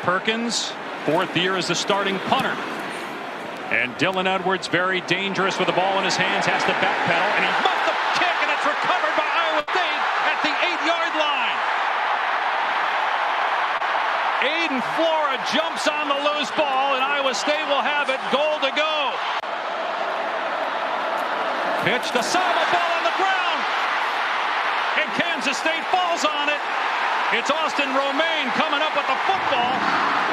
Perkins, fourth year as the starting punter. And Dylan Edwards, very dangerous with the ball in his hands, has to backpedal, and he muffed the kick, and it's recovered by Iowa State at the 8-yard line. Aiden Flora jumps on the loose ball, and Iowa State will have it. Goal to go. Pitch to Saba, ball on the ground, and Kansas State falls on it. It's Austin Romaine coming up with the football.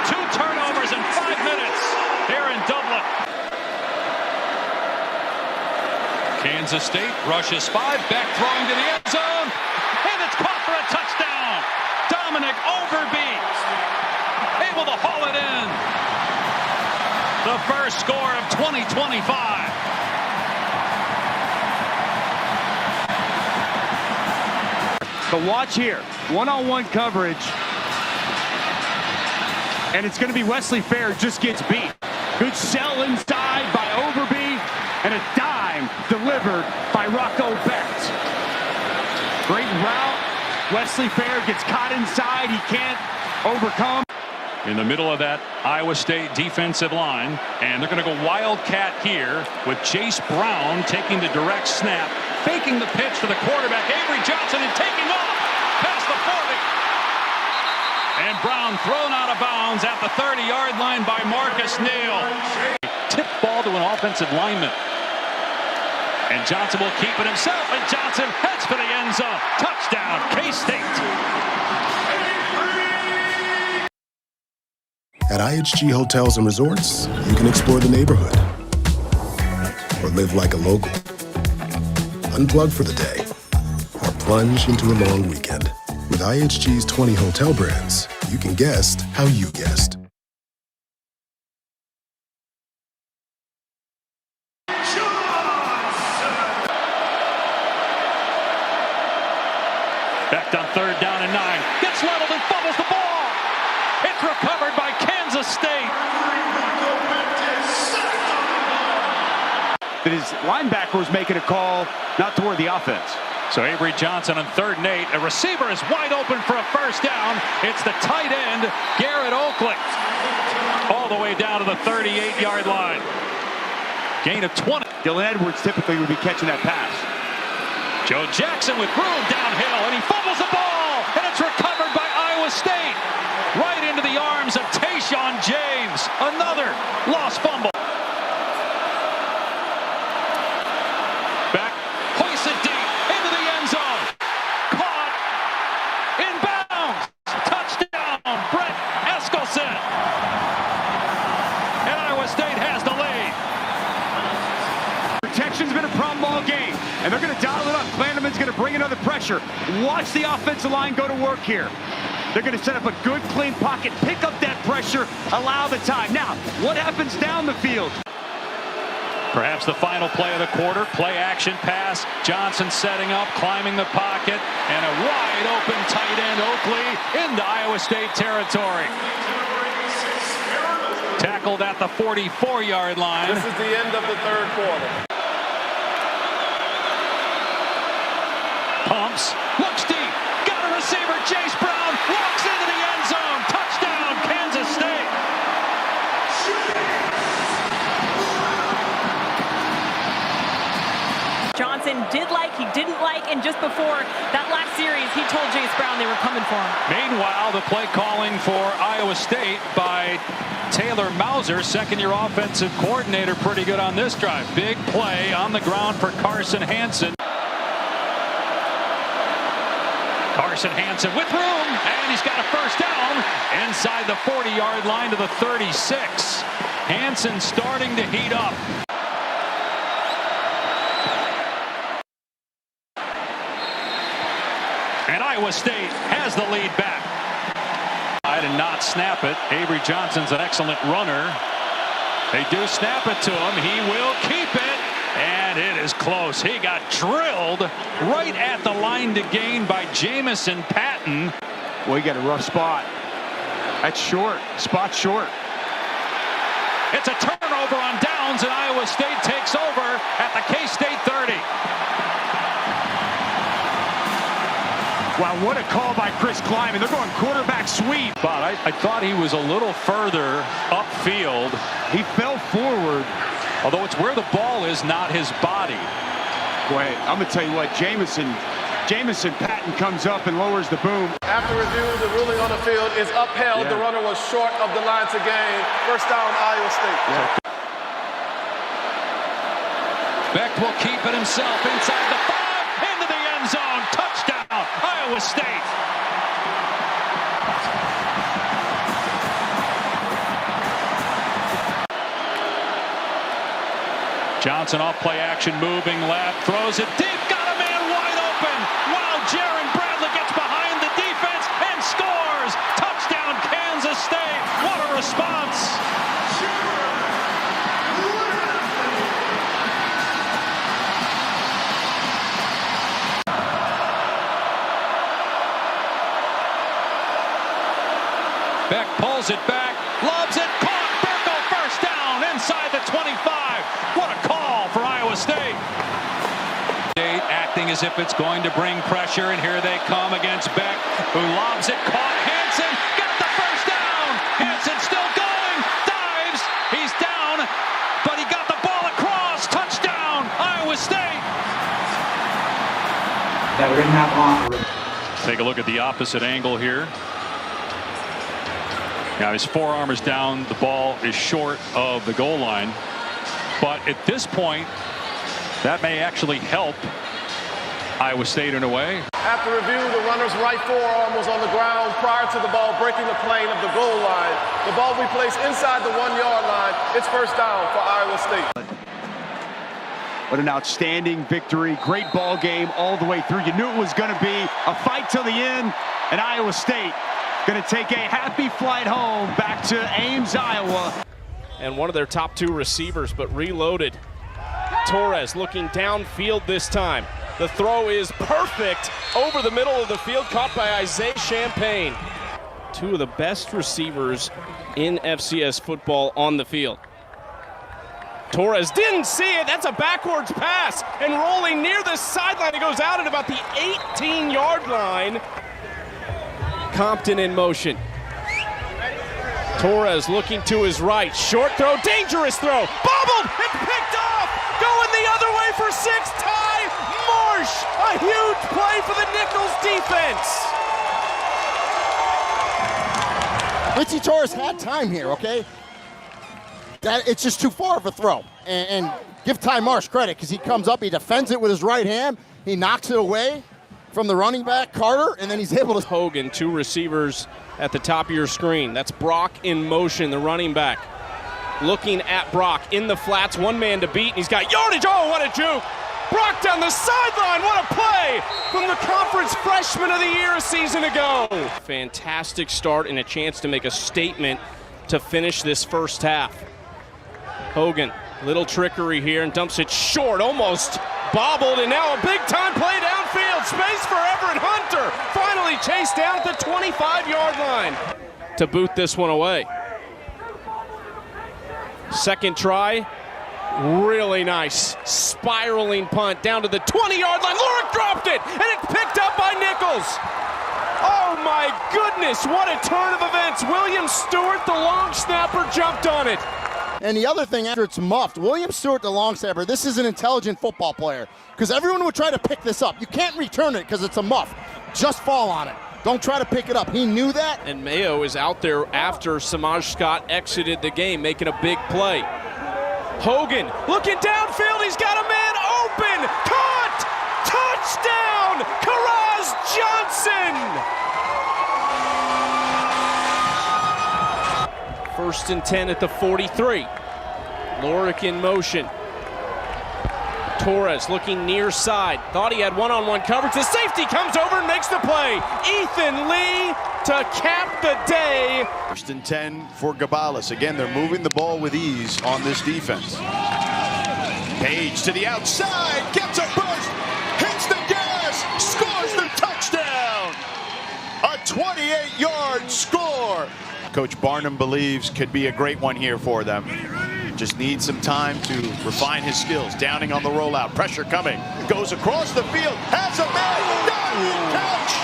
2 turnovers in 5 minutes here in Dublin. Kansas State rushes 5, back throwing to the end zone, and it's caught for a touchdown. Dominic Overby able to haul it in. The first score of 2025. But watch here, one-on-one coverage, and it's going to be Wesley Fair just gets beat. Good sell inside by Overby, and a dime delivered by Rocco Becht. Great route. Wesley Fair gets caught inside. He can't overcome. In the middle of that Iowa State defensive line, and they're going to go wildcat here with Chase Brown taking the direct snap, faking the pitch to the quarterback, Avery Johnson, and taking off past the 40. And Brown thrown out of bounds at the 30-yard line by Marcus Neal. Tip ball to an offensive lineman. And Johnson will keep it himself, and Johnson heads for the end zone. Touchdown, K-State. At IHG Hotels and Resorts, you can explore the neighborhood or live like a local. Unplug for the day or plunge into a long weekend. With IHG's 20 hotel brands, you can guest how you guest. Becht on 3rd down and 9. Gets leveled and fumbles the ball. It's recovered by Kansas State. That his linebacker was making a call not toward the offense. So Avery Johnson on 3rd and 8. A receiver is wide open for a first down. It's the tight end, Garrett Oakley. All the way down to the 38-yard line. Gain of 20. Dylan Edwards typically would be catching that pass. Joe Jackson with room downhill, and he fumbles the ball, and it's recovered by Iowa State. Right into the arms of Tayshaun James. Another lost fumble. Back, hoisted deep into the end zone. Caught, inbounds, touchdown, Brett Eskelsen. And Iowa State has the lead. Protection's been a problem all game, and they're going to dial it up. Klanderman's going to bring another pressure. Watch the offensive line go to work here. They're going to set up a good, clean pocket, pick up that pressure, allow the time. Now, what happens down the field? Perhaps the final play of the quarter, play action pass. Johnson setting up, climbing the pocket, and a wide open tight end Oakley into Iowa State territory. Tackled at the 44-yard line. This is the end of the 3rd quarter. Pumps, looks deep, got a receiver, Chase Brown, walks into the end zone, touchdown, Kansas State. Johnson did like, he didn't like, and just before that last series, he told Chase Brown they were coming for him. Meanwhile, the play calling for Iowa State by Taylor Mauser, second-year offensive coordinator, pretty good on this drive. Big play on the ground for Carson Hansen. Carson Hansen with room, and he's got a first down inside the 40-yard line to the 36. Hansen starting to heat up. And Iowa State has the lead back. And not snap it. Avery Johnson's an excellent runner. They do snap it to him. He will keep it. And it is close. He got drilled right at the line to gain by Jamison Patton. Well, you got a rough spot. That's short. Spot short. It's a turnover on downs, and Iowa State takes over at the K-State 30. Wow, what a call by Chris Kleiman. They're going quarterback sweep. But I thought he was a little further upfield. He fell forward. Although it's where the ball is, not his body. Go ahead. I'm going to tell you what, Jamison Patton comes up and lowers the boom. After review, the ruling on the field is upheld. Yeah. The runner was short of the line to gain. First down, Iowa State. Yeah. Beck will keep it himself inside the 5, into the end zone. Touchdown, Iowa State. Johnson off play action, moving left, throws it deep, got a man wide open. While Jaron Bradley gets behind the defense and scores. Touchdown, Kansas State. What a response. Beck pulls it back, lobs it, caught. Burkle, first down, inside the 25. What a call for Iowa State. State acting as if it's going to bring pressure, and here they come against Beck, who lobs it, caught. Hansen got the first down. Hansen still going, dives. He's down, but he got the ball across. Touchdown, Iowa State. That we're going to have on. Take a look at the opposite angle here. Now his forearm is down, the ball is short of the goal line. But at this point, that may actually help Iowa State in a way. After review, the runner's right forearm was on the ground prior to the ball breaking the plane of the goal line. The ball we placed inside the 1-yard line. It's first down for Iowa State. What an outstanding victory. Great ball game all the way through. You knew it was going to be a fight till the end, and Iowa State going to take a happy flight home back to Ames, Iowa. And one of their top 2 receivers, but reloaded. Torres looking downfield this time. The throw is perfect over the middle of the field, caught by Isaiah Champagne. 2 of the best receivers in FCS football on the field. Torres didn't see it. That's a backwards pass. And rolling near the sideline, it goes out at about the 18-yard line. Compton in motion. Torres looking to his right. Short throw, dangerous throw. Bobbled, it's picked off. Going the other way for 6. Ty Marsh. A huge play for the Nichols defense. Lindsey Torres had time here, okay? It's just too far of a throw. And give Ty Marsh credit, because he comes up, he defends it with his right hand, he knocks it away from the running back, Carter, and then he's able to... Hogan, 2 receivers at the top of your screen. That's Brock in motion, the running back. Looking at Brock in the flats, 1 man to beat, and he's got yardage. Oh, what a juke! Brock down the sideline, what a play from the conference freshman of the year a season ago. Fantastic start and a chance to make a statement to finish this first half. Hogan, little trickery here and dumps it short, almost bobbled, and now a big-time play downfield. Space for Everett Hunter. Finally chased down at the 25-yard line to boot this one away. Second try, really nice. Spiraling punt down to the 20-yard line. Lurick dropped it, and it's picked up by Nichols. Oh, my goodness, what a turn of events. William Stewart, the long snapper, jumped on it. And the other thing, after it's muffed, William Stewart, the long snapper, this is an intelligent football player, because everyone would try to pick this up. You can't return it because it's a muff. Just fall on it. Don't try to pick it up. He knew that. And Mayo is out there after Samaj Scott exited the game, making a big play. Hogan looking downfield. He's got a man open. Caught! Touchdown! Karaz Johnson! First and 10 at the 43. Lurick in motion. Torres looking near side. Thought he had one-on-one coverage. The safety comes over and makes the play. Ethan Lee to cap the day. First and 10 for Gabalis. Again, they're moving the ball with ease on this defense. Page to the outside. Gets a burst. Hits the gas. Scores the touchdown. A 28-yard score. Coach Barnum believes could be a great one here for them. Just needs some time to refine his skills. Downing on the rollout. Pressure coming. Goes across the field. Has a man. Catch.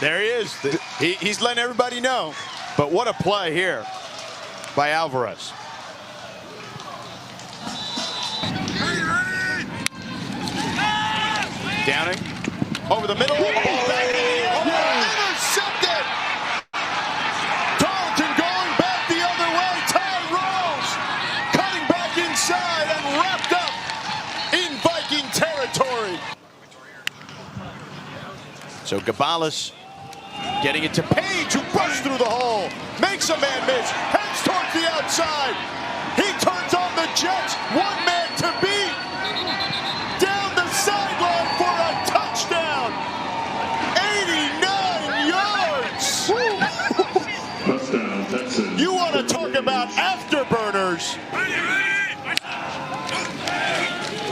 There he is. He's letting everybody know. But what a play here by Alvarez. Downing over the middle. Ball back in the air. Intercepted. Tarleton going back the other way. Ty rolls. Cutting back inside and wrapped up in Viking territory. So Gabales getting it to Page, who bursts through the hole. Makes a man miss. Heads towards the outside. He turns on the Jets. One man to beat. Down the sideline for a touchdown. 89 yards. Touchdown, Texas. You want to talk about afterburners.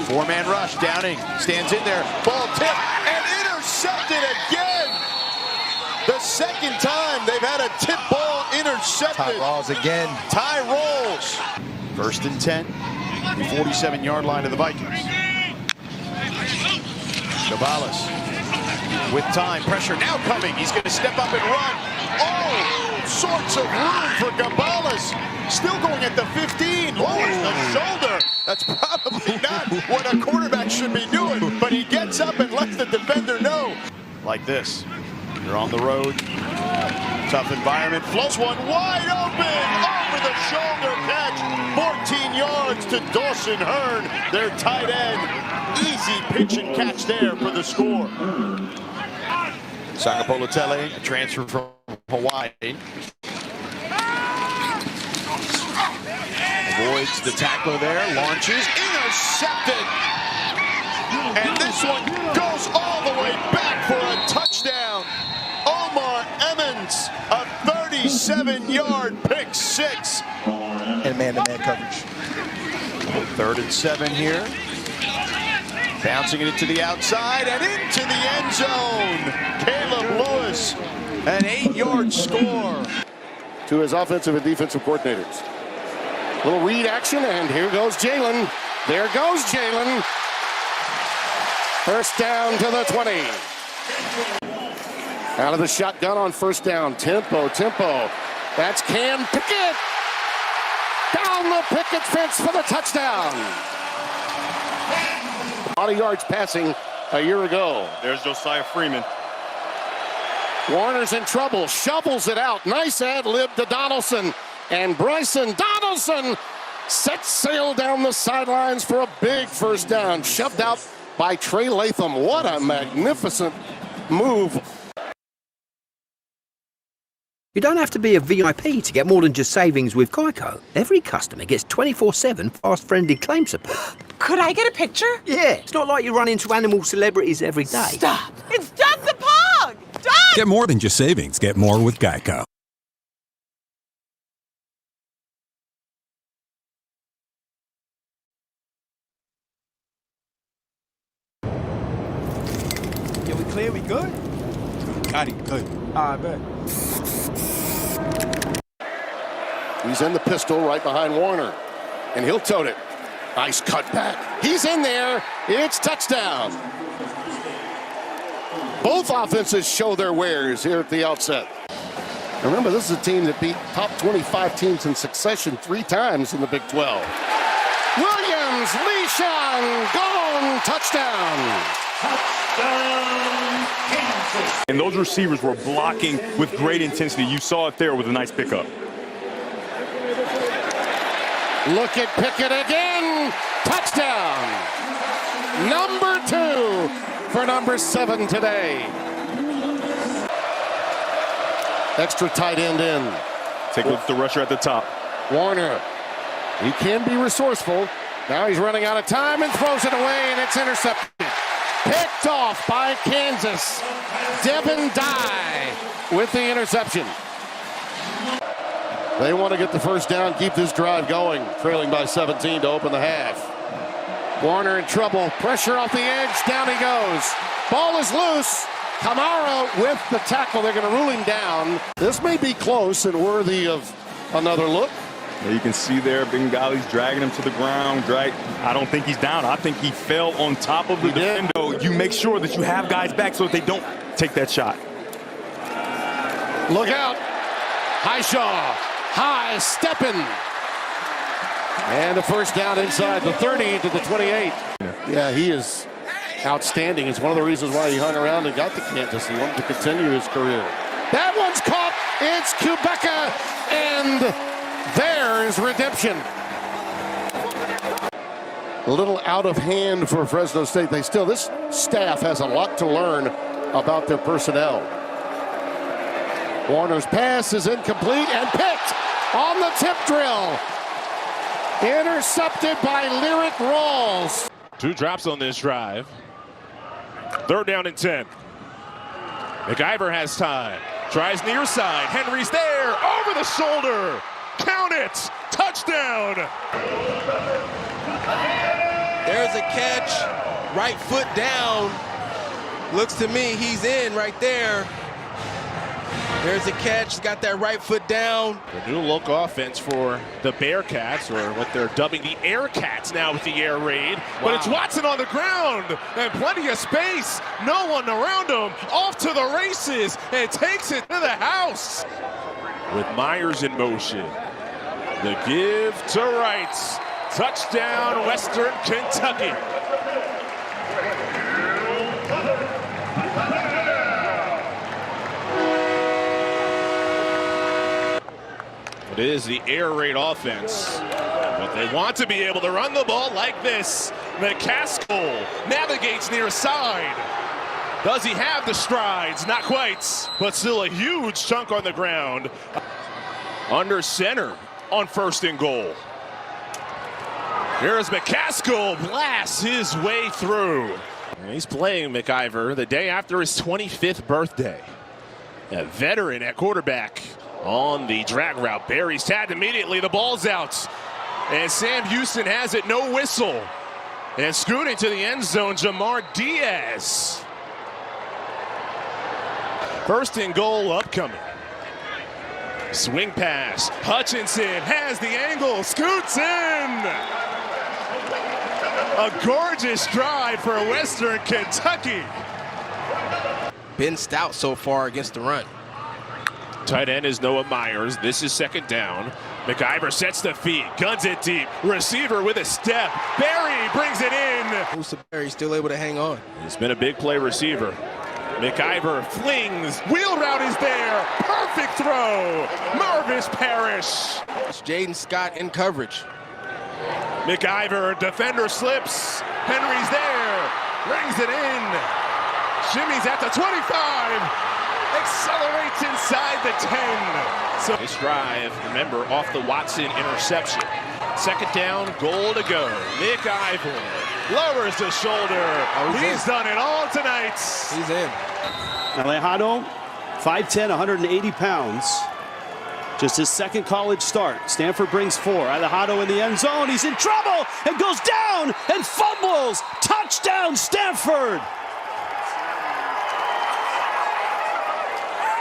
Four-man rush. Downing stands in there. Ball tipped and intercepted again. The second time they've had a tip ball intercepted. Ty rolls again. Ty rolls. 1st and 10. 47-yard line of the Vikings. Gabales with time. Pressure now coming. He's going to step up and run. All sorts of room for Gabales. Still going at the 15. Lowers the shoulder. That's probably not what a quarterback should be doing. But he gets up and lets the defender know. Like this. You're on the road. Tough environment. Floats one wide open. Over the shoulder catch. 14 yards to Dawson Hearn, their tight end. Easy pitch and catch there for the score. Sangapolotele, a transfer from Hawaii. Avoids the tackler there. Launches. Intercepted. And this one goes all the way back for a touchdown. Omar Emmons, a 37-yard pick six. And man-to-man coverage. 3rd and 7 here. Bouncing it to the outside and into the end zone. Caleb Lewis, an 8-yard score. To his offensive and defensive coordinators. Little read action, and here goes Jalen. There goes Jalen. First down to the 20. Out of the shotgun on first down. Tempo. That's Cam Pickett. Down the picket fence for the touchdown. A lot of yards passing a year ago. There's Josiah Freeman. Warner's in trouble. Shovels it out. Nice ad-lib to Donaldson. And Bryson Donaldson sets sail down the sidelines for a big first down. Shoved out by Trey Latham. What a magnificent move. You don't have to be a VIP to get more than just savings with Geico. Every customer gets 24/7 fast-friendly claim support. Could I get a picture? Yeah, it's not like you run into animal celebrities every day. Stop! It's Doug the Pug! Doug! Get more than just savings. Get more with Geico. Yeah, we clear? We good? Got it. Good. I bet. He's in the pistol right behind Warner. And he'll tote it. Nice cutback. He's in there. It's touchdown. Both offenses show their wares here at the outset. Remember, this is a team that beat top 25 teams in succession 3 times in the Big 12. Williams, Leishon, gone, touchdown. And those receivers were blocking with great intensity. You saw it there with a nice pickup. Look at Pickett again. Touchdown. Number 2 for number 7 today. Extra tight end in. Take a look at the rusher at the top. Warner. He can be resourceful. Now he's running out of time and throws it away, and it's intercepted. Picked off by Kansas. Devin Dye with the interception. They want to get the first down, keep this drive going, trailing by 17 to open the half. Warner in trouble. Pressure off the edge. Down he goes. Ball is loose. Kamara with the tackle. They're going to rule him down. This may be close and worthy of another look. Yeah, you can see there, Bengali's dragging him to the ground. I don't think he's down. I think he fell on top of the defender. You make sure that you have guys back so that they don't take that shot. Look out. Highshaw. High stepping. And a first down inside the 30 to the 28. Yeah, he is outstanding. It's one of the reasons why he hung around and got to Kansas. He wanted to continue his career. That one's caught. It's Kubeka. And there's redemption. A little out of hand for Fresno State. This staff has a lot to learn about their personnel. Warner's pass is incomplete and picked on the tip drill. Intercepted by Lyric Rawls. 2 drops on this drive. 3rd down and 10. McIver has time. Tries near side. Henry's there. Over the shoulder. Count it. Touchdown. There's a catch. Right foot down. Looks to me he's in right there. There's a catch. He's got that right foot down. The new look offense for the Bearcats, or what they're dubbing the Aircats now with the air raid. Wow. But it's Watson on the ground and plenty of space. No one around him. Off to the races and takes it to the house. With Myers in motion. The give to Wright. Touchdown, Western Kentucky. It is the air raid offense, but they want to be able to run the ball like this. McCaskill navigates near side. Does he have the strides? Not quite, but still a huge chunk on the ground. Under center on 1st and goal. Here's McCaskill, blasts his way through. And he's playing McIver the day after his 25th birthday. A veteran at quarterback. On the drag route, Barry's tagged immediately. The ball's out. And Sam Houston has it, no whistle. And scooting to the end zone, Jamar Diaz. 1st and goal upcoming. Swing pass. Hutchinson has the angle, scoots in. A gorgeous drive for Western Kentucky. Been stout so far against the run. Tight end is Noah Myers. This is 2nd down. McIver sets the feet, guns it deep. Receiver with a step. Barry brings it in. Barry's still able to hang on. He's been a big play receiver. McIver flings. Wheel route is there. Perfect throw. Marvis Parrish. It's Jaden Scott in coverage. McIver, defender slips. Henry's there. Brings it in. Shimmy's at the 25. Accelerates inside the 10. So this drive, remember, off the Watson interception. 2nd down, goal to go. McIver lowers the shoulder. He's done it all tonight. He's in. Alejandro, 5'10", 180 pounds. Just his 2nd college start. Stanford brings 4. Alejandro in the end zone. He's in trouble and goes down and fumbles. Touchdown, Stanford.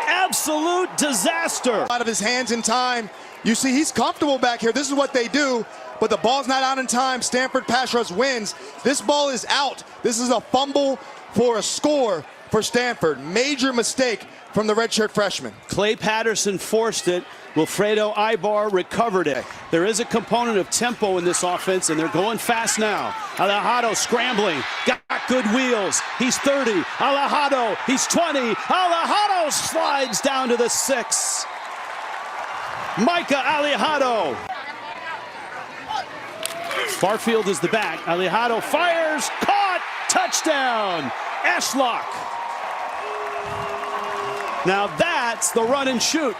Absolute disaster. Out of his hands in time. You see, he's comfortable back here. This is what they do, but the ball's not out in time. Stanford pass rush wins. This ball is out. This is a fumble for a score for Stanford. Major mistake from the redshirt freshman. Clay Patterson forced it. Wilfredo Ibar recovered it. There is a component of tempo in this offense, and they're going fast now. Alejandro scrambling. Got good wheels. He's 30. Alejandro, he's 20. Alejandro slides down to the 6. Micah Alejandro. Barfield is the back. Alejandro fires. Caught. Touchdown. Ashlock. Now that's the run and shoot.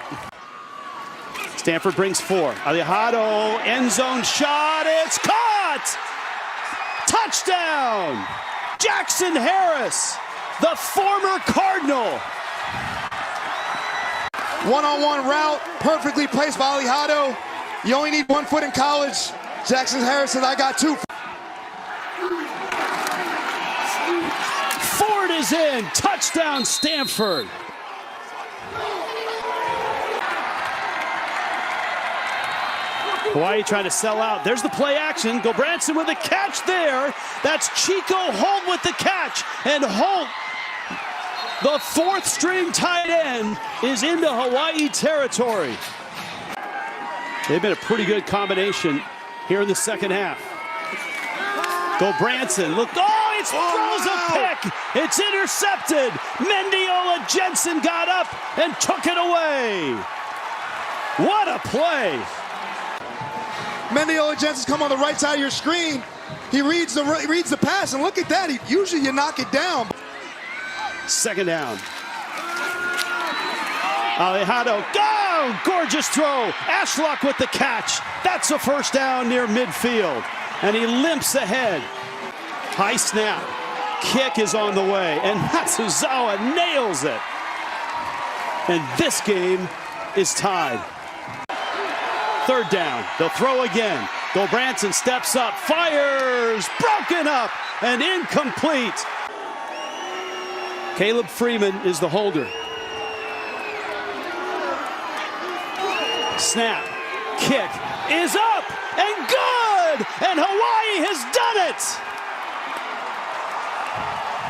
Stanford brings 4. Alejandro, end zone shot. It's caught. Touchdown. Jackson Harris, the former Cardinal. One-on-one route, perfectly placed by Alejandro. You only need 1 foot in college. Jackson Harris says, I got 2. Ford is in. Touchdown, Stanford. Hawaii trying to sell out. There's the play action. Gobranson with a catch there. That's Chico Holt with the catch. And Holt The fourth-string tight end is into Hawaii territory. They've been a pretty good combination here in the second half. Go Branson. Look. Oh, it throws a pick. It's intercepted. Mendiola Jensen got up and took it away. What a play. Mendiola Jensen's come on the right side of your screen. He reads the pass, and look at that. Usually you knock it down. Second down. Alejandro, go! Gorgeous throw. Ashlock with the catch. That's a first down near midfield. And he limps ahead. High snap. Kick is on the way. And Matsuzawa nails it. And this game is tied. Third down. They'll throw again. Gobranson steps up. Fires. Broken up. And incomplete. Caleb Freeman is the holder. Snap. Kick is up and good. And Hawaii has done it.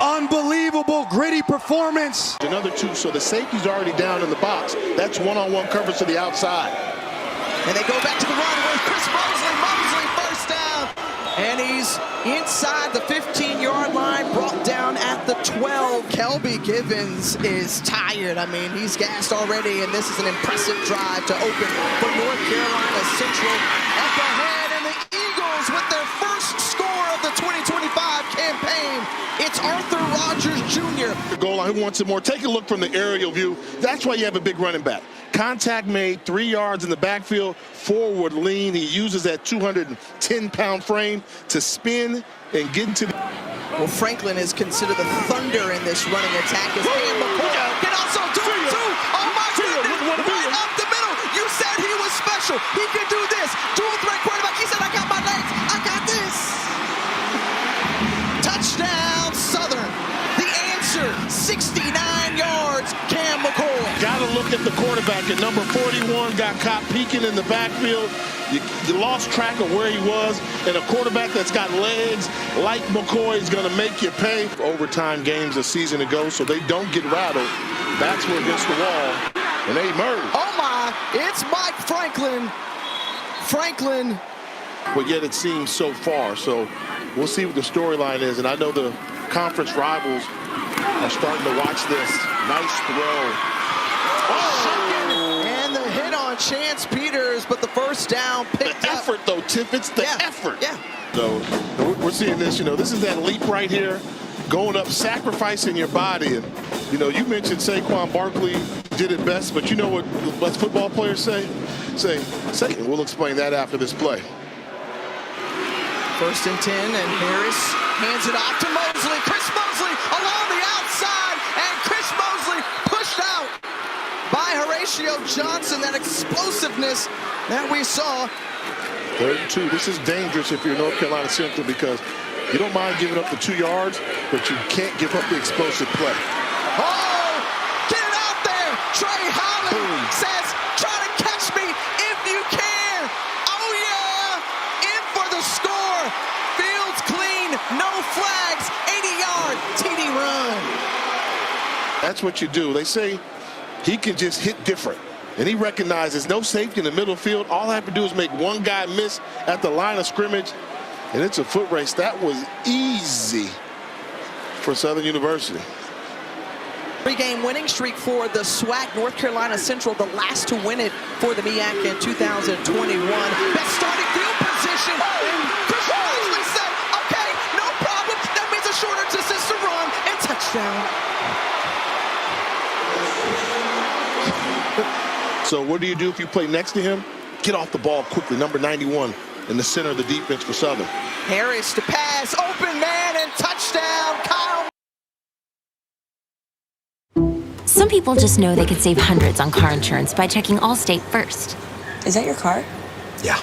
Unbelievable, gritty performance. Another two, so the safety's already down in the box. That's one-on-one coverage to the outside. And they go back to the run with Chris Mosley first down. And he's inside the 15-yard line, brought down at the 12. Kelby Givens is tired. I mean, he's gassed already, and this is an impressive drive to open for North Carolina Central. Up ahead, and the Eagles with their first score of the 2025 campaign. It's Arthur Rogers Jr. The goal line, who wants it more? Take a look from the aerial view. That's why you have a big running back. Contact made, 3 yards in the backfield, forward lean. He uses that 210-pound frame to spin and get into the... Well, Franklin is considered the thunder in this running attack. As Cam McCoy can also do it too. Oh my goodness, right up the middle. You said he was special. He could do this. Dual threat quarterback. He said, I got my legs. I got this. Touchdown, Southern. The answer, 69 yards, Cam McCoy. Got to look at the quarterback. At number 41, got caught peeking in the backfield. You lost track of where he was. And a quarterback that's got legs like McCoy is going to make you pay. Overtime games a season ago, so they don't get rattled. That's where against the wall, and they emerge. Oh my, it's Mike Franklin. Franklin. But yet it seems so far. So we'll see what the storyline is. And I know the conference rivals are starting to watch this. Nice throw. Oh! And the hit on Chance Peters, but the first down picked the effort, though, Tiff. It's the effort. Yeah. So we're seeing this, this is that leap right here, going up, sacrificing your body. And, you mentioned Saquon Barkley did it best, but you know what football players say? Say, we'll explain that after this play. First and 10, and Harris hands it off to Mosley. Chris Mosley along the outside, and Chris Mosley pushed out by Horatio Johnson. That explosiveness that we saw. 3rd and 2. This is dangerous if you're North Carolina Central because you don't mind giving up the 2 yards, but you can't give up the explosive play. Oh, get it out there. Trey Holland says, try to catch me if you can. Oh, yeah. In for the score. Fields clean. No flags. 80-yard TD run. That's what you do. They say he can just hit different. And he recognizes no safety in the middle field. All I have to do is make one guy miss at the line of scrimmage, and it's a foot race. That was easy for Southern University. 3-game winning streak for the SWAC. North Carolina Central, the last to win it for the MEAC in 2021. Best starting field position. And Christian Mosley said, okay, no problem. That means a shorter distance to run and touchdown. So what do you do if you play next to him? Get off the ball quickly. Number 91 in the center of the defense for Southern. Harris to pass, open man, and touchdown, Kyle. Some people just know they could save hundreds on car insurance by checking Allstate first. Is that your car? Yeah.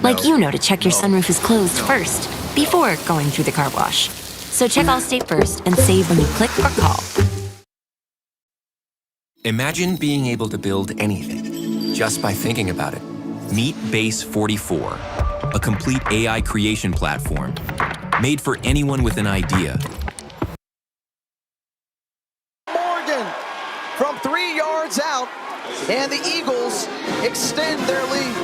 Like to check your sunroof is closed first, before going through the car wash. So check Allstate first and save when you click or call. Imagine being able to build anything just by thinking about it. Meet Base 44, a complete AI creation platform made for anyone with an idea yards out, and the Eagles extend their lead.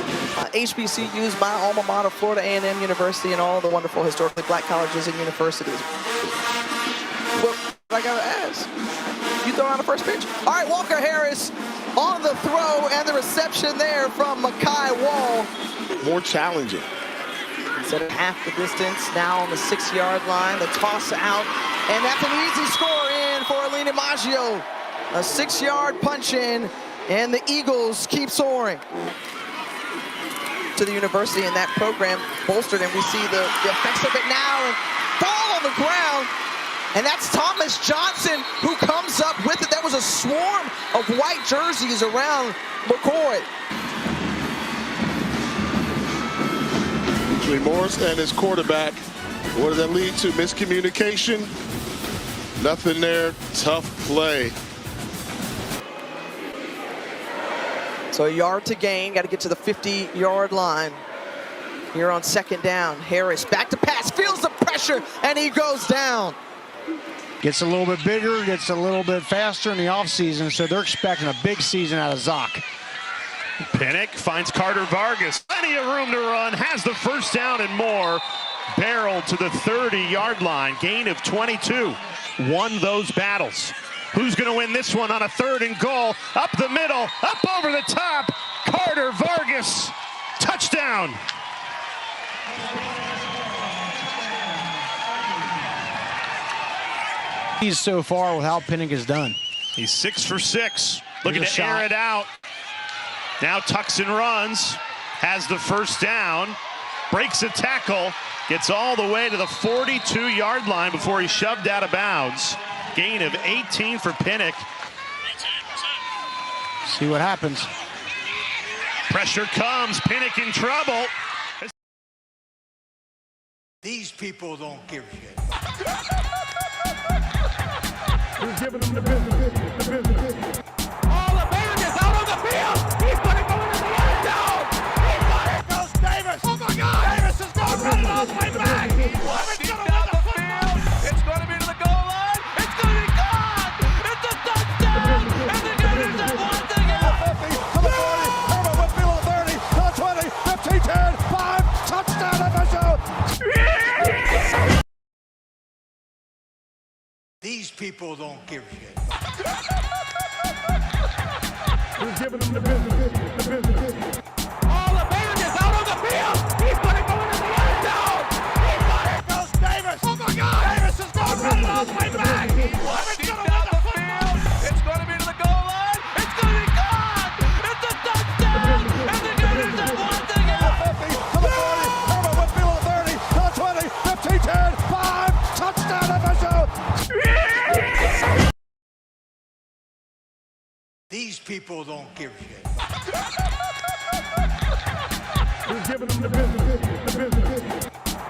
HBCUs, my alma mater, Florida A&M University, and all the wonderful historically black colleges and universities. Well, I gotta ask, you throw on the first pitch? All right, Walker Harris on the throw and the reception there from Mekhi Wall. More challenging. Instead of half the distance, now on the 6-yard line, the toss out, and that's an easy score in for Alina Maggio. A 6-yard punch in, and the Eagles keep soaring. To the university, and that program bolstered, and we see the effects of it now, and ball on the ground, and that's Thomas Johnson who comes up with it. That was a swarm of white jerseys around McCoy. Between Morris and his quarterback, what does that lead to? Miscommunication? Nothing there. Tough play. So a yard to gain, got to get to the 50-yard line here on 2nd down. Harris back to pass, feels the pressure, and he goes down. Gets a little bit bigger, gets a little bit faster in the offseason, so they're expecting a big season out of Zoc. Pinnock finds Carter Vargas. Plenty of room to run, has the first down and more. Barreled to the 30-yard line, gain of 22. Won those battles. Who's going to win this one on a 3rd and goal? Up the middle, up over the top. Carter Vargas, touchdown. He's so far with how Pinnock has done. He's 6 for 6, looking There's a to air shot. it out. Now tucks and runs, has the first down, breaks a tackle, gets all the way to the 42-yard line before he's shoved out of bounds. Gain of 18 for Pinnock. See what happens. Pressure comes, Pinnock in trouble. These people don't give a shit. Who's giving them the business? All the man is out on the field. He's going to go into the end zone. He's got it. Goes Davis. Oh my God. Davis is going to run it all the way back. It's going to win the field. It's going to be to the goal line. It's going to be gone. It's a touchdown. And the Gators have won the game. 50 to the 40. Herman Whitfield to the 30, to the 20, 15, 10, 5. Touchdown FSU. These people don't give a shit. Who's giving them the business? All the man is out on the field. He's going to go into the end zone. He's got it. Goes Davis. Oh my God. Davis is going to run it all the way back. It's going to win the field. It's going to be to the goal line. It's going to be gone. It's a touchdown. And the Gators have won the game. 50 to the 40. Herman Whitfield to the 30, to the 20, 15, 10, 5. Touchdown FSU. These people don't give a shit. Who's giving them the business?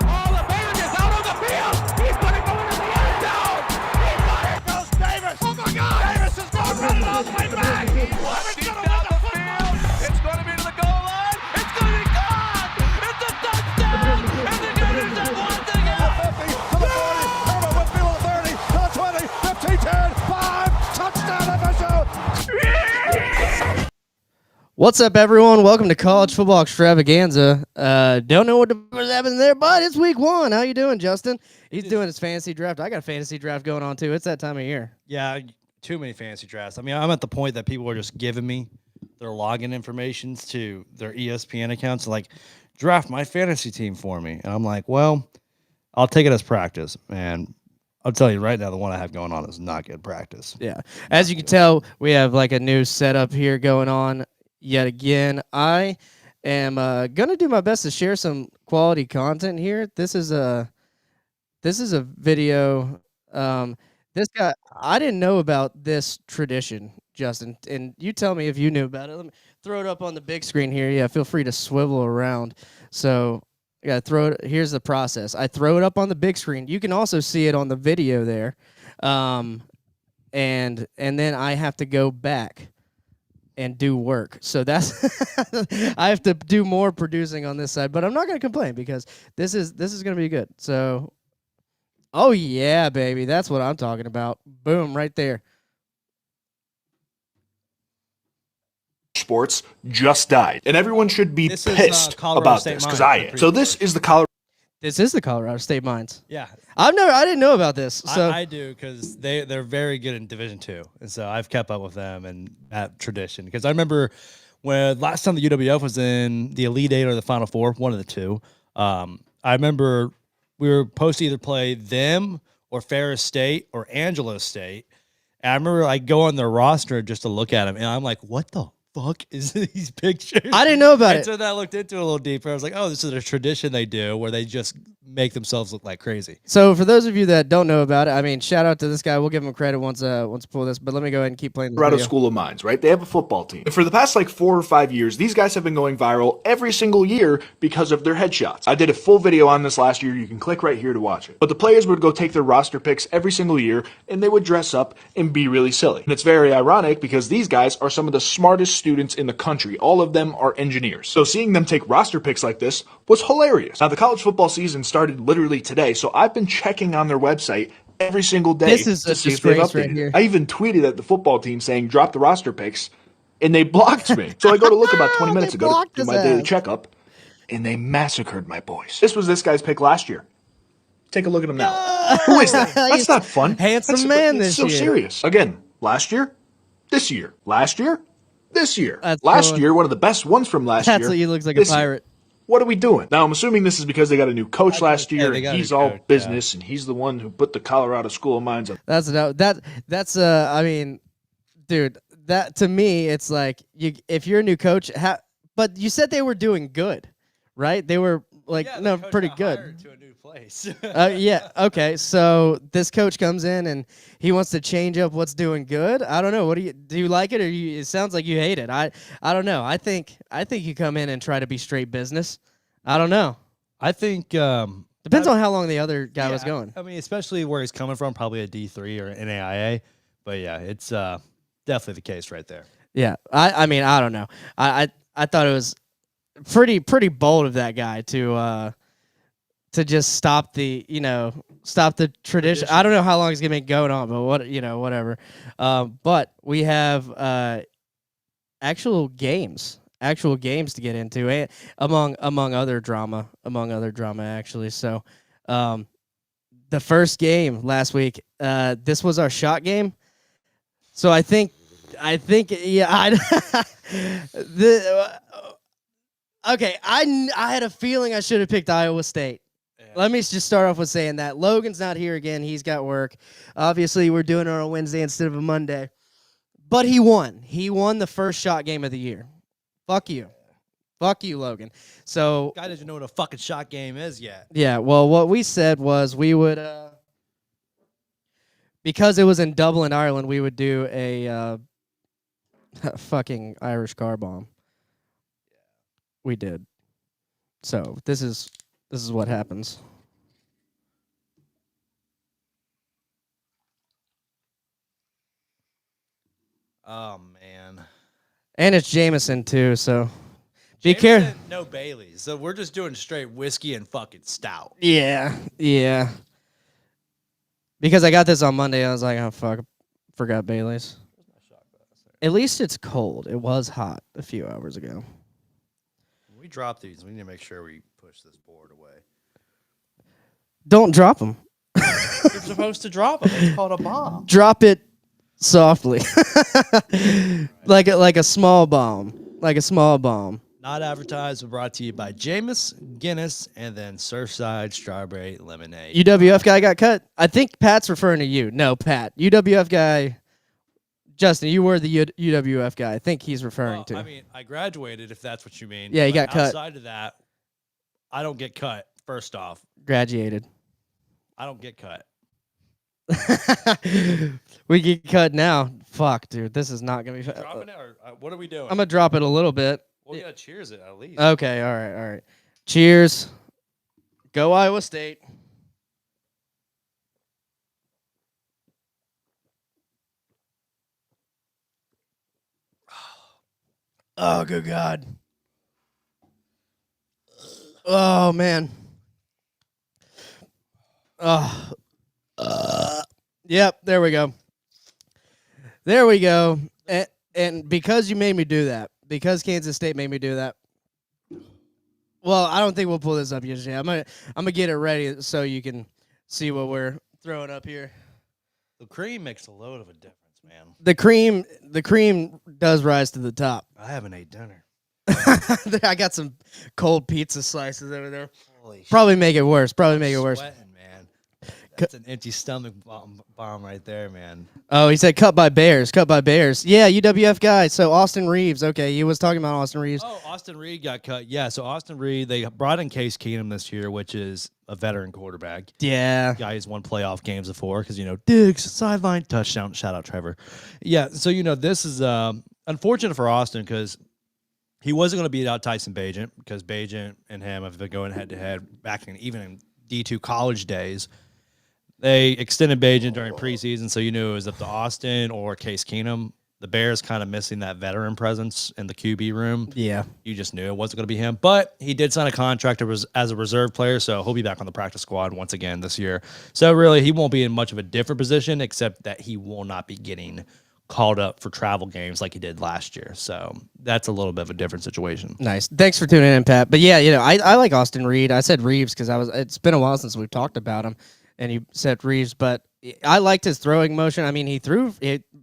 All the man is out on the field. He's going to go into the end zone. He's got it. Goes Davis. Oh my God. Davis is going to run it all the way back. It's going to win the field. It's going to be to the goal line. It's going to be gone. It's a touchdown. And the Gators have won the game. 50 to the 40. Herman Whitfield to the 30, to the 20, 15, 10, 5. Touchdown FSU. What's up, everyone? Welcome to College Football Extravaganza. Don't know what was happening there, but it's week 1. How you doing, Justin? He's doing his fantasy draft. I got a fantasy draft going on, too. It's that time of year. Yeah, too many fantasy drafts. I mean, I'm at the point that people are just giving me their login informations to their ESPN accounts, like, draft my fantasy team for me. And I'm like, well, I'll take it as practice. And I'll tell you right now, the one I have going on is not good practice. Yeah. As you can tell, we have like a new setup here going on yet again. I am going to do my best to share some quality content here. This is a video. This guy, I didn't know about this tradition, Justin, and you tell me if you knew about it. Let me throw it up on the big screen here. Yeah, feel free to swivel around. So I gotta throw it. Here's the process. I throw it up on the big screen. You can also see it on the video there. And then I have to go back and do work. So that's I have to do more producing on this side, but I'm not going to complain because this is going to be good. So oh yeah, baby. That's what I'm talking about. Boom, right there. sports just died. And everyone should be This is, pissed Colorado about State this, because Mines, I I'm am. pretty So this is the Colorado. This is the Colorado State Mines. Yeah. I didn't know about this. So I do, because they're very good in Division II, and so I've kept up with them and that tradition. Because I remember when last time the UWF was in the Elite Eight or the Final Four, one of the two. I remember we were supposed to either play them or Ferris State or Angelo State. And I remember I go on their roster just to look at them, and I'm like, what the fuck is these pictures? I didn't know about it. So then I looked into it a little deeper. I was like, oh, this is a tradition they do where they just make themselves look like crazy. So for those of you that don't know about it, I mean, shout out to this guy. We'll give him credit once pull this. But let me go ahead and keep playing. Colorado School of Mines, right? They have a football team. And for the past 4 or 5 years, these guys have been going viral every single year because of their headshots. I did a full video on this last year. You can click right here to watch it. But the players would go take their roster picks every single year, and they would dress up and be really silly. And it's very ironic because these guys are some of the smartest students in the country. All of them are engineers. So seeing them take roster picks like this was hilarious. Now, the college football season started literally today, so I've been checking on their website every single day. This is to a see if they've disgrace right updated it. here. I even tweeted at the football team saying, drop the roster picks, and they blocked me. So I go to look about 20 minutes ago to blocked do his my daily ass. checkup, and they massacred my boys. This was this guy's pick last year. Take a look at him now. Who is that? That's not fun. Handsome man It's this so year. serious. Again, last year, this year. Last year, this year. That's Last cool. year, one of the best ones from last That's year. what he looks like, a this year. pirate. What are we doing? Now, I'm assuming this is because they got a new coach last year, they and got a he's new all coach, business, and he's the one who put the Colorado School of Mines on. That's I mean, dude, that to me it's like if you're a new coach, but you said they were doing good, right? They were pretty good. To a new place. Yeah. Okay. So this coach comes in and he wants to change up what's doing good. I don't know. What do you like it, or it sounds like you hate it? I don't know. I think you come in and try to be straight business. I don't know. I think Depends on how long the other guy was going. I mean, especially where he's coming from, probably a D3 or an NAIA. But yeah, it's definitely the case right there. Yeah. I mean, I don't know. I thought it was pretty bold of that guy to just stop the tradition. I don't know how long it's gonna be going on, but whatever. But we have actual games to get into, and among other drama actually. So the first game last week, this was our shot game. So I think yeah, okay, I had a feeling I should have picked Iowa State. Yeah. Let me just start off with saying that. Logan's not here again. He's got work. Obviously, we're doing it on a Wednesday instead of a Monday. But he won. He won the first shot game of the year. Fuck you. Fuck you, Logan. So Guy doesn't know what a fucking shot game is yet. yeah, well, what we said was we would, because it was in Dublin, Ireland, we would do a fucking Irish car bomb. We did. So this is what happens. Oh man. And it's Jameson too, so be Jameson, careful. no Baileys. So we're just doing straight whiskey and fucking stout. Yeah. Because I got this on Monday, I was like, oh fuck, forgot Bailey's. At least it's cold. It was hot a few hours ago. When we drop these, we need to make sure we push this board away. Don't drop them. You're supposed to drop them. It's called a bomb. Drop it softly, like a small bomb, Not advertised, but brought to you by Jameis, Guinness, and then Surfside Strawberry Lemonade. UWF guy got cut. I think Pat's referring to you. No, Pat. UWF guy. Justin, you were the UWF guy. I think he's referring to. I mean, I graduated, if that's what you mean. Yeah, he but got cut. Outside of that, I don't get cut, first off. Graduated. I don't get cut. We get cut now. Fuck, dude. This is not going to be fun. Dropping it, or what are we doing? I'm going to drop it a little bit. Well, yeah, cheers it at least. Okay, all right. Cheers. Go Iowa State. Oh, good God. Oh, man. Oh. Yep, there we go. And because you made me do that, because Kansas State made me do that. Well, I don't think we'll pull this up yet. I'm gonna get it ready so you can see what we're throwing up here. The cream makes a load of a difference, man. The cream does rise to the top. I haven't ate dinner. I got some cold pizza slices over there. Probably make it worse. Sweating, man. That's an empty stomach bomb right there, man. Oh, he said cut by Bears. Yeah, UWF guy. So Austin Reeves. Okay, he was talking about Austin Reeves. Oh, Austin Reed got cut. Yeah, so Austin Reed, they brought in Case Keenum this year, which is a veteran quarterback. Yeah. Guy who's won playoff games before because, Diggs, sideline, touchdown. Shout out Trevor. Yeah, so, this is unfortunate for Austin because he wasn't going to beat out Tyson Bagent because Bagent and him have been going head-to-head back even in D2 college days. They extended Bagent during preseason, so you knew it was up to Austin or Case Keenum. The Bears kind of missing that veteran presence in the QB room. Yeah. You just knew it wasn't going to be him. But he did sign a contract as a reserve player, so he'll be back on the practice squad once again this year. So really, he won't be in much of a different position, except that he will not be getting called up for travel games like he did last year. So that's a little bit of a different situation. Nice. Thanks for tuning in, Pat. But yeah, I like Austin Reed. I said Reeves because it's been a while since we've talked about him. And you said Reeves, but I liked his throwing motion. I mean, he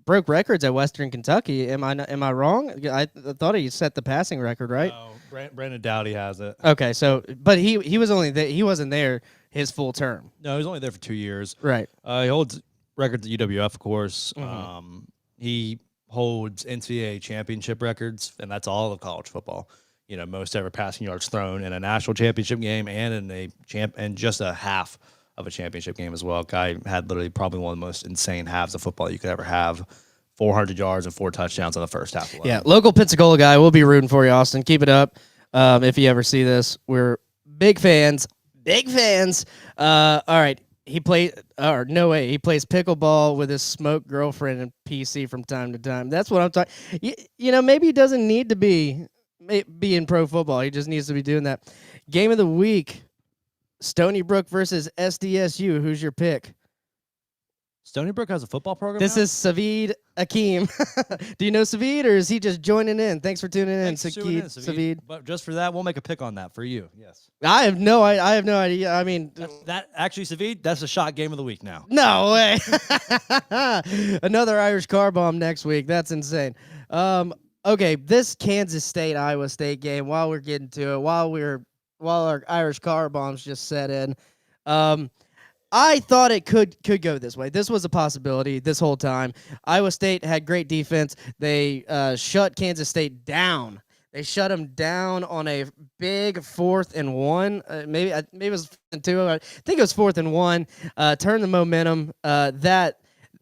broke records at Western Kentucky. Am I wrong? I thought he set the passing record, right? Oh, Brandon Dowdy has it. Okay, so but he was only he wasn't there his full term. No, he was only there for 2 years. Right. He holds records at UWF, of course. Mm-hmm. He holds NCAA championship records, and that's all of college football. Most ever passing yards thrown in a national championship game and in and just a half of a championship game as well. Guy had literally probably one of the most insane halves of football you could ever have. 400 yards and 4 touchdowns in the first half alone. Yeah, local Pensacola guy. We'll be rooting for you, Austin. Keep it up. If you ever see this, we're big fans. Big fans. All right. He plays pickleball with his smoke girlfriend and PC from time to time. That's what I'm talking. Maybe he doesn't need to be in pro football. He just needs to be doing that. Game of the week. Stony Brook versus SDSU. Who's your pick? Stony Brook has a football program. This now? is Savid Akeem. Do you know Savid, or is he just joining in? Thanks for tuning in, Savid. But just for that, we'll make a pick on that for you. Yes. I have no idea. I mean, that actually, Savid, that's a shot game of the week now. No way. Another Irish car bomb next week. That's insane. Okay, this Kansas State Iowa State game. While we're getting to it, while our Irish car bombs just set in, I thought it could go this way. This was a possibility this whole time. Iowa State had great defense. They shut Kansas State down. They shut them down on a big 4th and 1. Maybe it was 4th and 2. I think it was 4th and 1. Turned the momentum. That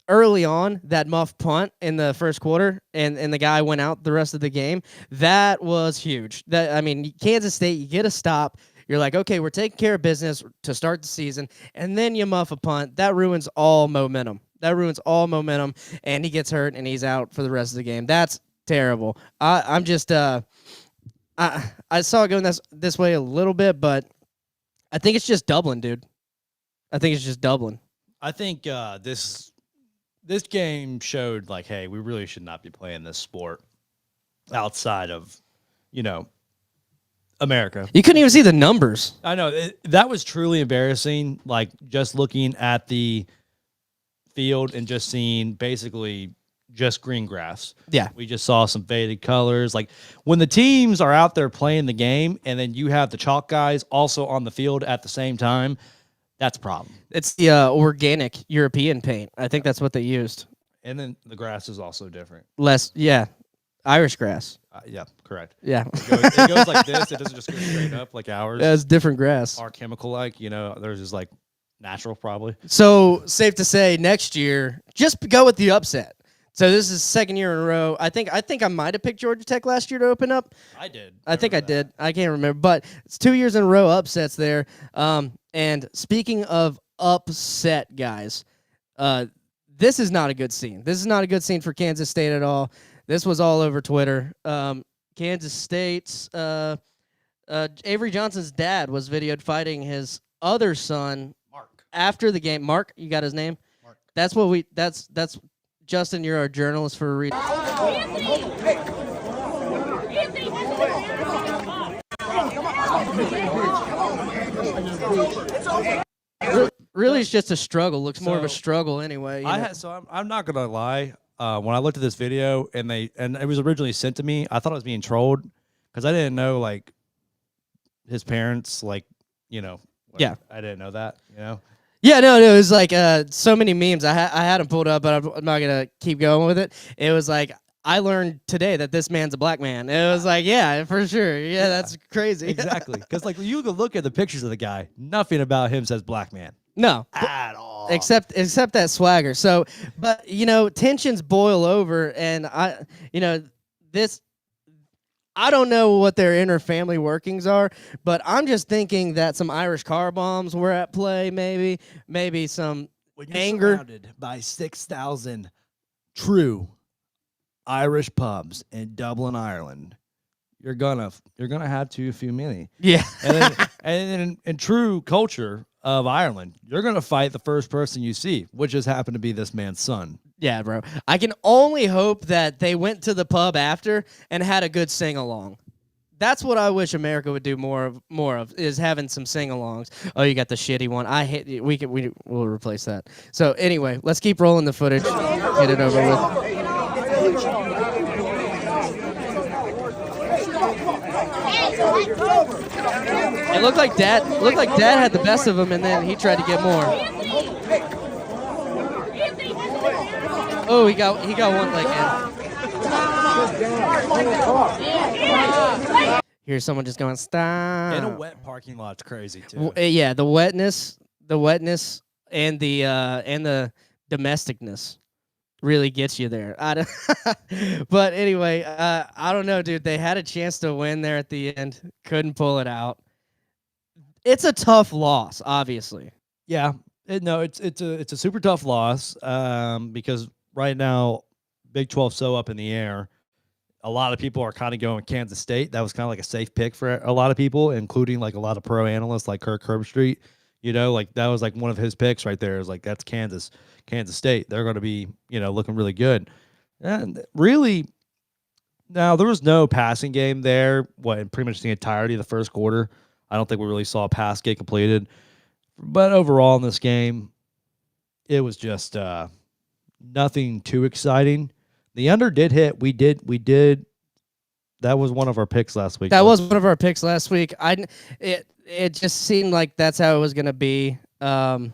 early on, that muff punt in the first quarter, and the guy went out the rest of the game. That was huge. Kansas State, you get a stop. You're like, okay, we're taking care of business to start the season, and then you muff a punt. That ruins all momentum. And he gets hurt, and he's out for the rest of the game. That's terrible. I saw it going this way a little bit, but I think it's just Dublin, dude. I think this game showed, like, hey, we really should not be playing this sport outside of, America. You couldn't even see the numbers. I know. That was truly embarrassing, like, just looking at the field and just seeing basically just green grass. Yeah. We just saw some faded colors. Like, when the teams are out there playing the game and then you have the chalk guys also on the field at the same time, that's a problem. It's the organic European paint. I think that's what they used. And then the grass is also different. Irish grass. Yeah, correct. Yeah. It goes like this. It doesn't just go straight up like ours. Yeah, it's different grass. Our chemical-like, theirs is like natural probably. So, safe to say, next year, just go with the upset. So this is second year in a row. I think I might have picked Georgia Tech last year to open up. I did. I think I did. I can't remember, but it's 2 years in a row upsets there. And speaking of upset, guys, this is not a good scene. This is not a good scene for Kansas State at all. This was all over Twitter. Kansas State's Avery Johnson's dad was videoed fighting his other son, Mark, after the game. Mark, you got his name? Mark. That's Justin, you're our journalist for a reason. Really, it's just a struggle. Looks more of a So, struggle anyway. You know? I'm not gonna lie. When I looked at this video and it was originally sent to me, I thought I was being trolled because I didn't know like his parents Yeah. I didn't know that. Yeah, no, it was like so many memes. I had them pulled up, but I'm not gonna keep going with it. It was like I learned today that this man's a black man. It was like, yeah, for sure. Yeah, that's crazy. Exactly. Because like you can look at the pictures of the guy, nothing about him says black man. No, at all. Except that swagger. So, but tensions boil over, and this. I don't know what their inner family workings are, but I'm just thinking that some Irish car bombs were at play. Maybe some When you're anger. surrounded by 6,000 true Irish pubs in Dublin, Ireland, you're gonna have too few many. Yeah. and then in true culture of Ireland, you're gonna fight the first person you see, which just happened to be this man's son. Yeah, bro. I can only hope that they went to the pub after and had a good sing-along. That's what I wish America would do more of is having some sing-alongs. Oh, you got the shitty one. I hate. We'll replace that. So anyway, let's keep rolling the footage. Get it over with. It looked like Dad had the best of him, and then he tried to get more. Oh, he got one leg in. Here's someone just going, stop. In a wet parking lot's crazy too. Yeah, the wetness, and the domesticness really gets you there. But anyway, I don't know, dude. They had a chance to win there at the end, couldn't pull it out. It's a tough loss, obviously. Yeah, it's a super tough loss because right now, Big 12 so up in the air. A lot of people are kind of going Kansas State. That was kind of like a safe pick for a lot of people, including like a lot of pro analysts like Kirk Herbstreit. Like that was like one of his picks right there. Is like that's Kansas State. They're going to be looking really good. And really, now there was no passing game there. In pretty much the entirety of the first quarter. I don't think we really saw a pass get completed. But overall in this game, it was just nothing too exciting. The under did hit. We did. That was one of our picks last week. That was one of our picks last week. It just seemed like that's how it was going to be. To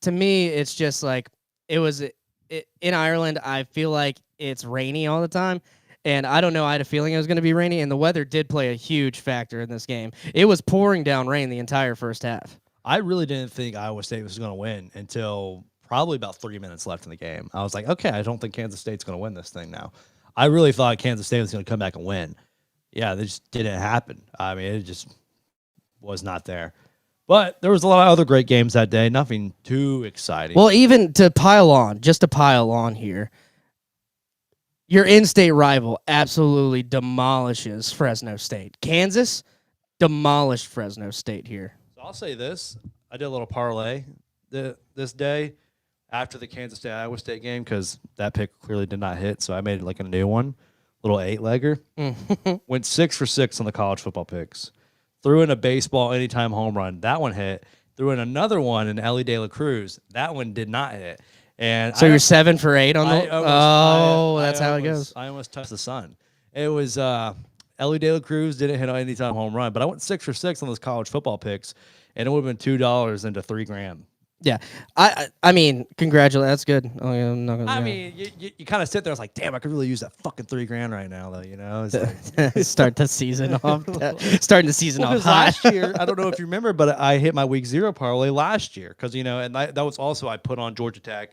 me, it's just like it was in Ireland. I feel like it's rainy all the time. And I don't know, I had a feeling it was going to be rainy, and the weather did play a huge factor in this game. It was pouring down rain the entire first half. I really didn't think Iowa State was going to win until probably about 3 minutes left in the game. I was like, okay, I don't think Kansas State's going to win this thing now. I really thought Kansas State was going to come back and win. Yeah, that just didn't happen. I mean, it just was not there. But there was a lot of other great games that day. Nothing too exciting. Well, even to pile on here, your in-state rival absolutely demolishes Fresno State. Kansas demolished Fresno State here. So I'll say this. I did a little parlay this day after the Kansas State-Iowa State game because that pick clearly did not hit, so I made like a new one, little 8-legger. Went 6 for 6 on the college football picks. Threw in a baseball anytime home run. That one hit. Threw in another one in Ellie De La Cruz. That one did not hit. And so you're 7 for 8 on the. That's how it goes. I almost touched the sun. It was Ellie De La Cruz didn't hit an anytime home run, but I went 6 for 6 on those college football picks, and it would have been $2 into $3,000. Yeah, I mean, congratulations. That's good. Oh, yeah, I'm not gonna. I mean, you kind of sit there. It's like, damn, I could really use that fucking $3,000 right now, though. It's like, start the season off. Starting the season off high. Last year, I don't know if you remember, but I hit my week 0 parlay last year because and that was also I put on Georgia Tech,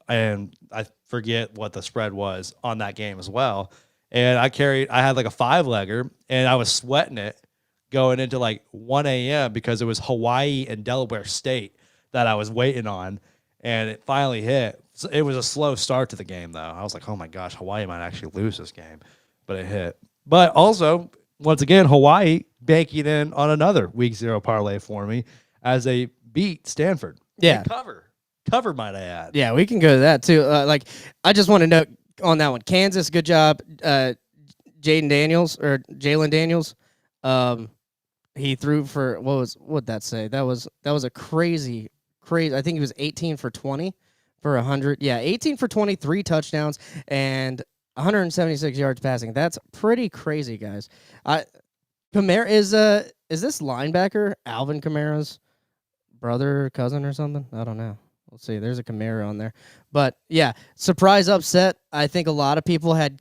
and I forget what the spread was on that game as well. And I had like a 5-legger, and I was sweating it going into like 1 a.m. because it was Hawaii and Delaware State that I was waiting on, and it finally hit. So it was a slow start to the game, though. I was like, oh, my gosh, Hawaii might actually lose this game, but it hit. But also, once again, Hawaii banking in on another week 0 parlay for me as they beat Stanford. Yeah. Cover, might I add. Yeah, we can go to that, too. I just want to note on that one, Kansas, good job. Jalen Daniels. He threw for what'd that say? That was a crazy. I think he was 18 for 20 for 100. Yeah, 18 for 20, 3 touchdowns and 176 yards passing. That's pretty crazy, guys. Kamara is this linebacker Alvin Kamara's brother, cousin, or something? I don't know. Let's see. There's a Kamara on there, but yeah, surprise upset. I think a lot of people had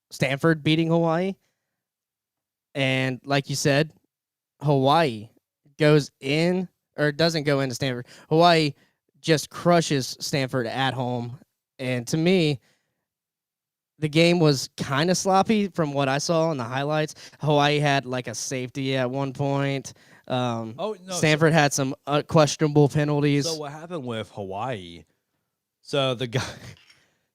Stanford beating Hawaii, and like you said, Hawaii goes in or doesn't go into Stanford. Hawaii just crushes Stanford at home, and to me, the game was kind of sloppy from what I saw in the highlights. Hawaii had like a safety at one point. Stanford had some questionable penalties. So what happened with Hawaii? So the guy,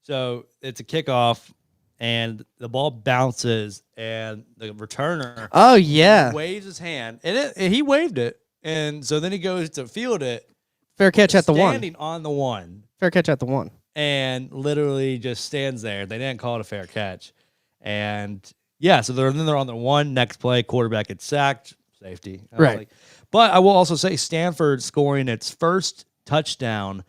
so it's a kickoff, and the ball bounces, and the returner. Oh yeah, waves his hand, and he waved it, and so then he goes to field it. Fair catch at the one. Standing on the one. Fair catch at the one. And literally just stands there. They didn't call it a fair catch, and yeah, so they're on the one. Next play, quarterback gets sacked. Safety. Right. But I will also say Stanford scoring its first touchdown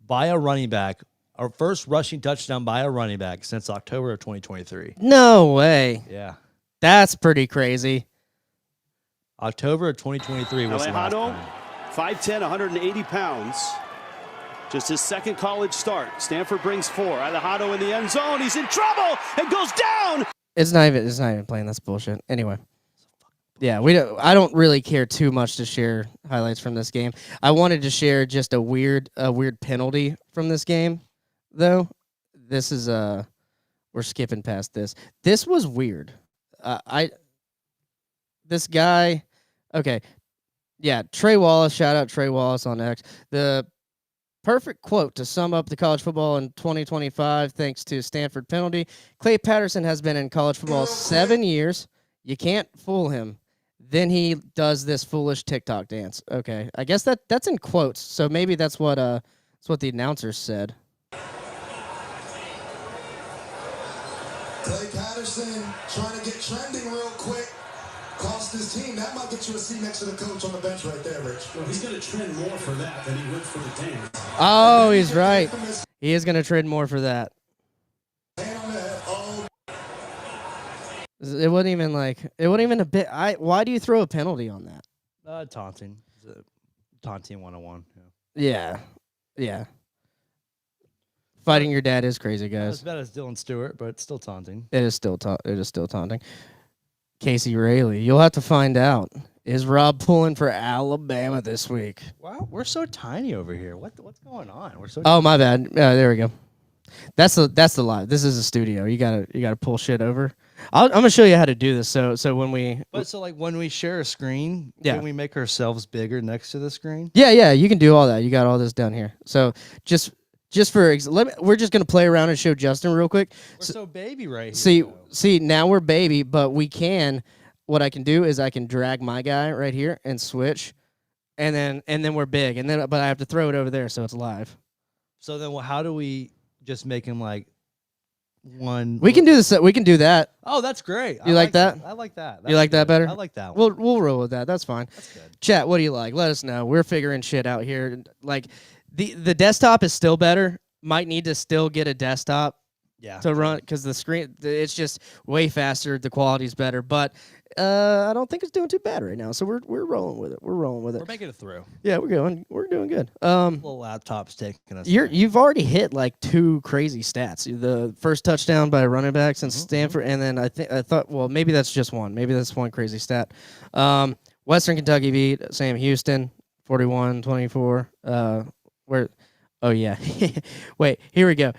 by a running back, our first rushing touchdown by a running back since October of 2023. No way. Yeah. That's pretty crazy. October of 2023 was the last time. 5'10", 180 pounds. Just his second college start. Stanford brings 4. Alejandro in the end zone. He's in trouble and goes down. It's not even playing. That's bullshit. Anyway. Yeah, I don't really care too much to share highlights from this game. I wanted to share just a weird penalty from this game, though. This is we're skipping past this. This was weird. This guy, okay, yeah, Trey Wallace. Shout out Trey Wallace on X. The perfect quote to sum up the college football in 2025, thanks to Stanford penalty. Clay Patterson has been in college football 7 years. You can't fool him. Then he does this foolish TikTok dance. Okay, I guess that's in quotes, so maybe that's what the announcer said. Clay Patterson trying to get trending real quick. Cost his team. That might get you a seat next to the coach on the bench right there, Rich. Well, he's going to trend more for that than he would for the dance. Oh, he's right. He is going to trend more for that. It wasn't even a bit. Why do you throw a penalty on that? Taunting. Taunting 101. Yeah. Fighting your dad is crazy, guys. Not as bad as Dylan Stewart, but it's still taunting. It is still taunting. Casey Rayleigh, you'll have to find out. Is Rob pulling for Alabama this week? Wow, we're so tiny over here. What's going on? We're so. Oh, my bad. There we go. That's the live. This is a studio. You gotta pull shit over. I'm gonna show you how to do this. So when we. But so like when we share a screen, yeah. Can we make ourselves bigger next to the screen? Yeah. You can do all that. You got all this down here. So just for we're just gonna play around and show Justin real quick. We're so baby right here. See now we're baby, but we can. What I can do is I can drag my guy right here and switch, and then we're big, but I have to throw it over there so it's live. So then how do we just make him like one? We can do this. We can do that. Oh, that's great. You like that? I like that. You like that better? I like that one. We'll roll with that. That's fine. That's good. Chat, what do you like? Let us know. We're figuring shit out here. Like the desktop is still better. Might need to still get a desktop. Yeah. To run because the screen it's just way faster. The quality's better, but I don't think it's doing too bad right now. So we're rolling with it. We're making it through. Yeah, we're doing good. Little laptop's taking us. You've already hit like 2 crazy stats. The first touchdown by a running back since Stanford, and then I thought maybe that's just one. Maybe that's one crazy stat. Western Kentucky beat Sam Houston 41-24. Where? Oh yeah. Wait, here we go.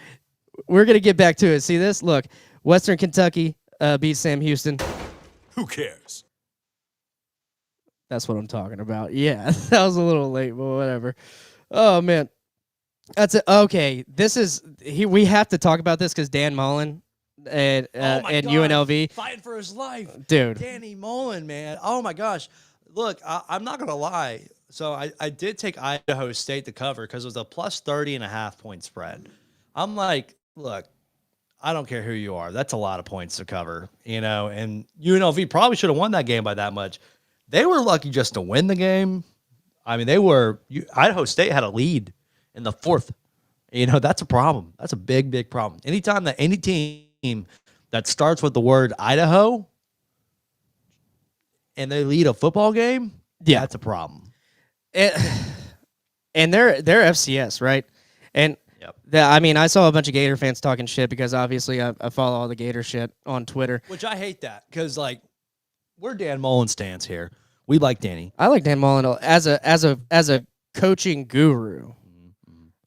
We're gonna get back to it. See this? Look, Western Kentucky beat Sam Houston. Who cares? That's what I'm talking about. Yeah, that was a little late, but whatever. Oh man, that's it. Okay, we have to talk about this because Dan Mullen and UNLV fighting for his life, dude. Danny Mullen, man. Oh my gosh. Look, I'm not gonna lie. So I did take Idaho State to cover because it was a plus 30.5 point spread. I'm like, look, I don't care who you are. That's a lot of points to cover, and UNLV probably should have won that game by that much. They were lucky just to win the game. I mean, Idaho State had a lead in the fourth. That's a problem. That's a big, big problem. Anytime that any team that starts with the word Idaho and they lead a football game, that's a problem. And they're FCS, right? And I saw a bunch of Gator fans talking shit because obviously I follow all the Gator shit on Twitter. Which I hate that because we're Dan Mullen stands here. We like Danny. I like Dan Mullen as a coaching guru.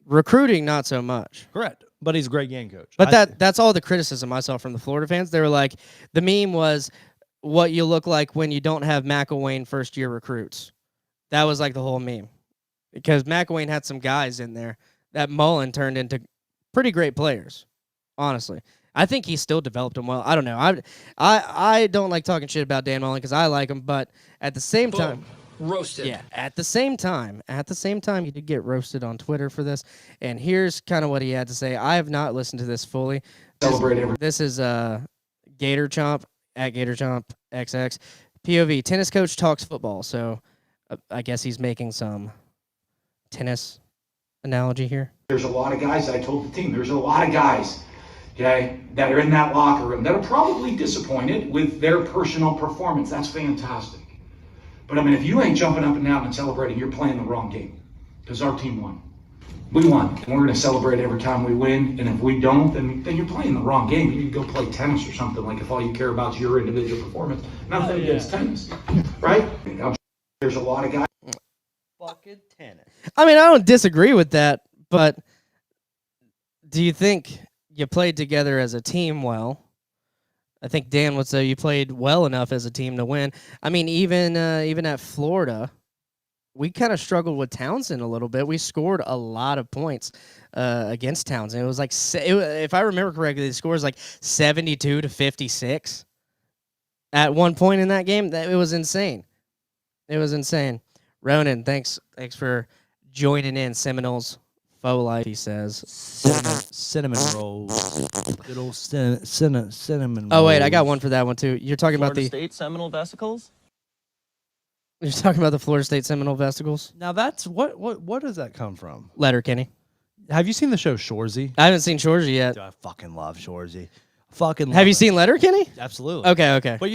Recruiting, not so much. Correct. But he's a great game coach. But that's all the criticism I saw from the Florida fans. They were like, the meme was what you look like when you don't have McElwain first-year recruits. That was like the whole meme. Because McElwain had some guys in there that Mullen turned into pretty great players, honestly. I think he still developed them well. I don't know. I don't like talking shit about Dan Mullen because I like him, but at the same time... Roasted. Yeah, at the same time, he did get roasted on Twitter for this, and here's kind of what he had to say. I have not listened to this fully. This is Gator Chomp at Gator Chomp XX. POV, tennis coach talks football, so I guess he's making some tennis analogy here. There's a lot of guys, I told the team, there's a lot of guys, okay, that are in that locker room that are probably disappointed with their personal performance. That's fantastic. But I mean, if you ain't jumping up and down and celebrating, you're playing the wrong game. Because our team won. We won. And we're going to celebrate every time we win. And if we don't, then you're playing the wrong game. You need to go play tennis or something. Like if all you care about is your individual performance. Nothing against tennis. Right? There's a lot of guys. Fucking tennis. I mean, I don't disagree with that, but do you think you played together as a team well? I think Dan would say you played well enough as a team to win. I mean, even at Florida, we kind of struggled with Townsend a little bit. We scored a lot of points against Townsend. It was like, if I remember correctly, the score was like 72-56 at one point in that game. It was insane. It was insane. Ronan, thanks for joining in. Seminoles faux life, he says. Cinnamon rolls. Good old cinnamon rolls. Oh, wait, I got one for that one, too. You're talking about the State Seminole vesicles? You're talking about the Florida State Seminole vesicles? Now, that's what does that come from? Letterkenny. Have you seen the show Shoresy? I haven't seen Shoresy yet. Dude, I fucking love Shoresy. Fucking Have you seen Letterkenny? Absolutely. Okay. But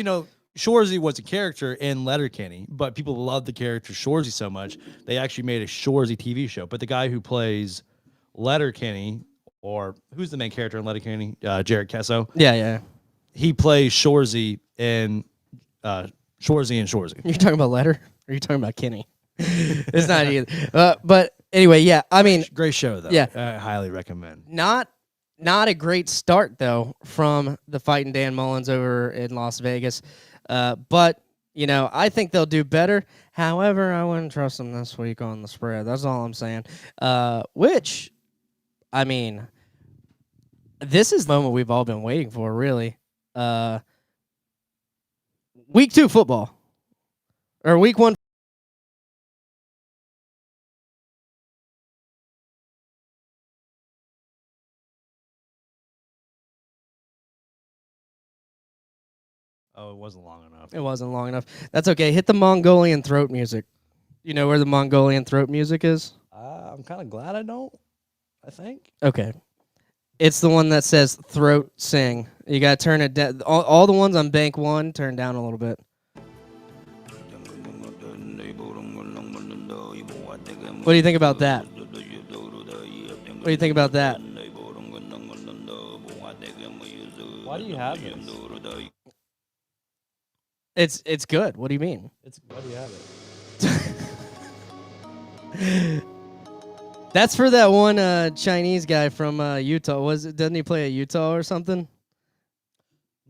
Shoresy was a character in Letterkenny, but people loved the character Shoresy so much, they actually made a Shoresy TV show. But the guy who plays Letterkenny, or who's the main character in Letterkenny? Jared Kesso. Yeah. He plays Shoresy in Shoresy and Shoresy. You're talking about Letter? Or are you talking about Kenny? It's not either. But anyway, yeah. I mean, great show though. Yeah, I highly recommend. Not a great start though from the Fighting Dan Mullins over in Las Vegas. But I think they'll do better. However, I wouldn't trust them this week on the spread. That's all I'm saying. Which, I mean, this is the moment we've all been waiting for, really. Week 2 football. Or week 1. Oh, it wasn't long enough. It wasn't long enough. That's okay. Hit the Mongolian throat music. You know where the Mongolian throat music is? I'm kind of glad I don't, I think. Okay. It's the one that says throat sing. You got to turn it down. All the ones on bank 1, turn down a little bit. What do you think about that? What do you think about that? Why do you have this? It's good. What do you mean? Why do you have it? That's for that one Chinese guy from Utah. Doesn't he play at Utah or something?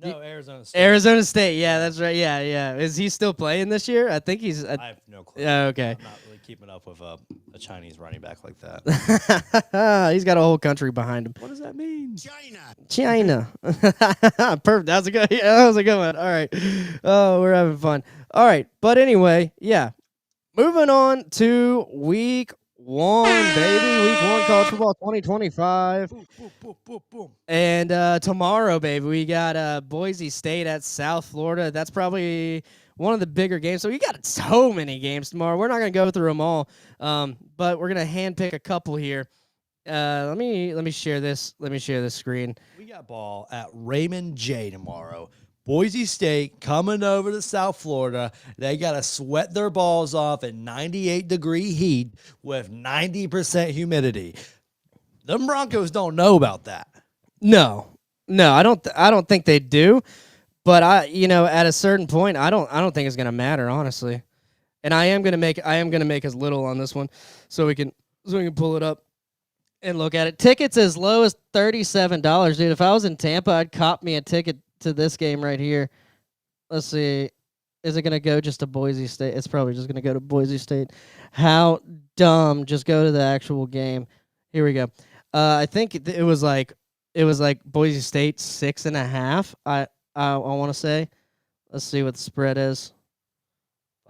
No, Arizona State. Arizona State. Yeah, that's right. Yeah. Is he still playing this year? I think he's. I have no clue. Yeah, okay. I'm not really keeping up with a Chinese running back like that. He's got a whole country behind him. What does that mean? China. Perfect. That was a good. Yeah, that was a good one. All right. Oh, we're having fun. All right, but anyway, yeah. Moving on to week baby. Week 1 college football 2025. Boom, boom, boom, boom, boom. And tomorrow, baby, we got Boise State at South Florida. That's probably one of the bigger games. So we got so many games tomorrow. We're not going to go through them all, but we're going to handpick a couple here. Let me share this. Let me share this screen. We got ball at Raymond J tomorrow. Boise State coming over to South Florida. They got to sweat their balls off at 98-degree heat with 90% humidity. Them Broncos don't know about that. No, I don't think they do. But at a certain point, I don't think it's gonna matter, honestly. And I am gonna make as little on this one, so we can pull it up and look at it. Tickets as low as $37, dude. If I was in Tampa, I'd cop me a ticket to this game right here. Let's see. Is it going to go just to Boise State? It's probably just going to go to Boise State. How dumb. Just go to the actual game. Here we go. I think it was like Boise State 6.5. I want to say. Let's see what the spread is.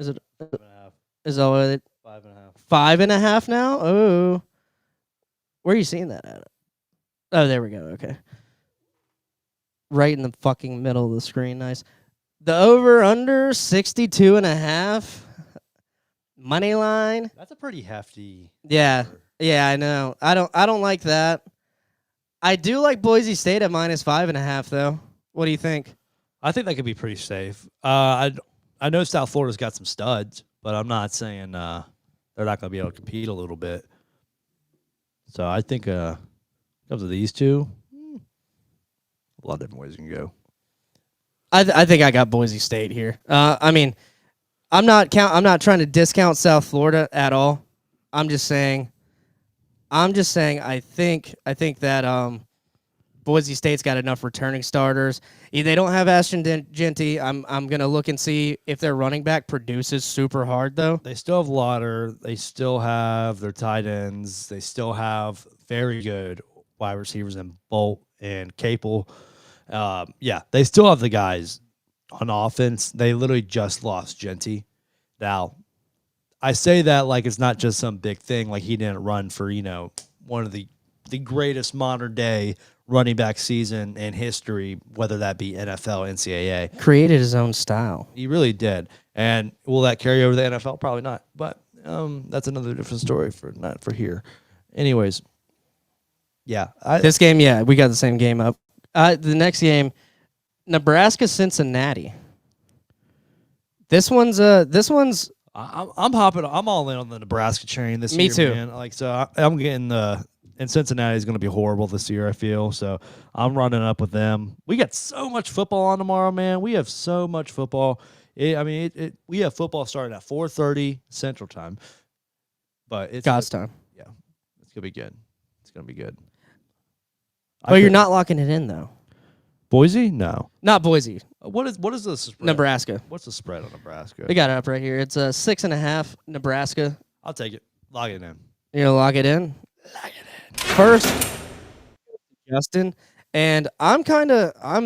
Is it 5.5. Is all it 5.5. 5.5 now? Oh. Where are you seeing that at? Oh, there we go. Okay. Right in the fucking middle of the screen. Nice. The over-under, 62.5. Money line. That's a pretty hefty. Yeah. Yeah, I know. I don't like that. I do like Boise State at -5.5, though. What do you think? I think that could be pretty safe. I know South Florida's got some studs, but I'm not saying they're not going to be able to compete a little bit. So I think comes to these two, a lot of different ways you can go. I think I got Boise State here. I mean, I'm not trying to discount South Florida at all. I'm just saying I think that Boise State's got enough returning starters. They don't have Ashton Genty. I'm gonna look and see if their running back produces super hard though. They still have Lauder. They still have their tight ends. They still have very good wide receivers in Bolt and Capel. Yeah, they still have the guys on offense. They literally just lost Genty. Now, I say that like it's not just some big thing. Like he didn't run for one of the greatest modern day running back season in history, whether that be NFL, NCAA. Created his own style. He really did. And will that carry over to the NFL? Probably not. But that's another different story not for here. Anyways, yeah. This game, yeah, we got the same game up. The next game, Nebraska-Cincinnati. This one's I'm all in on the Nebraska train this year. Me too. Man. Like so, I'm getting and Cincinnati is going to be horrible this year, I feel. So I'm running up with them. We got so much football on tomorrow, man. We have so much football. We have football starting at 4:30 Central Time. But it's God's time. Yeah, it's gonna be good. It's gonna be good. But you're not locking it in though. Boise? No, not Boise. What is the spread? Nebraska. What's the spread on Nebraska? We got it up right here. It's 6.5 Nebraska. I'll take it. Lock it in. You gonna lock it in? Lock it in. First, Justin, and I'm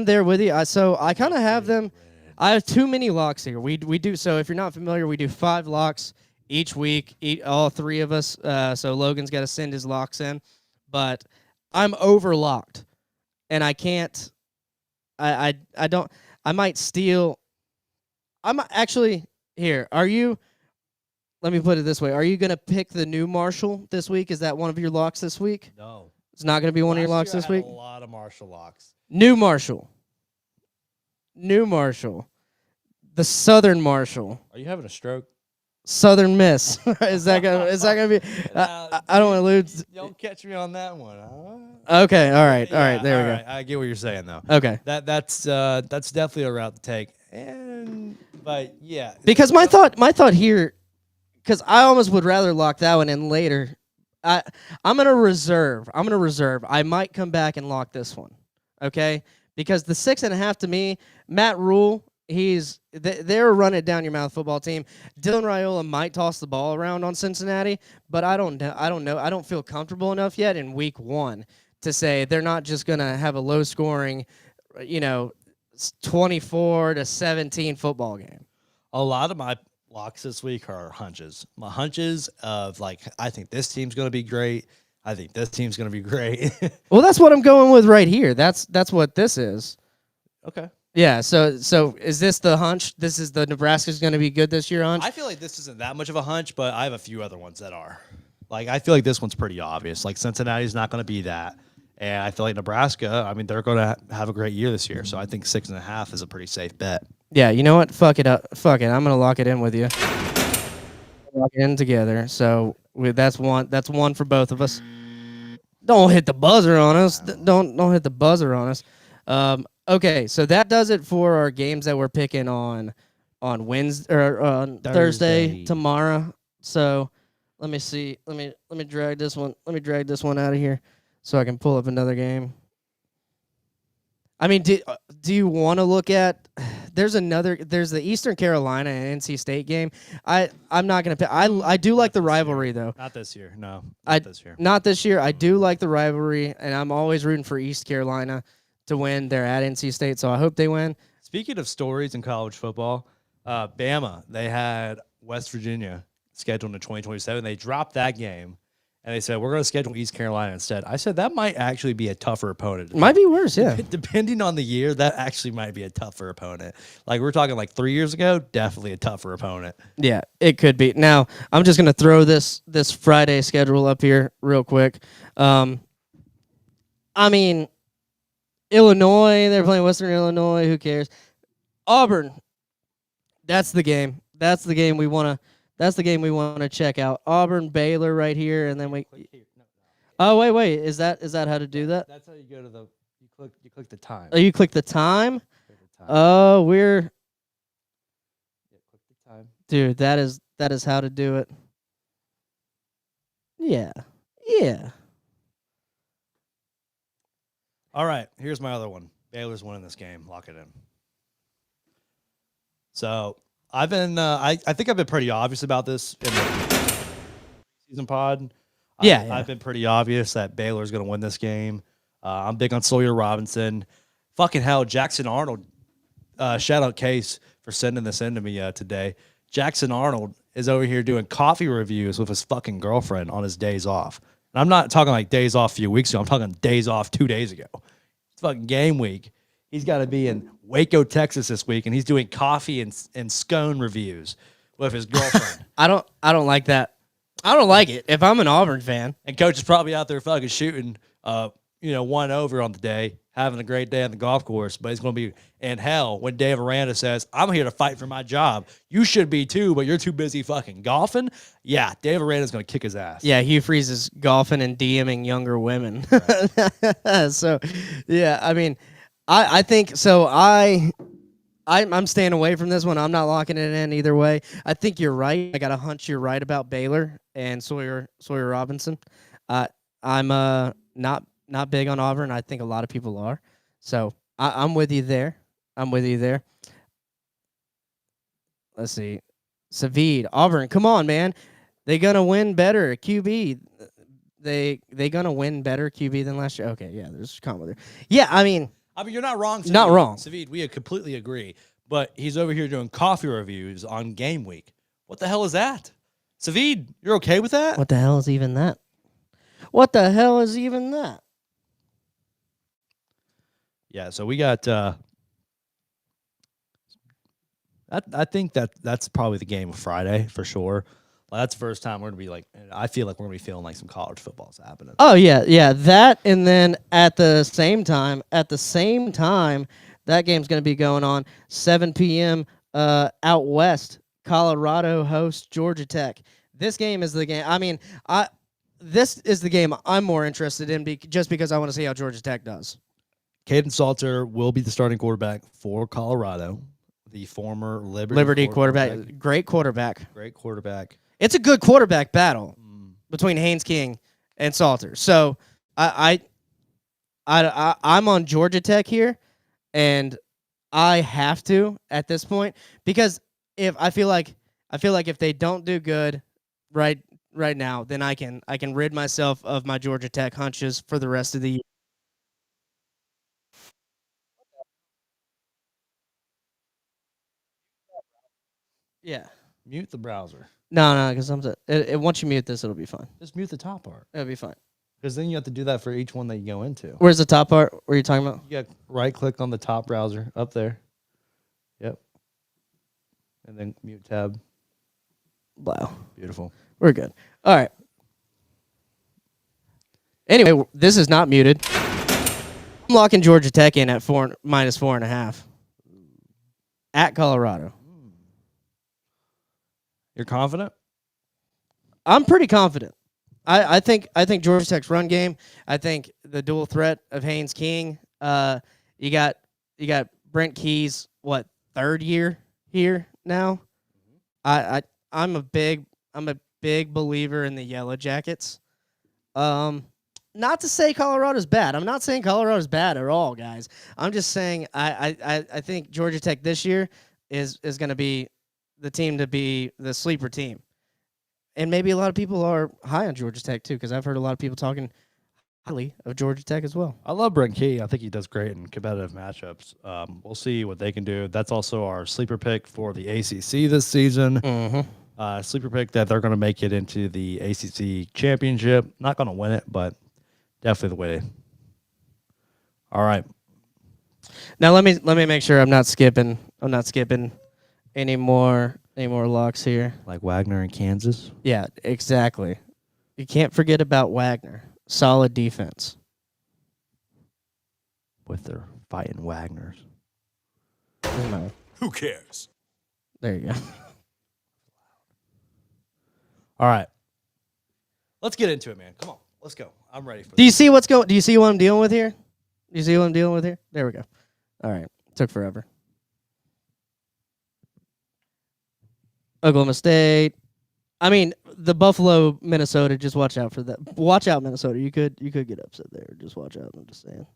there with you. So I kind of have them. I have too many locks here. We do so. If you're not familiar, we do 5 locks each week. All 3 of us. So Logan's got to send his locks in, but I'm overlocked, and I can't. I don't. I might steal. I'm actually here. Are you? Let me put it this way. Are you going to pick the new Marshall this week? Is that one of your locks this week? No. It's not going to be one of your locks this week? A lot of Marshall locks. New Marshall. The Southern Marshall. Are you having a stroke? Southern Miss. Is that gonna be? I don't want to lose. Don't catch me on that one. Okay. All right. There we go. I get what you're saying though. Okay. That's definitely a route to take. But yeah. Because my thought here, because I almost would rather lock that one in later. I'm gonna reserve. I might come back and lock this one. Okay. Because the 6.5 to me, Matt Rule. They're a run it down your mouth football team. Dylan Raiola might toss the ball around on Cincinnati, but I don't know. I don't feel comfortable enough yet in week 1 to say they're not just gonna have a low scoring, 24-17 football game. A lot of my locks this week are hunches. My hunches of like, I think this team's going to be great. I think this team's going to be great. Well, that's what I'm going with right here. That's what this is. Okay. Yeah. So is this the hunch? This is the Nebraska's going to be good this year hunch? I feel like this isn't that much of a hunch, but I have a few other ones that are. Like, I feel like this one's pretty obvious. Like, Cincinnati's not going to be that. And I feel like Nebraska, I mean, they're going to have a great year this year. So I think 6.5 is a pretty safe bet. Yeah, you know what? Fuck it up. Fuck it. I'm gonna lock it in with you. Lock it in together. So that's one. That's one for both of us. Don't hit the buzzer on us. Don't hit the buzzer on us. Okay, so that does it for our games that we're picking on Wednesday or on Thursday tomorrow. So let me see. Let me drag this one. Let me drag this one out of here so I can pull up another game. I mean, do you want to look at? There's the Eastern Carolina and NC State game. I'm not gonna pick. I do like the rivalry though. Not this year, no. This year. Not this year. I do like the rivalry, and I'm always rooting for East Carolina to win. They're at NC State, so I hope they win. Speaking of stories in college football, Bama, they had West Virginia scheduled in 2027. They dropped that game. And they said, we're going to schedule East Carolina instead. I said, that might actually be a tougher opponent. Might be worse, yeah. Depending on the year, that actually might be a tougher opponent. Like, we're talking like 3 years ago, definitely a tougher opponent. Yeah, it could be. Now, I'm just going to throw this Friday schedule up here real quick. I mean, Illinois, they're playing Western Illinois. Who cares? Auburn, that's the game. That's the game we want to. That's the game we want to check out. Auburn, Baylor, right here, and then we. Oh wait, is that how to do that? That's how you go to the. You click the time. Oh, you click the time. Oh, we're. Yeah, click the time. Dude, that is how to do it. Yeah. All right, here's my other one. Baylor's winning this game. Lock it in. So. I've been, I think I've been pretty obvious about this in the season pod. I've been pretty obvious that Baylor's going to win this game. I'm big on Sawyer Robinson. Fucking hell, Jackson Arnold. Shout out Case for sending this in to me today. Jackson Arnold is over here doing coffee reviews with his fucking girlfriend on his days off. And I'm not talking like days off a few weeks ago. I'm talking days off 2 days ago. It's fucking game week. He's got to be in Waco, Texas this week, and he's doing coffee and scone reviews with his girlfriend. I don't like that. I don't like it. If I'm an Auburn fan, and coach is probably out there fucking shooting, one over on the day, having a great day on the golf course, but he's going to be in hell when Dave Aranda says, "I'm here to fight for my job. You should be too, but you're too busy fucking golfing." Yeah, Dave Aranda's going to kick his ass. Yeah, Hugh Freeze is golfing and DMing younger women. Right. So, yeah, I mean. I think so. I'm staying away from this one. I'm not locking it in either way. I think you're right. I got a hunch you're right about Baylor and Sawyer Robinson. I'm not big on Auburn. I think a lot of people are. So I'm with you there. Let's see. Savid, Auburn, come on, man. They gonna win better. QB. They gonna win better QB than last year. Okay, yeah, there's a comma there. Yeah, I mean, you're not wrong. Savid. Not wrong. Savid, we completely agree. But he's over here doing coffee reviews on game week. What the hell is that? Savid, you're okay with that? What the hell is even that? Yeah, so we got I think that's probably the game of Friday for sure. That's the first time we're going to be I feel like we're going to be feeling like some college football's happening. Oh, yeah, that, and then at the same time, that game's going to be going on 7 p.m. Out west. Colorado hosts Georgia Tech. This game is the game. I mean, this is the game I'm more interested in just because I want to see how Georgia Tech does. Caden Salter will be the starting quarterback for Colorado, the former Liberty quarterback. Great quarterback. It's a good quarterback battle between Haynes King and Salter. So I'm on Georgia Tech here, and I have to at this point because if I feel like if they don't do good right now, then I can rid myself of my Georgia Tech hunches for the rest of the year. Yeah. Mute the browser. No, because once you mute this, it'll be fine. Just mute the top part. It'll be fine. Because then you have to do that for each one that you go into. Where's the top part? What are you talking about? You got right-click on the top browser up there. Yep. And then mute tab. Wow. Beautiful. We're good. All right. Anyway, this is not muted. I'm locking Georgia Tech in at -4.5 at Colorado. You're confident? I'm pretty confident. I think Georgia Tech's run game. I think the dual threat of Haynes King. You got Brent Key's third year here now. I'm a big believer in the Yellow Jackets. Not to say Colorado's bad. I'm not saying Colorado's bad at all, guys. I'm just saying I think Georgia Tech this year is going to be the team to be the sleeper team. And maybe a lot of people are high on Georgia Tech too, because I've heard a lot of people talking highly of Georgia Tech as well. I love Brent Key. I think he does great in competitive matchups. We'll see what they can do. That's also our sleeper pick for the ACC this season. Sleeper pick that they're going to make it into the ACC championship. Not going to win it, but definitely the way. All right. Now let me make sure I'm not skipping any more locks here. Like Wagner in Kansas? Yeah, exactly. You can't forget about Wagner. Solid defense. With their fighting Wagners. No. Who cares? There you go. All right. Let's get into it, man. Come on. Let's go. I'm ready for Do you see what's going? Do you see what I'm dealing with here? Do you see what I'm dealing with here? There we go. All right. Took forever. Oklahoma State. I mean, the Buffalo, Minnesota. Just watch out for that. Watch out, Minnesota. You could get upset there. Just watch out. I'm just saying.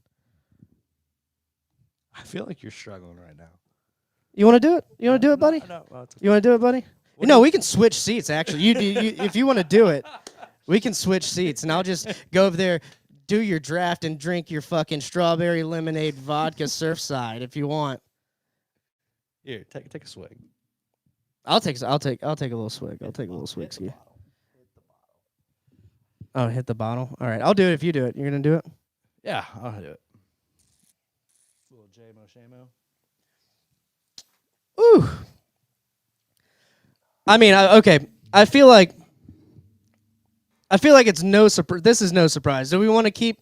I feel like you're struggling right now. You want to do it? You want to do it, buddy? No, you want to do it, buddy? No, we can switch seats. Actually, you if you want to do it, we can switch seats, and I'll just go over there, do your draft, and drink your fucking strawberry lemonade vodka Surfside if you want. Here, take a swig. I'll take a little swig. I'll take a little swig. Ski. Oh, hit the bottle. All right, I'll do it if you do it. You're gonna do it? Yeah, I'll do it. Little J-Mo Shamo. Ooh. I mean, okay. I feel like it's no surprise. This is no surprise. Do we want to keep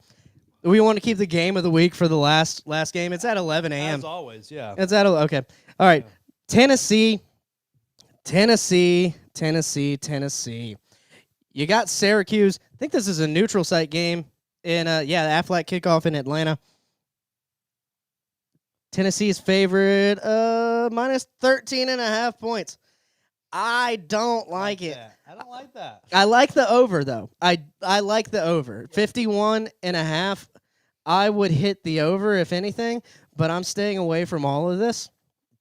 the game of the week for the last game? It's at 11 a.m. As always, yeah. It's at okay. All right. Yeah. Tennessee. You got Syracuse. I think this is a neutral site game in the Aflac kickoff in Atlanta. Tennessee's favorite minus 13.5 points. I don't like it. I don't like that. I like the over though. I like the over. 51.5. I would hit the over if anything, but I'm staying away from all of this.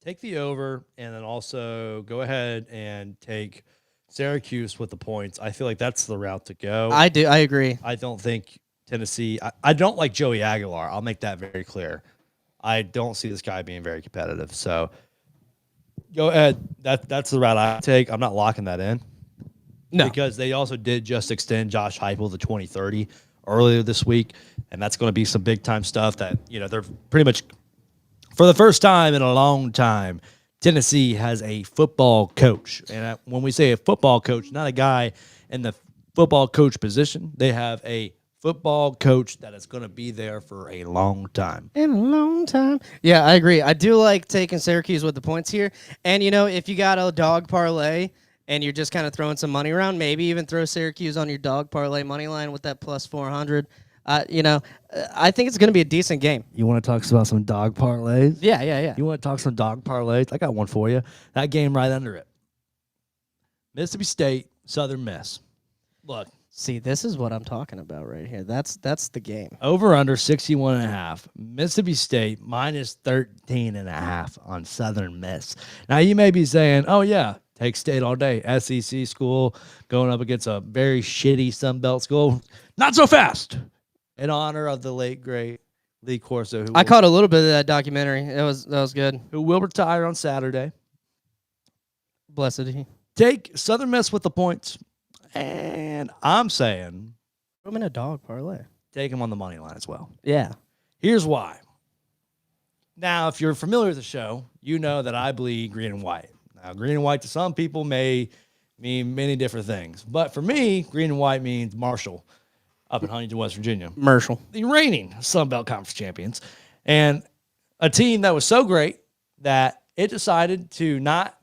Take the over, and then also go ahead and take Syracuse with the points. I feel like that's the route to go. I do. I agree. I don't think Tennessee. I don't like Joey Aguilar. I'll make that very clear. I don't see this guy being very competitive. So go ahead. That's the route I take. I'm not locking that in. No. Because they also did just extend Josh Heupel to 2030 earlier this week, and that's going to be some big-time stuff that, they're pretty much – for the first time in a long time, Tennessee has a football coach. And when we say a football coach, not a guy in the football coach position. They have a football coach that is going to be there for a long time. In a long time. Yeah, I agree. I do like taking Syracuse with the points here. And, if you got a dog parlay and you're just kind of throwing some money around, maybe even throw Syracuse on your dog parlay money line with that plus 400. I think it's going to be a decent game. You want to talk about some dog parlays? Yeah. You want to talk some dog parlays? I got one for you. That game right under it. Mississippi State, Southern Miss. Look. See, this is what I'm talking about right here. That's the game. Over under 61.5. Mississippi State minus 13.5 on Southern Miss. Now, you may be saying, oh, yeah, take State all day. SEC school going up against a very shitty Sun Belt school. Not so fast. In honor of the late, great Lee Corso. I caught a little bit of that documentary. That was good. Who will retire on Saturday. Blessed he. Take Southern Miss with the points. And I'm saying, I'm in a dog parlay. Take them on the money line as well. Yeah. Here's why. Now, if you're familiar with the show, you know that I bleed green and white. Now, green and white to some people may mean many different things. But for me, green and white means Marshall up in Huntington, West Virginia. Marshall. The reigning Sun Belt Conference champions. And a team that was so great that it decided to not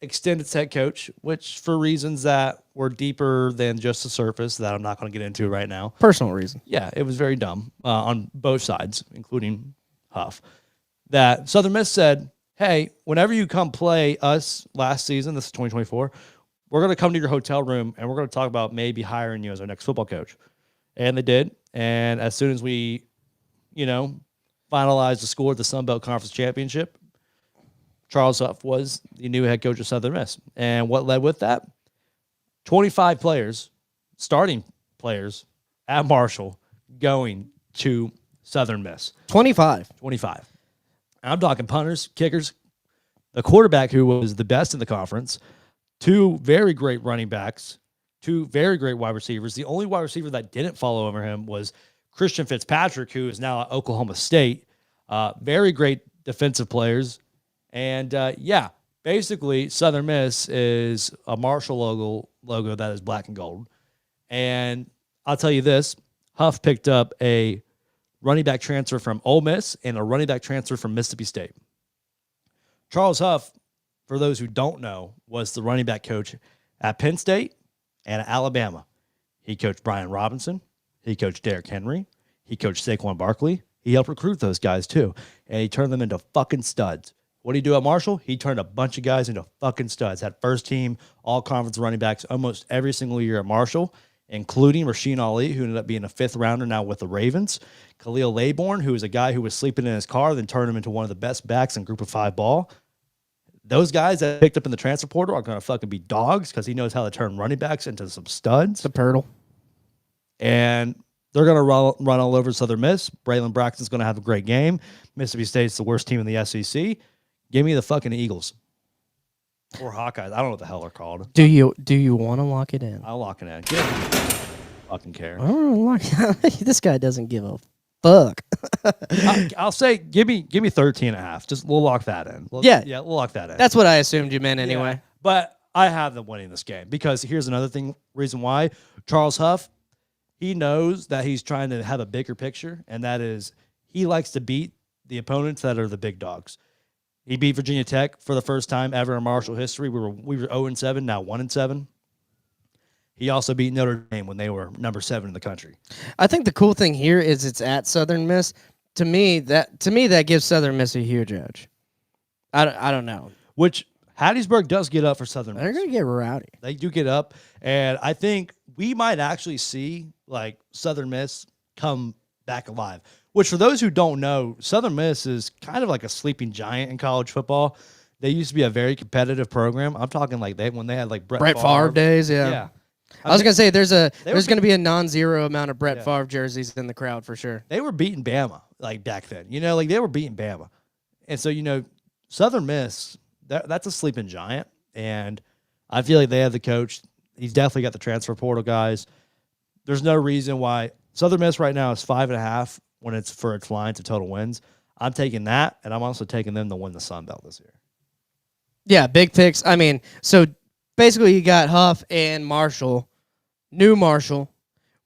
extend its head coach, which for reasons that were deeper than just the surface that I'm not going to get into right now. Personal reason. Yeah, it was very dumb on both sides, including Huff. That Southern Miss said, hey, whenever you come play us last season, this is 2024, we're going to come to your hotel room and we're going to talk about maybe hiring you as our next football coach. And they did. And as soon as we, finalized the score of the Sun Belt Conference Championship, Charles Huff was the new head coach of Southern Miss. And what led with that? 25 players, starting players at Marshall, going to Southern Miss. 25. I'm talking punters, kickers, the quarterback who was the best in the conference, 2 very great running backs, 2 very great wide receivers. The only wide receiver that didn't follow over him was Christian Fitzpatrick, who is now at Oklahoma State. Very great defensive players. And, basically Southern Miss is a Marshall logo that is black and gold. And I'll tell you this, Huff picked up a running back transfer from Ole Miss and a running back transfer from Mississippi State. Charles Huff, for those who don't know, was the running back coach at Penn State and at Alabama. He coached Brian Robinson. He coached Derrick Henry. He coached Saquon Barkley. He helped recruit those guys too. And he turned them into fucking studs. What did he do at Marshall? He turned a bunch of guys into fucking studs. Had first team, all conference running backs almost every single year at Marshall, including Rasheed Ali, who ended up being a 5th rounder now with the Ravens. Khalil Laybourne, who was a guy who was sleeping in his car, then turned him into one of the best backs in Group of 5 ball. Those guys that picked up in the transfer portal are going to fucking be dogs because he knows how to turn running backs into some studs. The Pirtle. And they're going to run all over Southern Miss. Braylon Braxton's going to have a great game. Mississippi State's the worst team in the SEC. Give me the fucking Eagles. Or Hawkeyes. I don't know what the hell they're called. Do you want to lock it in? I'll lock it in. Fucking care. I don't lock this guy doesn't give a fuck. I'll say give me 13.5. Just we'll lock that in. We'll lock that in. That's what I assumed you meant anyway. Yeah, but I have them winning this game because here's another reason why. Charles Huff, he knows that he's trying to have a bigger picture, and that is he likes to beat the opponents that are the big dogs. He beat Virginia Tech for the first time ever in Marshall history. We were 0-7, now 1-7. He also beat Notre Dame when they were number 7 in the country. I think the cool thing here is it's at Southern Miss. To me, that gives Southern Miss a huge edge. I don't know. Which Hattiesburg does get up for Southern Miss. They're going to get rowdy. They do get up, and I think we might actually see like Southern Miss come back alive. Which, for those who don't know, Southern Miss is kind of like a sleeping giant in college football. They used to be a very competitive program. I'm talking like when they had like Brett Favre days, yeah. I was gonna say there's gonna be a non-zero amount of Brett Favre jerseys in the crowd for sure. They were beating Bama like back then. They were beating Bama, and so Southern Miss that's a sleeping giant, and I feel like they have the coach. He's definitely got the transfer portal guys. There's no reason why Southern Miss right now is 5.5. When it's for its line to total wins. I'm taking that, and I'm also taking them to win the Sun Belt this year. Yeah, big picks. I mean, so basically you got Huff and new Marshall,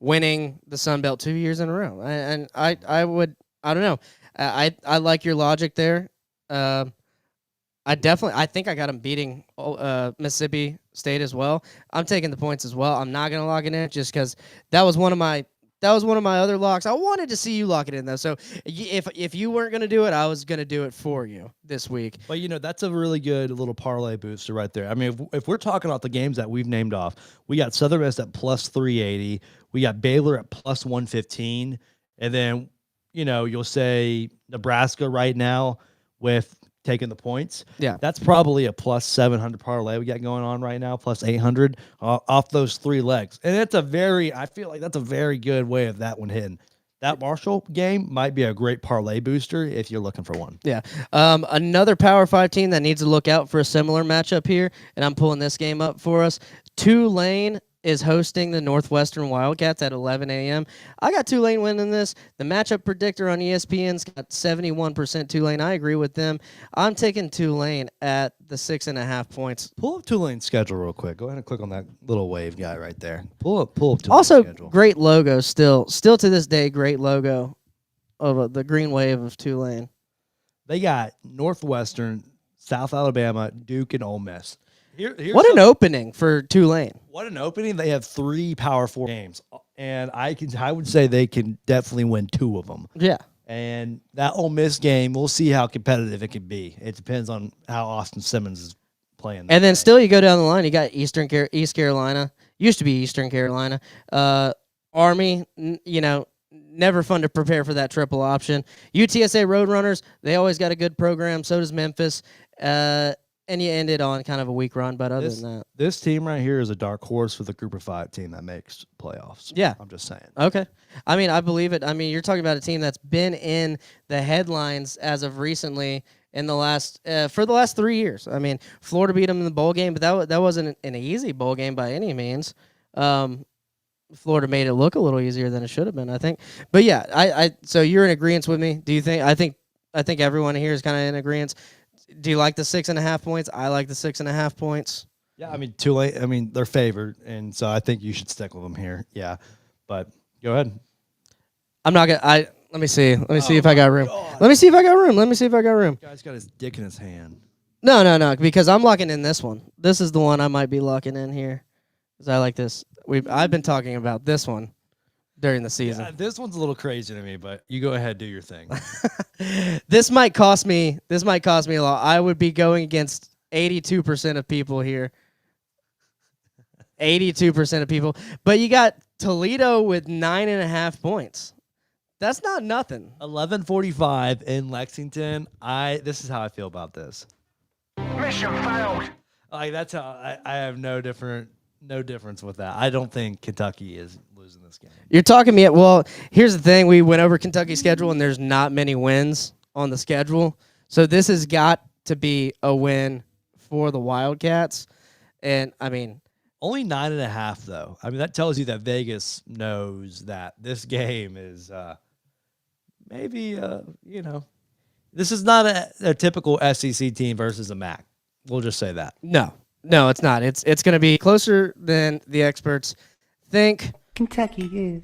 winning the Sun Belt 2 years in a row. And I don't know. I like your logic there. I think I got them beating Mississippi State as well. I'm taking the points as well. I'm not going to lock it in just because that was one of my other locks. I wanted to see you lock it in, though. So if you weren't going to do it, I was going to do it for you this week. But, that's a really good little parlay booster right there. I mean, if we're talking about the games that we've named off, we got Southern Miss at plus 380. We got Baylor at plus 115. And then, you'll say Nebraska right now with taking the points. Yeah. That's probably a plus 700 parlay we got going on right now, plus 800 off those 3 legs. And I feel like that's a very good way of that one hitting. That Marshall game might be a great parlay booster if you're looking for one. Yeah. Another Power 5 team that needs to look out for a similar matchup here, and I'm pulling this game up for us. Tulane is hosting the Northwestern Wildcats at 11 a.m. I got Tulane winning this. The matchup predictor on ESPN's got 71% Tulane. I agree with them. I'm taking Tulane at the 6.5 points. Pull up Tulane's schedule real quick. Go ahead and click on that little wave guy right there. Pull up Tulane's Also, schedule. great logo still to this day, great logo of the green wave of Tulane. They got Northwestern, South Alabama, Duke, and Ole Miss. What an opening for Tulane. What an opening. They have 3 Power 4 games, and I would say they can definitely win 2 of them. Yeah. And that Ole Miss game, we'll see how competitive it can be. It depends on how Austin Simmons is playing. And then still you go down the line, you got East Carolina, used to be Eastern Carolina, Army, never fun to prepare for that triple option. UTSA Roadrunners, they always got a good program. So does Memphis. And you ended on kind of a weak run, but other than that. This team right here is a dark horse for the group of 5 team that makes playoffs. Yeah. I'm just saying. Okay. I mean, I believe it. I mean, you're talking about a team that's been in the headlines as of recently in the last for the last 3 years. I mean, Florida beat them in the bowl game, but that wasn't an easy bowl game by any means. Florida made it look a little easier than it should have been, I think. But yeah, so you're in agreement with me. Do you think? I think everyone here is kind of in agreement. Do you like the 6.5 points? I like the 6.5 points. Yeah, I mean, Tulane, I mean, they're favored, and so I think you should stick with them here. Yeah, but go ahead. I'm not gonna. Let me see. Let me see if I got room. Let me see if I got room. Guy's got his dick in his hand. No, because I'm locking in this one. This is the one I might be locking in here, because I like this. I've been talking about this one during the season. Yeah, this one's a little crazy to me, but you go ahead, do your thing. This might cost me a lot. I would be going against 82% of people here. 82% of people. But you got Toledo with 9.5 points. That's not nothing. 11:45 in Lexington. This is how I feel about this. Mission failed. Like that's how I have no difference with that. I don't think Kentucky is losing this game. You're talking me. Well, here's the thing. We went over Kentucky's schedule, and there's not many wins on the schedule. So this has got to be a win for the Wildcats. And, I mean, only 9.5, though. I mean, that tells you that Vegas knows that this game is maybe, this is not a typical SEC team versus a MAC. We'll just say that. No, it's not. It's going to be closer than the experts think. Kentucky is.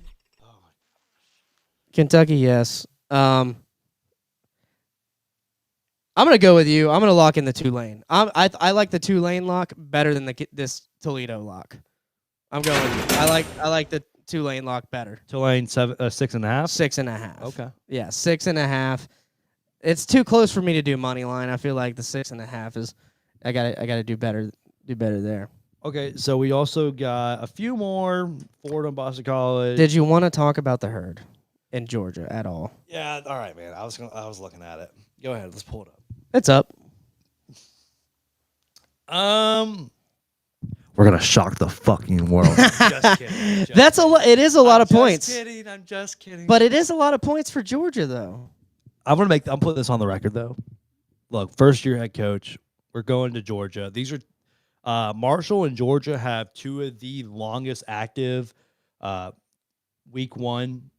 Kentucky, yes. I'm going to go with you. I'm going to lock in the Tulane. I like the Tulane lock better than this Toledo lock. I'm going with you. I like the Tulane lock better. Tulane 6.5? 6.5. Okay. Yeah, 6.5. It's too close for me to do money line. I feel like the 6.5 is I gotta do better there. Okay, so we also got a few more. Florida and Boston College. Did you want to talk about the herd in Georgia at all? Yeah, all right, man. I was looking at it. Go ahead, let's pull it up. It's up. We're gonna shock the fucking world. Just kidding. That's a lot. It is a lot of points. I'm just kidding. But it is a lot of points for Georgia, though. I'm putting this on the record, though. Look, first year head coach. We're going to Georgia. These are Marshall and Georgia have 2 of the longest active week one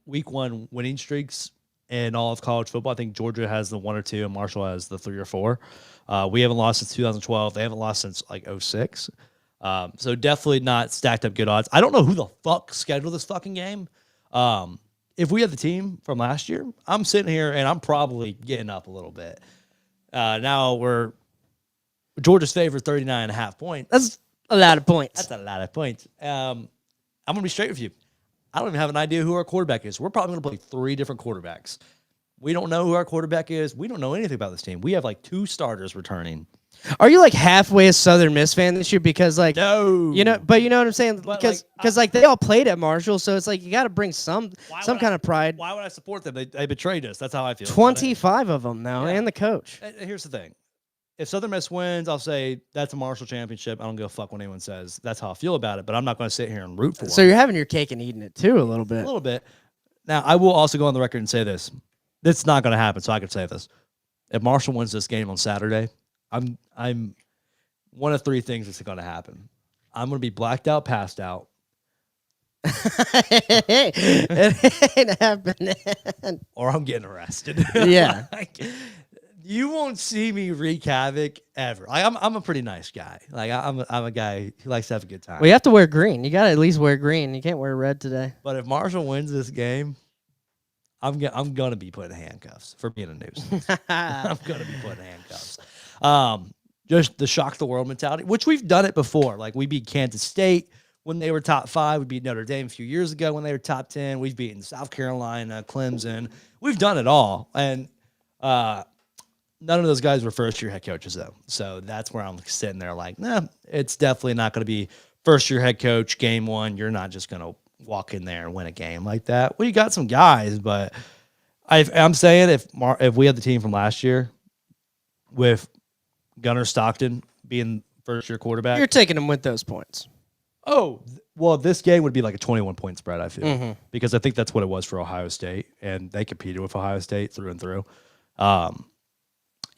winning streaks in all of college football. I think Georgia has the 1 or 2, and Marshall has the 3 or 4. We haven't lost since 2012. They haven't lost since like 06. So definitely not stacked up good odds. I don't know who the fuck scheduled this fucking game. If we had the team from last year, I'm sitting here and I'm probably getting up a little bit. Now Georgia's favored 39.5 points. That's a lot of points. That's a lot of points. I'm going to be straight with you. I don't even have an idea who our quarterback is. We're probably going to play 3 different quarterbacks. We don't know who our quarterback is. We don't know anything about this team. We have like 2 starters returning. Are you like halfway a Southern Miss fan this year? Because like no, but you know what I'm saying? Because they all played at Marshall, so it's like you got to bring some kind of pride. Why would I support them? They betrayed us. That's how I feel. 25 of them now, and the coach. And here's the thing: if Southern Miss wins, I'll say that's a Marshall championship. I don't give a fuck what anyone says. That's how I feel about it. But I'm not going to sit here and root for them. So you're having your cake and eating it too, a little bit. A little bit. Now, I will also go on the record and say this. It's not going to happen, so I can say this. If Marshall wins this game on Saturday, I'm one of three things that's going to happen. I'm going to be blacked out, passed out. It ain't happening. Or I'm getting arrested. Yeah. You won't see me wreak havoc ever. Like, I'm a pretty nice guy. Like I'm a guy who likes to have a good time. Well, you have to wear green. You got to at least wear green. You can't wear red today. But if Marshall wins this game, I'm gonna be put in handcuffs for being a nuisance. I'm gonna be put in handcuffs. Just the shock the world mentality, which we've done it before. Like we beat Kansas State when they were top 5. We beat Notre Dame a few years ago when they were top 10. We've beaten South Carolina, Clemson. We've done it all, and none of those guys were first-year head coaches, though. So that's where I'm sitting there like, nah, it's definitely not going to be first-year head coach, game one. You're not just going to walk in there and win a game like that. Well, you got some guys, but I'm saying if we had the team from last year with Gunnar Stockton being first-year quarterback. You're taking them with those points. Oh, well, this game would be like a 21-point spread, I feel, because I think that's what it was for Ohio State, and they competed with Ohio State through and through.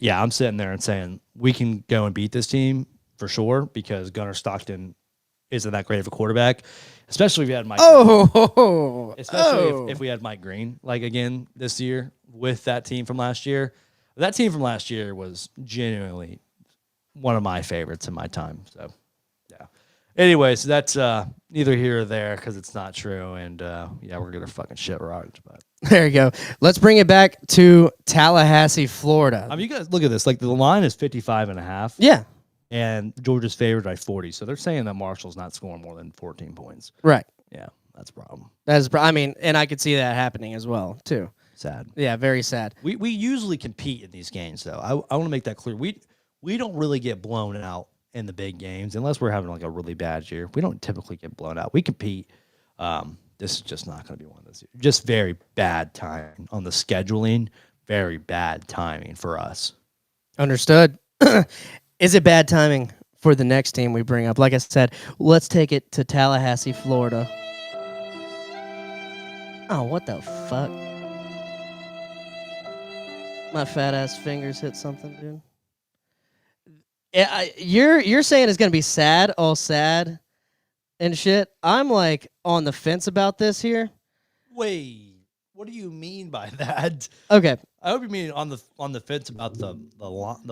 Yeah, I'm sitting there and saying we can go and beat this team for sure because Gunnar Stockton isn't that great of a quarterback, especially if we had Mike. Especially if we had Mike Green like again this year with that team from last year. That team from last year was genuinely one of my favorites in my time. So, yeah. Anyways, that's neither here or there because it's not true, and yeah, we're gonna fucking shit rocked, but. There you go. Let's bring it back to Tallahassee, Florida. I mean, you guys look at this. Like, the line is 55.5. Yeah. And Georgia's favored by 40. So they're saying that Marshall's not scoring more than 14 points. Right. Yeah, that's a problem. I mean, and I could see that happening as well, too. Sad. Yeah, very sad. We usually compete in these games, though. I want to make that clear. We don't really get blown out in the big games unless we're having, like, a really bad year. We don't typically get blown out. We compete. This is just not going to be one of those. Just very bad timing on the scheduling. Very bad timing for us. Understood. Is it bad timing for the next team we bring up? Like I said, let's take it to Tallahassee, Florida. Oh, what the fuck? My fat ass fingers hit something, dude. Yeah, you're saying it's going to be sad, all sad and shit. I'm like on the fence about this here. Wait, what do you mean by that? Okay. I hope you mean on the fence about the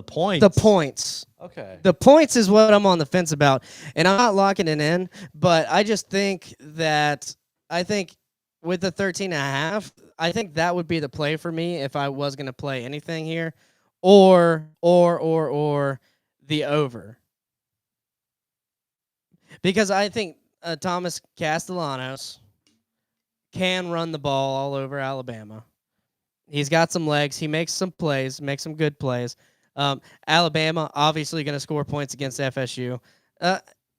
points. The points. Okay. The points is what I'm on the fence about, and I'm not locking it in, but I just think that with the 13.5, I think that would be the play for me if I was going to play anything here, or the over. Because I think Thomas Castellanos can run the ball all over Alabama. He's got some legs. He makes some plays, makes some good plays. Alabama obviously going to score points against FSU,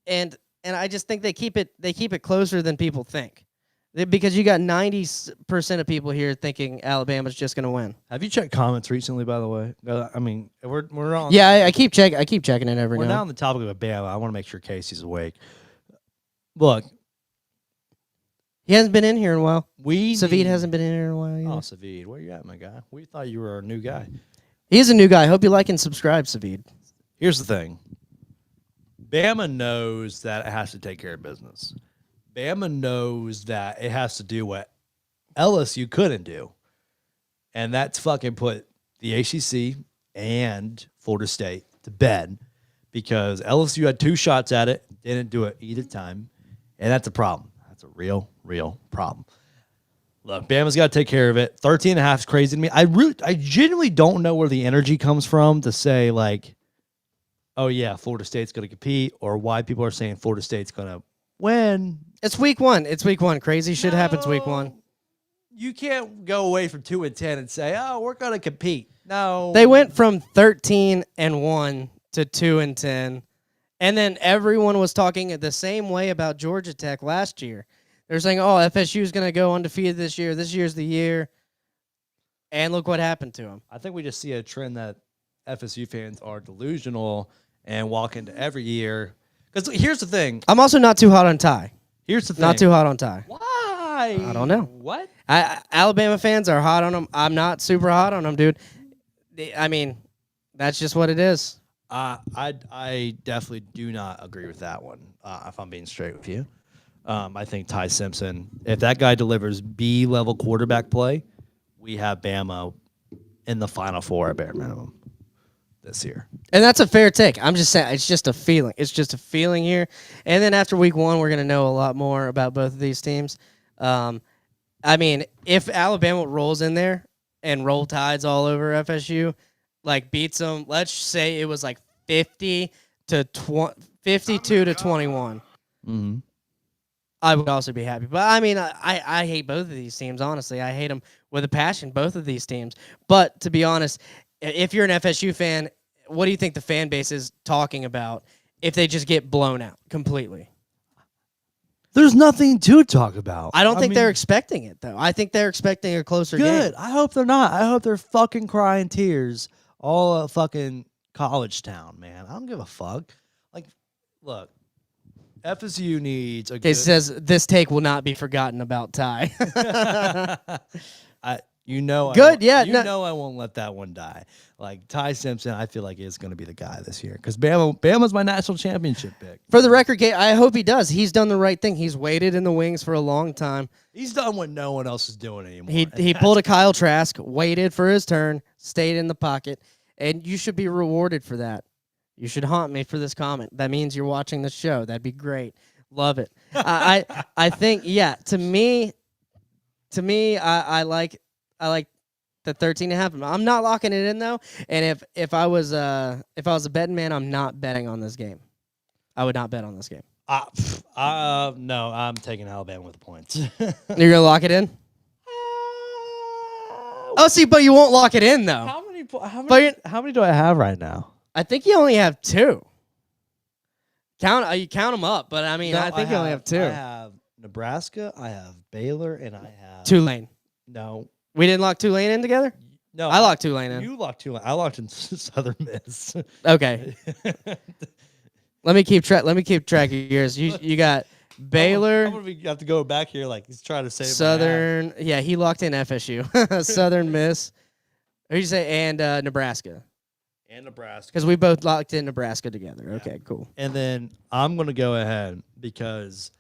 and I just think they keep it closer than people think, because you got 90% of people here thinking Alabama's just going to win. Have you checked comments recently? By the way, I mean we're on. Yeah, I keep checking it every now. We're now on the topic of Bama. I want to make sure Casey's awake. Look, he hasn't been in here in a while. Savid hasn't been in here in a while either. Oh, Savid, where you at, my guy? We thought you were a new guy. He's a new guy. Hope you like and subscribe, Savid. Here's the thing. Bama knows that it has to take care of business. Bama knows that it has to do what LSU couldn't do. And that's fucking put the ACC and Florida State to bed, because LSU had 2 shots at it, didn't do it either time. And that's a problem. That's a real problem. Look, Bama's got to take care of it. 13.5 is crazy to me. I genuinely don't know where the energy comes from to say, like, oh, yeah, Florida State's going to compete, or why people are saying Florida State's going to win. It's week 1. Crazy shit happens week 1. You can't go away from 2-10 and say, oh, we're going to compete. No. They went from 13-1 to 2-10. And then everyone was talking the same way about Georgia Tech last year. They're saying, oh, FSU is going to go undefeated this year. This year's the year. And look what happened to them. I think we just see a trend that FSU fans are delusional and walk into every year. Because here's the thing. I'm also not too hot on Ty. Here's the thing. Not too hot on Ty. Why? I don't know. What? Alabama fans are hot on them. I'm not super hot on them, dude. I mean, that's just what it is. I definitely do not agree with that one. If I'm being straight with you, I think Ty Simpson, if that guy delivers B-level quarterback play, we have Bama in the Final Four at bare minimum this year. And that's a fair take. I'm just saying, it's just a feeling. It's just a feeling here. And then after week 1, we're going to know a lot more about both of these teams. I mean, if Alabama rolls in there and roll tides all over FSU, like beats them, let's say it was like 52 to 21. Mm-hmm. I would also be happy. But, I mean, I hate both of these teams, honestly. I hate them with a passion, both of these teams. But, to be honest, if you're an FSU fan, what do you think the fan base is talking about if they just get blown out completely? There's nothing to talk about. I don't think they're expecting it, though. I think they're expecting a closer game. Good. I hope they're not. I hope they're fucking crying tears all fucking college town, man. I don't give a fuck. Like, look, FSU needs a good... It says this take will not be forgotten about Ty. Good, yeah. You know I won't let that one die. Like, Ty Simpson, I feel like is going to be the guy this year because Bama's my national championship pick. For the record, I hope he does. He's done the right thing. He's waited in the wings for a long time. He's done what no one else is doing anymore. He pulled a Kyle Trask, waited for his turn, stayed in the pocket, and you should be rewarded for that. You should haunt me for this comment. That means you're watching the show. That'd be great. Love it. I think, yeah, to me, I like the 13.5. I'm not locking it in though. And if I was a betting man, I'm not betting on this game. I would not bet on this game. No, I'm taking Alabama with the points. You're gonna lock it in? See, but you won't lock it in though. How many do I have right now? I think you only have 2. You count them up, but I mean, I think you only have 2. I have Nebraska, I have Baylor, and I have Tulane. No. We didn't lock Tulane in together? No. I locked Tulane in. You locked Tulane. I locked in Southern Miss. Okay. Let me keep track of yours. You got Baylor. I'm gonna have to go back here like he's trying to say Southern. Yeah, he locked in FSU. Southern Miss. Who'd you say? And Nebraska. And Nebraska. Because we both locked in Nebraska together. Yeah. Okay, cool. And then I'm gonna go ahead because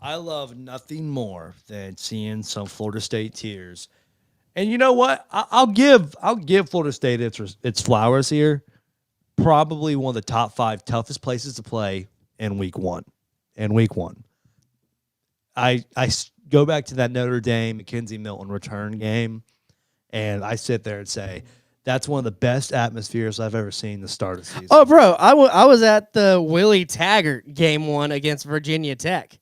I love nothing more than seeing some Florida State tears. And you know what? I'll give Florida State its flowers here. Probably one of the top 5 toughest places to play in week 1. I go back to that Notre Dame Mackenzie Milton return game, and I sit there and say that's one of the best atmospheres I've ever seen the start of the season. Oh, bro, I was at the Willie Taggart game 1 against Virginia Tech,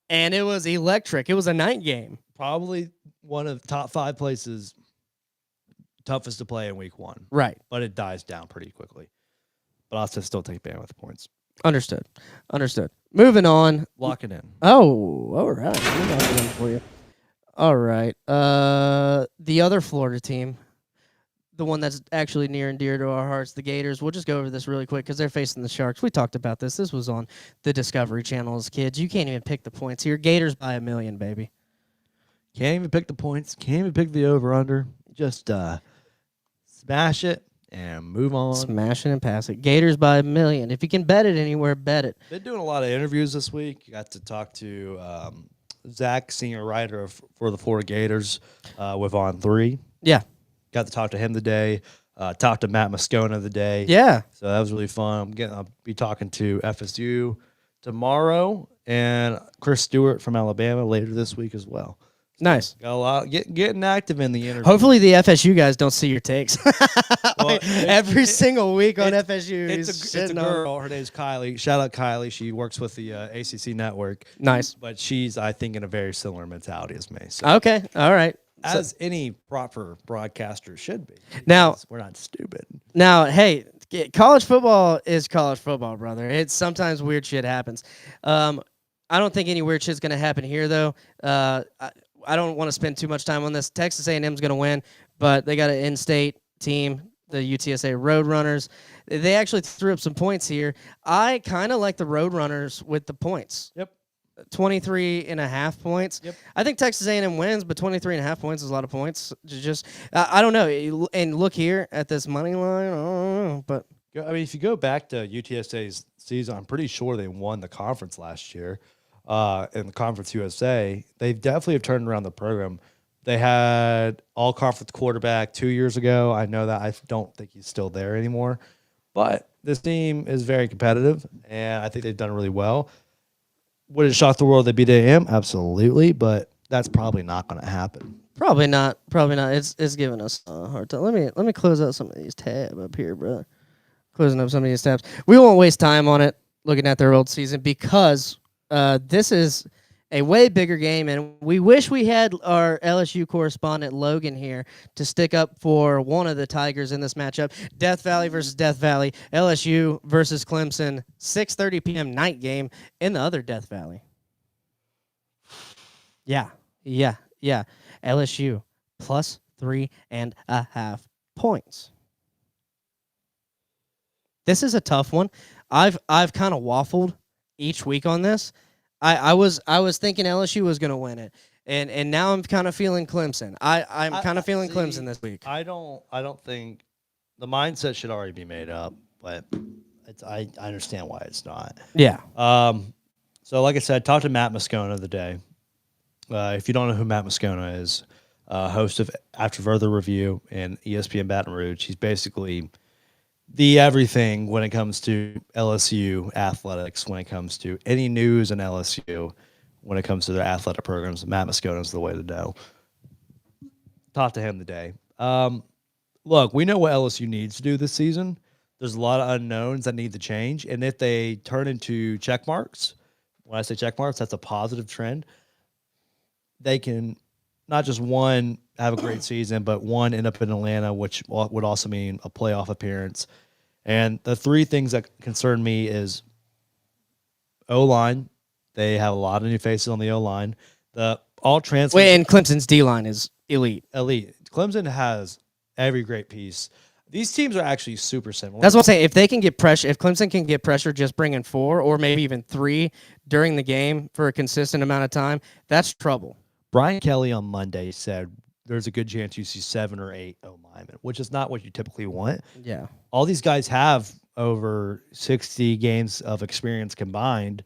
and it was electric. It was a night game. Probably one of the top 5 places toughest to play in week 1. Right. But it dies down pretty quickly. But I'll still take Bama with points. Understood. Moving on. Lock it in. Oh, all right. Let me lock it in for you. All right. The other Florida team, the one that's actually near and dear to our hearts, the Gators. We'll just go over this really quick because they're facing the Sharks. We talked about this. This was on the Discovery Channel as kids. You can't even pick the points here. Gators by 1 million, baby. Can't even pick the points. Can't even pick the over-under. Just smash it and move on. Smash it and pass it. Gators by 1 million. If you can bet it anywhere, bet it. Been doing a lot of interviews this week. Got to talk to Zach, senior writer for the Florida Gators with On 3. Yeah. Got to talk to him today. Talked to Matt Moscona today. Yeah. So that was really fun. I'll be talking to FSU tomorrow and Chris Stewart from Alabama later this week as well. Nice. Got a lot getting active in the interview. Hopefully the FSU guys don't see your takes. Well, every single week on FSU. It's a girl. Her name's Kylie. Shout out Kylie. She works with the ACC network. Nice. But she's, I think, in a very similar mentality as me. So, okay. All right. As any proper broadcaster should be. Now, we're not stupid. Now, hey, college football is college football, brother. It's sometimes weird shit happens. I don't think any weird shit's going to happen here, though. I don't want to spend too much time on this. Texas A&M's going to win, but they got an in-state team, the UTSA Roadrunners. They actually threw up some points here. I kind of like the Roadrunners with the points. Yep. 23.5 points. Yep. I think Texas A&M wins, but 23.5 points is a lot of points. Just I don't know. And look here at this money line. I don't know, but I mean, if you go back to UTSA's season, I'm pretty sure they won the conference last year in the Conference USA. They definitely have turned around the program. They had all-conference quarterback 2 years ago. I know that. I don't think he's still there anymore. But this team is very competitive, and I think they've done really well. Would it shock the world they beat A&M? Absolutely, but that's probably not going to happen. Probably not. Probably not. It's giving us a hard time. Let me close out some of these tabs up here, brother. Closing up some of these tabs. We won't waste time on it looking at their old season because this is a way bigger game, and we wish we had our LSU correspondent Logan here to stick up for one of the Tigers in this matchup. Death Valley versus Death Valley. LSU versus Clemson. 6:30 p.m. night game in the other Death Valley. Yeah. LSU plus 3.5 points. This is a tough one. I've kind of waffled each week on this. I was thinking LSU was going to win it, and now I'm kind of feeling Clemson. I'm kind of feeling Clemson this week. I don't think the mindset should already be made up, but I understand why it's not. Yeah. So like I said, I talked to Matt Moscona the day. If you don't know who Matt Moscona is, host of After Further Review and ESPN Baton Rouge. He's basically the everything when it comes to LSU athletics, when it comes to any news in LSU, when it comes to their athletic programs. Matt Moscona is the way to know. Talked to him today. Look, we know what LSU needs to do this season. There's a lot of unknowns that need to change, and if they turn into check marks, when I say check marks, that's a positive trend. They can not just one have a great season, but one end up in Atlanta, which would also mean a playoff appearance. And the three things that concern me is O-line. They have a lot of new faces on the O-line. The all transfers. Wait, and Clemson's D-line is elite. Clemson has every great piece. These teams are actually super similar. That's what I'm saying. If they can get pressure, if Clemson can get pressure just bringing 4 or maybe even 3 during the game for a consistent amount of time, that's trouble. Brian Kelly on Monday said there's a good chance you see 7 or 8 O-linemen, which is not what you typically want. Yeah. All these guys have over 60 games of experience combined,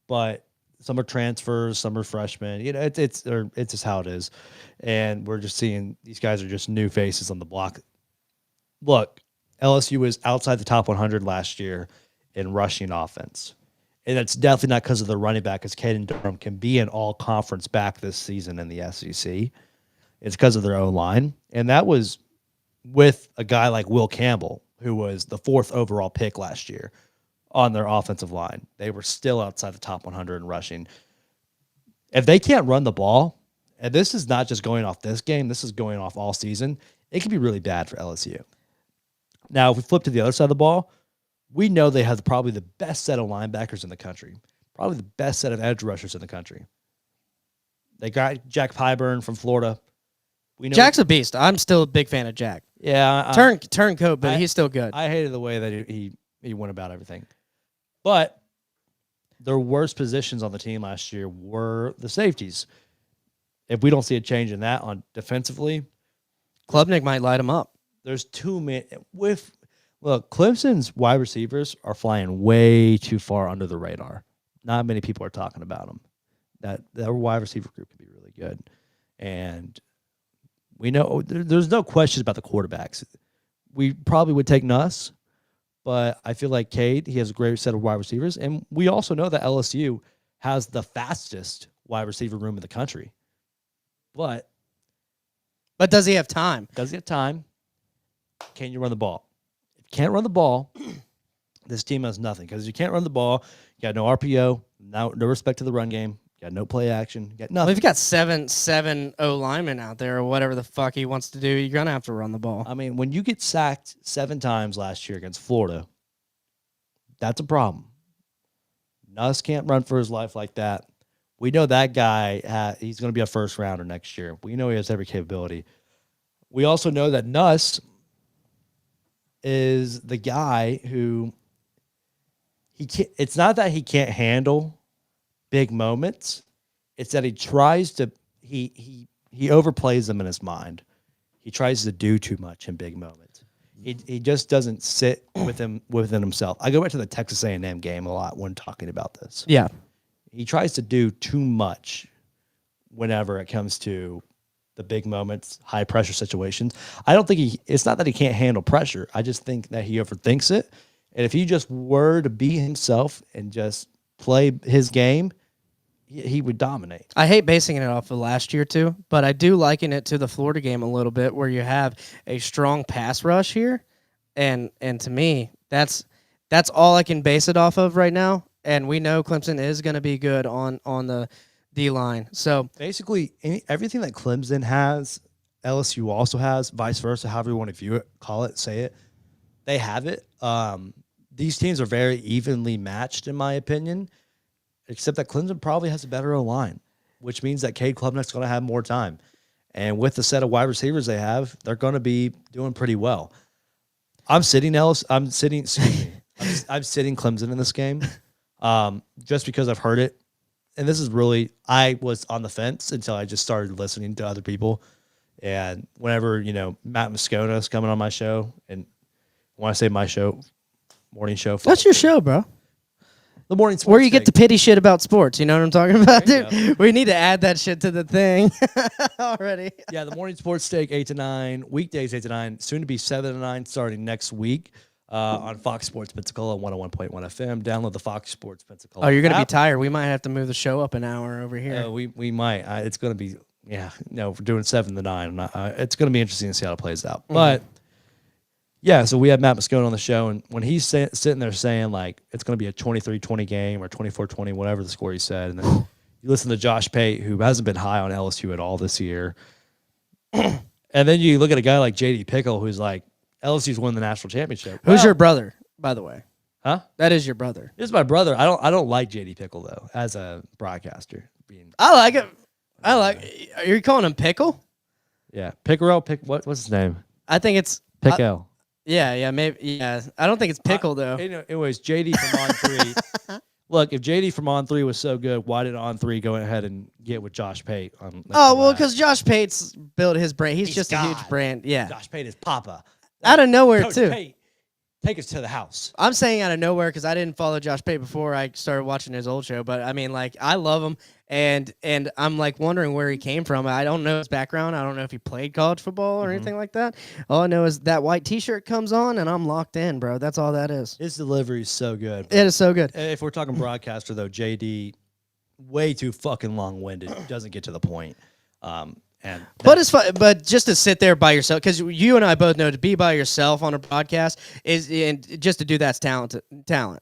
but some are transfers, some are freshmen. You know, it's just how it is. And we're just seeing these guys are just new faces on the block. Look, LSU was outside the top 100 last year in rushing offense. And that's definitely not because of the running back, because Caden Durham can be an all-conference back this season in the SEC. It's because of their O-line. And that was with a guy like Will Campbell, who was the 4th overall pick last year on their offensive line. They were still outside the top 100 in rushing. If they can't run the ball, and this is not just going off this game, this is going off all season, it can be really bad for LSU. Now, if we flip to the other side of the ball, we know they have probably the best set of linebackers in the country, probably the best set of edge rushers in the country. They got Jack Pyburn from Florida. We know Jack's a beast. I'm still a big fan of Jack. Yeah. Turncoat, but he's still good. I hated the way that he went about everything. But their worst positions on the team last year were the safeties. If we don't see a change in that on defensively, Klubnik might light him up. There's too many. Look, Clemson's wide receivers are flying way too far under the radar. Not many people are talking about them. Their wide receiver group could be really good. And we know there's no question about the quarterbacks. We probably would take Nuss, but I feel like Cade, he has a great set of wide receivers. And we also know that LSU has the fastest wide receiver room in the country. But does he have time? Does he have time? Can you run the ball? If you can't run the ball, this team has nothing. Because you can't run the ball, you got no RPO, no respect to the run game, you got no play action, you got nothing. Well, if you got seven O linemen out there or whatever the fuck he wants to do, you're gonna have to run the ball. I mean, when you get sacked 7 times last year against Florida, that's a problem. Nuss can't run for his life like that. We know that guy, he's going to be a first rounder next year. We know he has every capability. We also know that Nuss is the guy who it's not that he can't handle big moments. It's that he tries to he overplays them in his mind. He tries to do too much in big moments. He just doesn't sit within himself. I go back to the Texas A&M game a lot when talking about this. Yeah. He tries to do too much whenever it comes to the big moments, high pressure situations. I don't think it's not that he can't handle pressure. I just think that he overthinks it. And if he just were to be himself and just play his game, he would dominate. I hate basing it off of last year too, but I do liken it to the Florida game a little bit, where you have a strong pass rush here, and to me, that's all I can base it off of right now. And we know Clemson is going to be good on the D line. So basically, everything that Clemson has, LSU also has, vice versa. However you want to view it, call it, say it, they have it. These teams are very evenly matched, in my opinion. Except that Clemson probably has a better O-line, which means that Cade Klubnik's going to have more time. And with the set of wide receivers they have, they're going to be doing pretty well. I'm sitting Clemson in this game just because I've heard it. And this is really, I was on the fence until I just started listening to other people. And whenever, Matt Moscona is coming on my show, and when I say my show, morning show. That's your show, bro. The morning sports where you get take. to pity shit about sports. You know what I'm talking about, dude? We need to add that shit to the thing already. Yeah, the morning sports take 8 to 9, weekdays 8 to 9, soon to be 7 to 9 starting next week on Fox Sports Pensacola 101.1 FM. Download the Fox Sports Pensacola. Oh, you're gonna app. be tired. We might have to move the show up an hour over here. We might. It's gonna be we're doing 7 to 9. It's gonna be interesting to see how it plays out. But yeah, so we had Matt Moscona on the show, and when he's sitting there saying, like, it's going to be a 23-20 game or 24-20, whatever the score he said, and then you listen to Josh Pate, who hasn't been high on LSU at all this year, and then you look at a guy like J.D. Pickle, who's like, LSU's won the national championship. Who's your brother, by the way? Huh? That is your brother. This is my brother. I don't like J.D. Pickle, though, as a broadcaster. I like it. Are you calling him Pickle? Yeah. Pickerel? What's his name? I think it's... Pickle. Yeah, maybe. Yeah, I don't think it's Pickle though. Anyways, JD from On 3. Look, if JD from On 3 was so good, why did On 3 go ahead and get with Josh Pate? Because Josh Pate's built his brand. He's just God. a huge brand. Yeah, Josh Pate is Papa. Out of nowhere Coach too. Pate, take us to the house. I'm saying out of nowhere because I didn't follow Josh Pate before I started watching his old show. But I mean, like, I love him, and I'm like wondering where he came from. I don't know his background. I don't know if he played college football or anything like that. All I know is that white T-shirt comes on, and I'm locked in, bro. That's all that is. His delivery is so good. It is so good. If we're talking broadcaster, though, JD, way too fucking long-winded. Doesn't get to the point. But it's fun. But just to sit there by yourself, because you and I both know to be by yourself on a broadcast and just to do that's talent,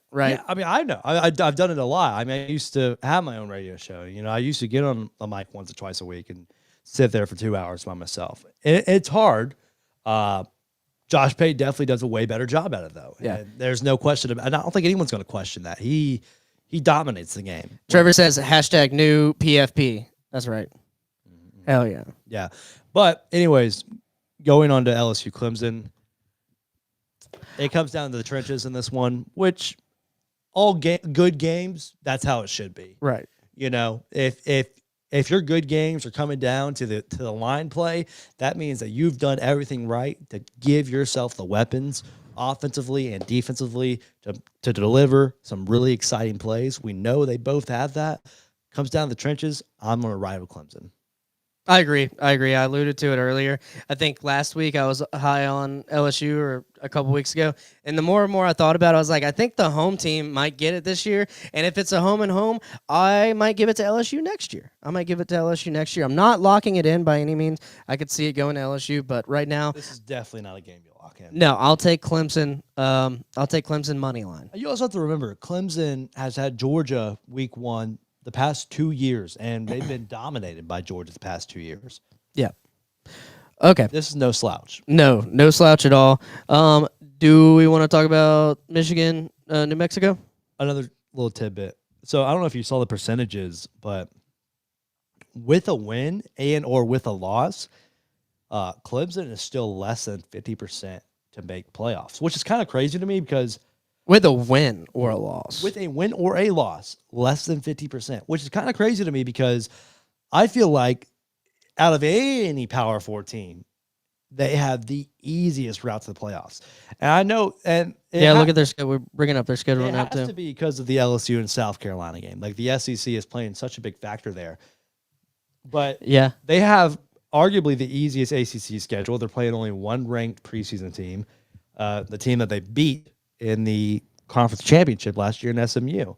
right? Yeah, I mean, I know. I've done it a lot. I mean, I used to have my own radio show. I used to get on a mic once or twice a week and sit there for 2 hours by myself. It's hard. Josh Pate definitely does a way better job at it, though. Yeah. And there's no question about it. I don't think anyone's going to question that. He dominates the game. Trevor says #new PFP. That's right. Hell yeah. Yeah. But anyways, going on to LSU Clemson, it comes down to the trenches in this one, which all good games, that's how it should be. Right. If your good games are coming down to the line play, that means that you've done everything right to give yourself the weapons offensively and defensively to deliver some really exciting plays. We know they both have that. Comes down to the trenches, I'm going to ride with Clemson. I agree. I alluded to it earlier. I think last week I was high on LSU, or a couple weeks ago. And the more and more I thought about it, I was like, I think the home team might get it this year. And if it's a home and home, I might give it to LSU next year. I'm not locking it in by any means. I could see it going to LSU, but right now, this is definitely not a game you lock in. No, I'll take Clemson. I'll take Clemson money line. You also have to remember, Clemson has had Georgia week 1 the past 2 years, and they've been dominated by Georgia the past 2 years. Yeah. Okay. This is no slouch. No slouch at all. Do we want to talk about Michigan, New Mexico? Another little tidbit. So I don't know if you saw the percentages, but with a win or with a loss, Clemson is still less than 50% to make playoffs, which is kind of crazy to me because With a win or a loss. With a win or a loss, less than 50%, which is kind of crazy to me because I feel like out of any Power 4 team, they have the easiest route to the playoffs. And I know, and look at their schedule. We're bringing up their schedule now, too. It has to be because of the LSU and South Carolina game. Like, the SEC is playing such a big factor there. But yeah, they have arguably the easiest ACC schedule. They're playing only one ranked preseason team, the team that they beat in the conference championship last year in SMU.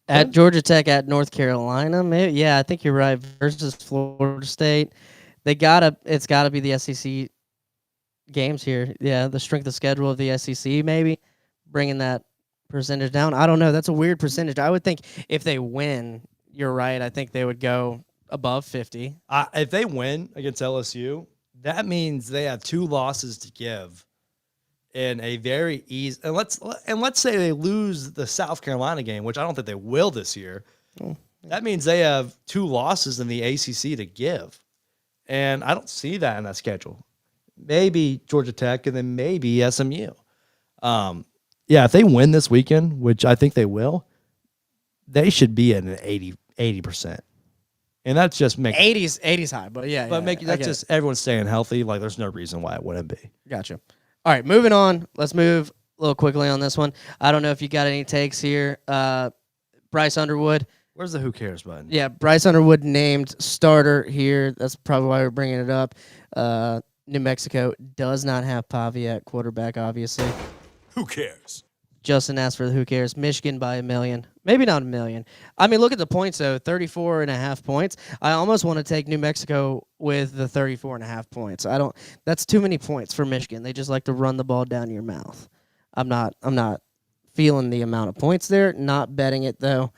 At Georgia Tech, at North Carolina, maybe. Yeah, I think you're right. Versus Florida State. It's gotta be the SEC games here. Yeah, the strength of schedule of the SEC, maybe bringing that percentage down. I don't know. That's a weird percentage. I would think if they win, you're right. I think they would go above 50. If they win against LSU, that means they have 2 losses to give in a very easy. And let's say they lose the South Carolina game, which I don't think they will this year. That means they have 2 losses in the ACC to give. And I don't see that in that schedule. Maybe Georgia Tech and then maybe SMU. If they win this weekend, which I think they will, they should be at an 80%. And that's just making 80's high, but yeah. But yeah, that's just everyone staying healthy. Like, there's no reason why it wouldn't be. Gotcha. All right, moving on. Let's move a little quickly on this one. I don't know if you got any takes here. Bryce Underwood. Where's the who cares button? Yeah, Bryce Underwood named starter here. That's probably why we're bringing it up. New Mexico does not have Pavia at quarterback, obviously. Who cares? Justin asked for the who cares. Michigan by 1 million. Maybe not 1 million. I mean, look at the points, though. 34.5 points. I almost want to take New Mexico with the 34.5 points. That's too many points for Michigan. They just like to run the ball down your mouth. I'm not feeling the amount of points there. Not betting it, though.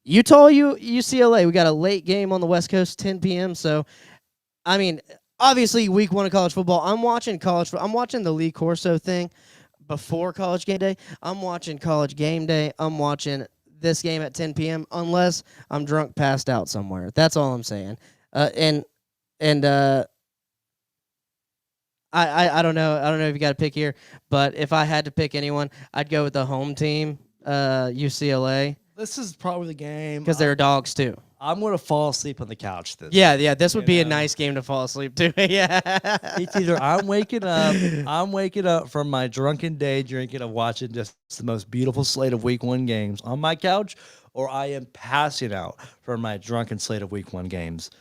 Utah, UCLA. We got a late game on the West Coast, 10 p.m. So, I mean, obviously, week 1 of college football. I'm watching the Lee Corso thing before College Game Day. I'm watching College Game Day. I'm watching this game at 10 p.m. unless I'm drunk, passed out somewhere. That's all I'm saying. I don't know. I don't know if you got to pick here, but if I had to pick anyone, I'd go with the home team, UCLA. This is probably the game because they're dogs too. I'm gonna fall asleep on the couch. This would be a nice game to fall asleep to. Yeah, it's either I'm waking up from my drunken day drinking of watching just the most beautiful slate of Week 1 games on my couch, or I am passing out from my drunken slate of Week 1 games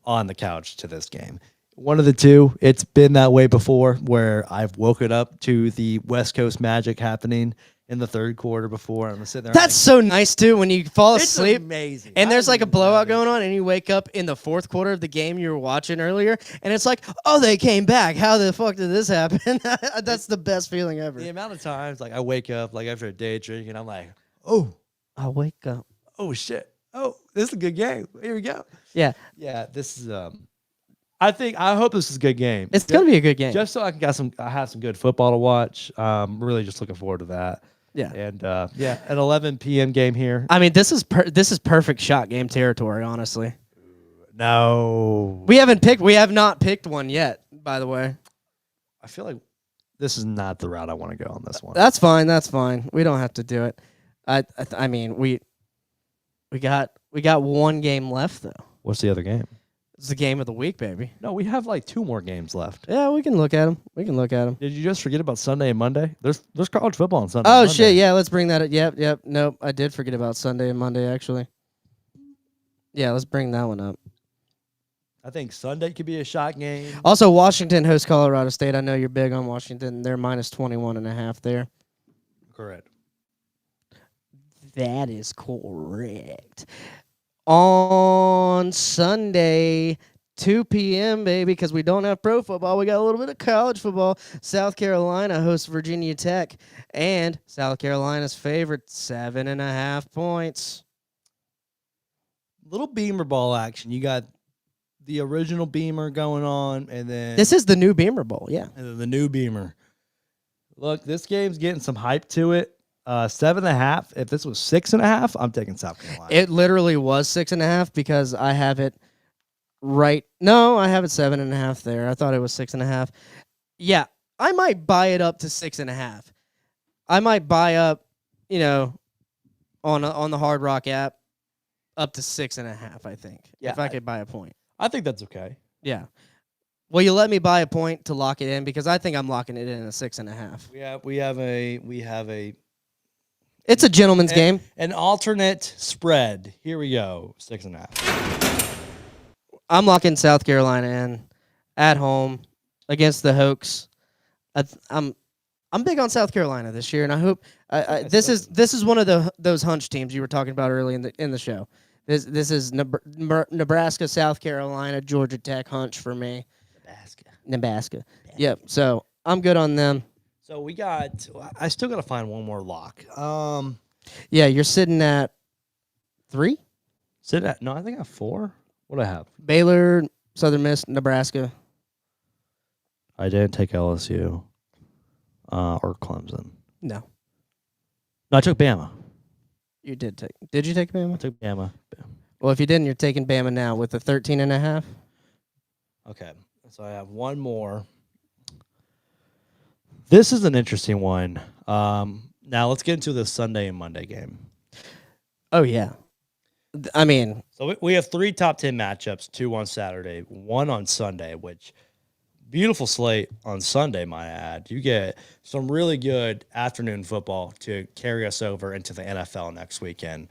on the couch to this game. One of the two. It's been that way before, where I've woken up to the West Coast magic happening in the third quarter before. I'm sitting there. That's so nice too when you fall asleep. It's amazing. And there's like a blowout going on, and you wake up in the fourth quarter of the game you were watching earlier, and it's like, oh, they came back. How the fuck did this happen? That's the best feeling ever. The amount of times like I wake up like after a day of drinking, I'm like, oh, I wake up. Oh shit. Oh, this is a good game. Here we go. Yeah. Yeah. This is I hope this is a good game. It's gonna be a good game. Just so I have some good football to watch. Really just looking forward to that. Yeah. And an 11 p.m. game here. I mean, this is perfect shot game territory, honestly. No. We have not picked one yet, by the way. I feel like this is not the route I want to go on this one. That's fine. We don't have to do it. I mean, we got one game left though. What's the other game? It's the game of the week, baby. No, we have like 2 more games left. Yeah, we can look at them. Did you just forget about Sunday and Monday? There's college football on Sunday. Oh, and Monday. shit, yeah, let's bring that up. Yep. Nope, I did forget about Sunday and Monday, actually. Yeah, let's bring that one up. I think Sunday could be a shot game. Also, Washington hosts Colorado State. I know you're big on Washington. They're minus 21.5 there. Correct. That is correct. On Sunday, 2 p.m., baby, because we don't have pro football. We got a little bit of college football. South Carolina hosts Virginia Tech, and South Carolina's favorite, 7.5 points. Little Beamer ball action. You got the original Beamer going on, and then... This is the new Beamer Bowl, yeah. And then the new Beamer. Look, this game's getting some hype to it. 7.5. If this was 6.5, I'm taking South Carolina. It literally was 6.5 because I have it right. No, I have it 7.5 there. I thought it was 6.5. Yeah, I might buy it up to 6.5. I might buy up, on the Hard Rock app, up to 6.5. I think if I could buy a point. I think that's okay. Yeah. Will you let me buy a point to lock it in? Because I think I'm locking it in at 6.5. We have a. It's a gentleman's game. An alternate spread. Here we go. 6.5. I'm locking South Carolina in at home against the Hokies. I'm big on South Carolina this year, and I hope this is one of those hunch teams you were talking about early in the show. This is Nebraska, South Carolina, Georgia Tech hunch for me. Nebraska. Yep. So I'm good on them. So I still got to find one more lock. Yeah, you're sitting at 3? No, I think I have 4. What do I have? Baylor, Southern Miss, Nebraska. I didn't take LSU or Clemson. No, I took Bama. You did take. Did you take Bama? I took Bama. Well, if you didn't, you're taking Bama now with the 13.5. Okay, so I have one more. This is an interesting one. Now let's get into the Sunday and Monday game. Oh yeah, I mean, so we have 3 top 10 matchups: 2 on Saturday, 1 on Sunday. Which beautiful slate on Sunday, might I add. You get some really good afternoon football to carry us over into the NFL next weekend.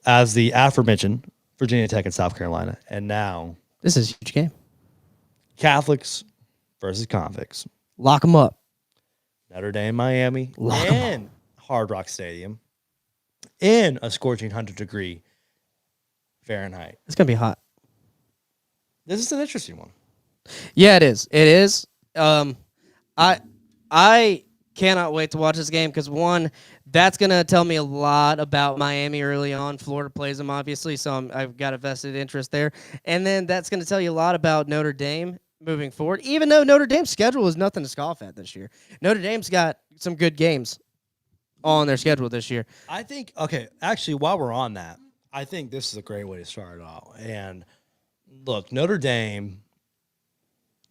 As the aforementioned Virginia Tech and South Carolina, and now this is a huge game. Catholics versus convicts. Lock them up. Notre Dame Miami Lock 'em and Hard Rock Stadium in a scorching 100-degree Fahrenheit. It's gonna be hot. This is an interesting one. Yeah, it is. It is. I cannot wait to watch this game because one, that's gonna tell me a lot about Miami early on. Florida plays them obviously, so I've got a vested interest there, and then that's gonna tell you a lot about Notre Dame moving forward. Even though Notre Dame's schedule is nothing to scoff at this year, Notre Dame's got some good games on their schedule this year. I think. Okay, actually, while we're on that, I think this is a great way to start it all. And look, Notre Dame.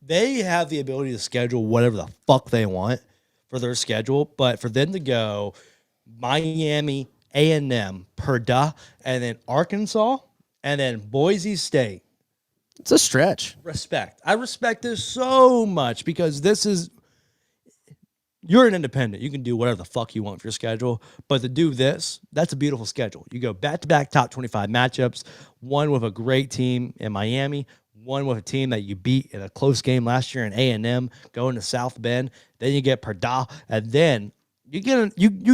They have the ability to schedule whatever the fuck they want for their schedule, but for them to go Miami, A&M, Purdue, and then Arkansas, and then Boise State. It's a stretch. Respect. I respect this so much because you're an independent. You can do whatever the fuck you want for your schedule, but to do this, that's a beautiful schedule. You go back-to-back top 25 matchups, one with a great team in Miami, one with a team that you beat in a close game last year in A&M, going to South Bend. Then you get Purdue, and then you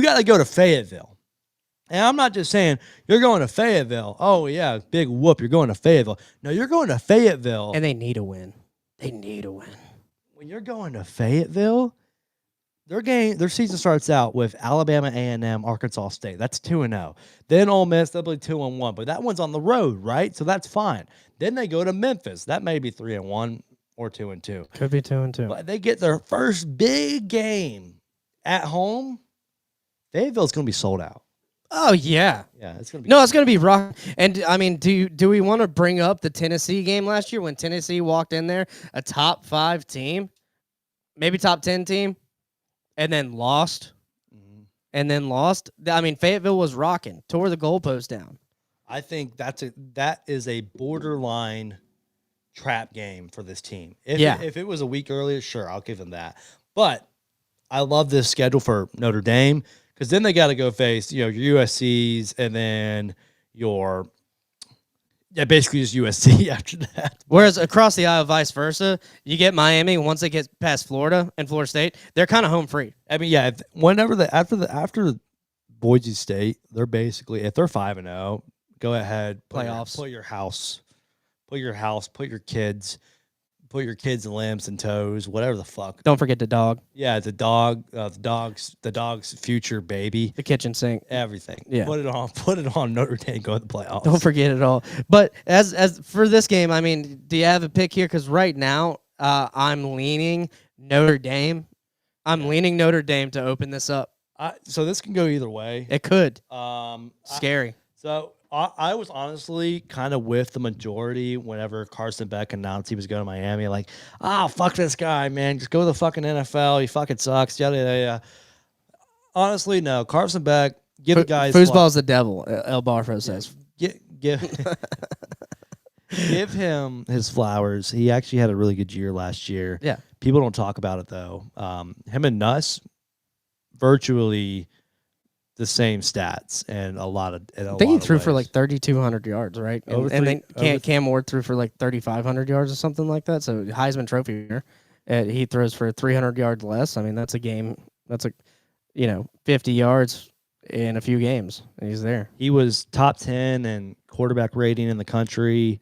got to go to Fayetteville. And I'm not just saying you're going to Fayetteville. Oh yeah, big whoop! You're going to Fayetteville. No, you're going to Fayetteville, and they need a win. They need a win. When you're going to Fayetteville, their season starts out with Alabama, A&M, Arkansas State. That's 2-0. Then Ole Miss, they'll be 2-1, but that one's on the road, right? So that's fine. Then they go to Memphis. That may be 3-1 or 2-2. Could be 2-2. But they get their first big game at home. Fayetteville's going to be sold out. Oh yeah, yeah. It's going to be it's going to be rock. And I mean, do we want to bring up the Tennessee game last year when Tennessee walked in there, a top 5 team, maybe top 10 team? And then lost. I mean, Fayetteville was rocking, tore the goalpost down. I think that is a borderline trap game for this team. If it was a week earlier, sure, I'll give them that. But I love this schedule for Notre Dame because then they got to go face your USC's and then your basically just USC after that. Whereas across the aisle, vice versa, you get Miami. Once they get past Florida and Florida State, they're kind of home free. I mean, yeah. After Boise State, they're basically if they're 5-0, go ahead playoffs. Put your house, put your kids, put your kids' limbs and toes, whatever the fuck. Don't forget the dog. Yeah, the dog's future baby, the kitchen sink, everything. Yeah, put it on Notre Dame. Go to the playoffs. Don't forget it all. But as for this game, I mean, do you have a pick here? Because right now, I'm leaning Notre Dame. I'm leaning Notre Dame to open this up. So this can go either way. It could. Scary. I was honestly kind of with the majority whenever Carson Beck announced he was going to Miami. Like, fuck this guy, man. Just go to the fucking NFL. He fucking sucks. Yada, yada, yada. Honestly, no. Carson Beck, give the guys Foosball's the devil, El Barfo says. give him his flowers. He actually had a really good year last year. Yeah. People don't talk about it though. Him and Nuss, virtually the same stats and a lot of. I think he threw for like 3,200 yards, right? And then Cam Ward threw for like 3,500 yards or something like that. So Heisman Trophy winner, he throws for 300 yards less. I mean, that's a game. That's 50 yards in a few games. And he's there. He was top 10 in quarterback rating in the country.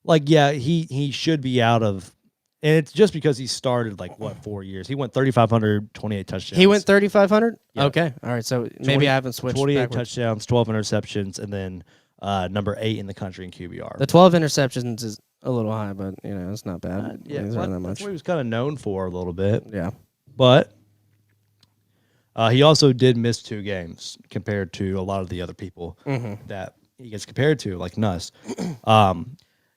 Like, yeah, he should be out of. And it's just because he started 4 years. He went 3,500, 28 touchdowns. He went 3,500? Yeah. Okay. All right. So maybe I haven't switched 28 backwards. touchdowns, 12 interceptions, and then number 8 in the country in QBR. The 12 interceptions is a little high, but, it's not bad. It's not that much. That's what he was kind of known for a little bit. Yeah. But he also did miss 2 games compared to a lot of the other people that he gets compared to, like Nuss.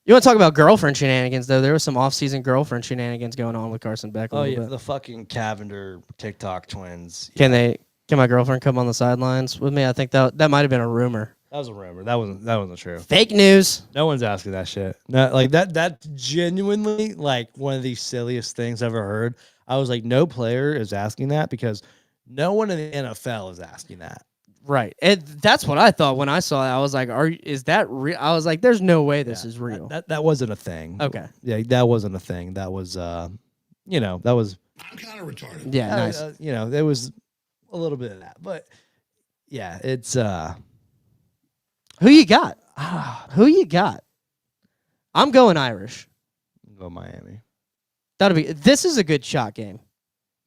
You want to talk about girlfriend shenanigans, though? There was some off-season girlfriend shenanigans going on with Carson Beck. Oh, yeah, the fucking Cavender TikTok twins. Can my girlfriend come on the sidelines with me? I think that might have been a rumor. That was a rumor. That wasn't true. Fake news. No one's asking that shit. No, like that's genuinely one of the silliest things I've ever heard. I was like, no player is asking that because no one in the NFL is asking that. Right. And that's what I thought when I saw it. I was like, is that real? I was like, there's no way this is real. That wasn't a thing. Okay. Yeah, that wasn't a thing. That was that was I'm kind of retarded. Yeah, nice. There was a little bit of that. But yeah, it's who you got? Who you got? I'm going Irish. Go Miami. This is a good shot game.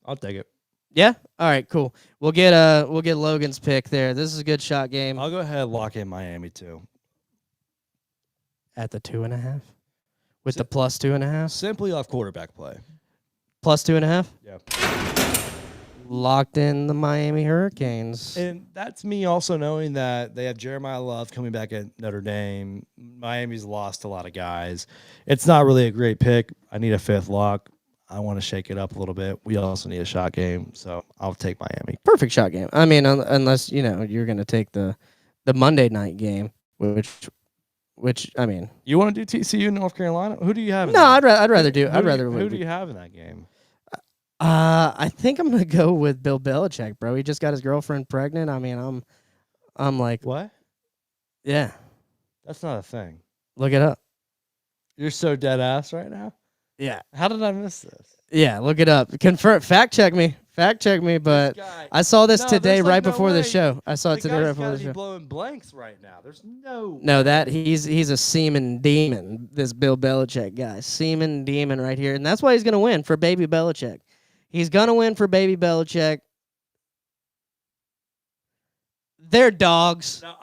I'll take it. Yeah? All right, cool. We'll get Logan's pick there. This is a good shot game. I'll go ahead and lock in Miami too. At the 2.5? With the plus 2.5? Simply off quarterback play. Plus 2.5? Yeah. Locked in the Miami Hurricanes. And that's me also knowing that they have Jeremiah Love coming back at Notre Dame. Miami's lost a lot of guys. It's not really a great pick. I need a 5th lock. I want to shake it up a little bit. We also need a shot game, so I'll take Miami. Perfect shot game. I mean, unless you're going to take the Monday night game, which I mean, you want to do TCU North Carolina? Who do you have? No, I'd rather do. Who do you have in that game? I think I'm going to go with Bill Belichick, bro. He just got his girlfriend pregnant. I mean, I'm like, what? Yeah, that's not a thing. Look it up. You're so dead ass right now. Yeah. How did I miss this? Yeah, look it up. Confirm. Fact check me. But I saw this today right before the show. I saw it today right before the show. Blowing blanks right now. There's no. No, that he's a semen demon. This Bill Belichick guy, semen demon right here, and that's why he's gonna win for baby Belichick. He's gonna win for baby Belichick. They're dogs. No,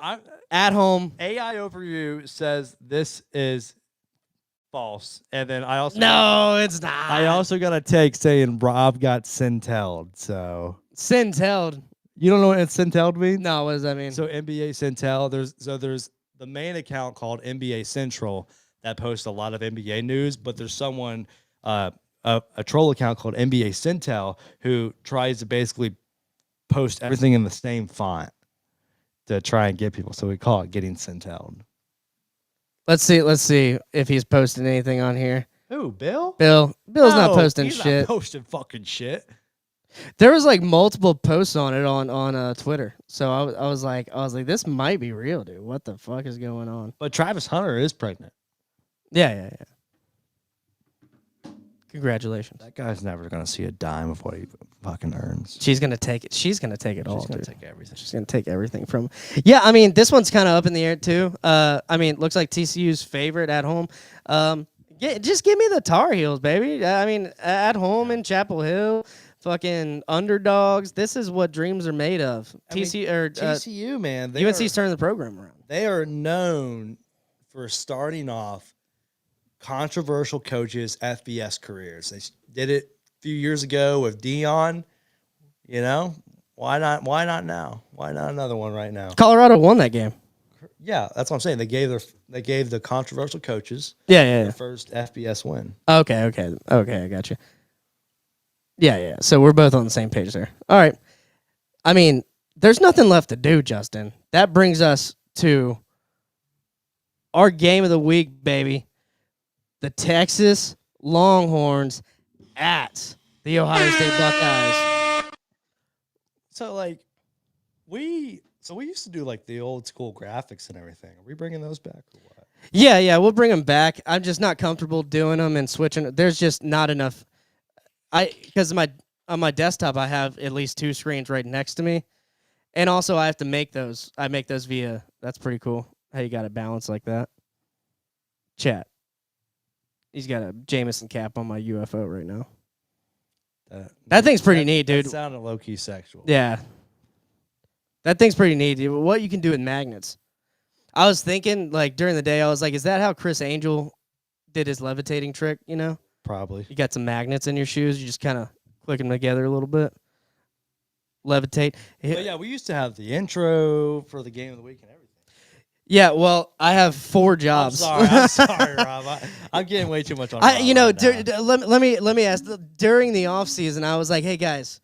at home. AI Overview says this is false, and then I also it's not. I also got a take saying Rob got centelled. So centelled. You don't know what centelled means? No, what does that mean? So NBA Centel. There's the main account called NBA Central that posts a lot of NBA news, but there's someone a troll account called NBA Centel who tries to basically post everything in the same font to try and get people. So we call it getting centelled. Let's see if he's posting anything on here. Who, Bill? Bill's not posting he's shit. Not posting fucking shit. There was multiple posts on it on Twitter. So I was like, this might be real, dude. What the fuck is going on? But Travis Hunter is pregnant. Yeah. Congratulations. That guy's never gonna see a dime of what he fucking earns. She's gonna take it. She's gonna take it all. She's gonna dude. take everything. She's gonna take everything from. Yeah, I mean, this one's kind of up in the air too. Looks like TCU's favorite at home. Just give me the Tar Heels, baby. I mean, at home in Chapel Hill, fucking underdogs. This is what dreams are made of. TCU, man. UNC's turning the program around. They are known for starting off controversial coaches' FBS careers. They did it a few years ago with Dion. Why not? Why not now? Why not another one right now? Colorado won that game. Yeah, that's what I'm saying. They gave the controversial coaches their first FBS win. Okay, I got you. Yeah. So we're both on the same page there. All right. I mean, there's nothing left to do, Justin. That brings us to our game of the week, baby. The Texas Longhorns at the Ohio State Buckeyes. So like we used to do like the old school graphics and everything. Are we bringing those back or what? Yeah, we'll bring them back. I'm just not comfortable doing them and switching. There's just not enough. Because on my desktop I have at least 2 screens right next to me, and also I have to make those. I make those via. That's pretty cool. How you got it balanced like that? Chat. He's got a Jameson cap on my UFO right now. That thing's pretty neat, dude. That sounded low key sexual. Yeah. That thing's pretty neat, dude. What you can do with magnets. I was thinking, like, during the day, I was like, is that how Chris Angel did his levitating trick, you know? Probably. You got some magnets in your shoes. You just kind of click them together a little bit. Levitate. But yeah, we used to have the intro for the game of the week and everything. Yeah, well, I have 4 jobs. I'm sorry, Rob. I'm getting way too much on Rob. You know, right now. let me ask. During the off season, I was like, hey guys,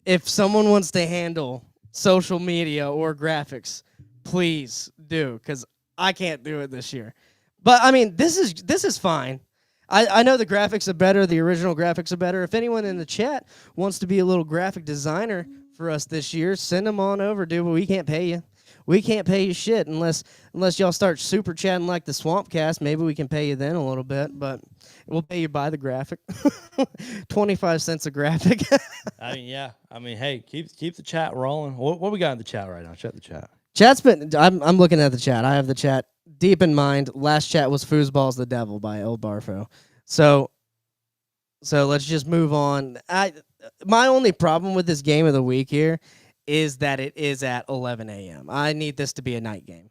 if someone wants to handle social media or graphics, please do, because I can't do it this year. But I mean, this is fine. I know the graphics are better. The original graphics are better. If anyone in the chat wants to be a little graphic designer for us this year, send them on over, dude. But we can't pay you. We can't pay you shit unless y'all start super chatting like the Swampcast. Maybe we can pay you then a little bit, but we'll pay you by the graphic. 25 cents a graphic. I mean, yeah. I mean, hey, keep the chat rolling. What we got in the chat right now? Check the chat. Chat's been. I'm looking at the chat. I have the chat deep in mind. Last chat was "Foosball's the Devil" by El Barfo. So let's just move on. My only problem with this game of the week here is that it is at 11 a.m. I need this to be a night game.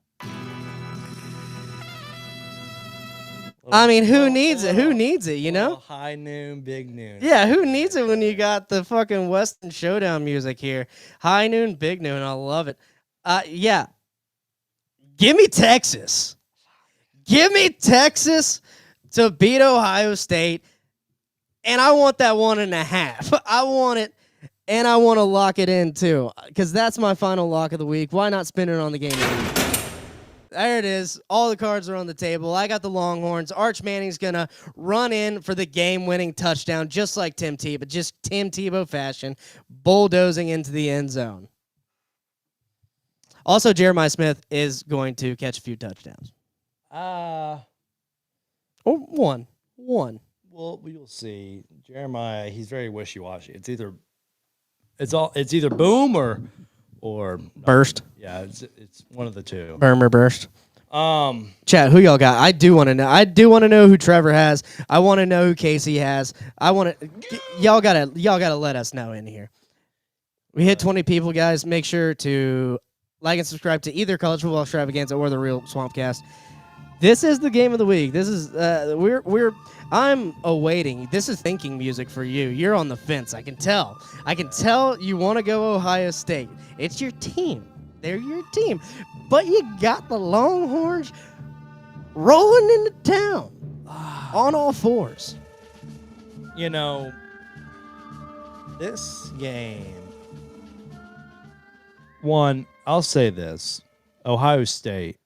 I mean, who needs it? Who needs it, you know? High noon, big noon. Yeah, who needs it when you got the fucking Western Showdown music here? High noon, big noon. I love it. Yeah. Give me Texas. Give me Texas to beat Ohio State. And I want that 1.5. I want it. And I want to lock it in, too, because that's my final lock of the week. Why not spin it on the game of the week? There it is. All the cards are on the table. I got the Longhorns. Arch Manning's going to run in for the game-winning touchdown, just like Tim Tebow, just Tim Tebow fashion, bulldozing into the end zone. Also, Jeremiah Smith is going to catch a few touchdowns. Or one. Well, we'll see. Jeremiah, he's very wishy-washy. It's either boom or burst. Yeah, it's one of the two. Boom or burst. Chat, who y'all got? I do want to know. I do want to know who Trevor has. I want to know who Casey has. Y'all gotta let us know in here. We hit 20 people, guys. Make sure to like and subscribe to either College Football Extravaganza or the Real Swampcast. This is the game of the week. This is I'm awaiting. This is thinking music for you. You're on the fence. I can tell. You want to go Ohio State. It's your team. They're your team. But you got the Longhorns rolling into town on all fours. You know, this game. One, I'll say this. Ohio State.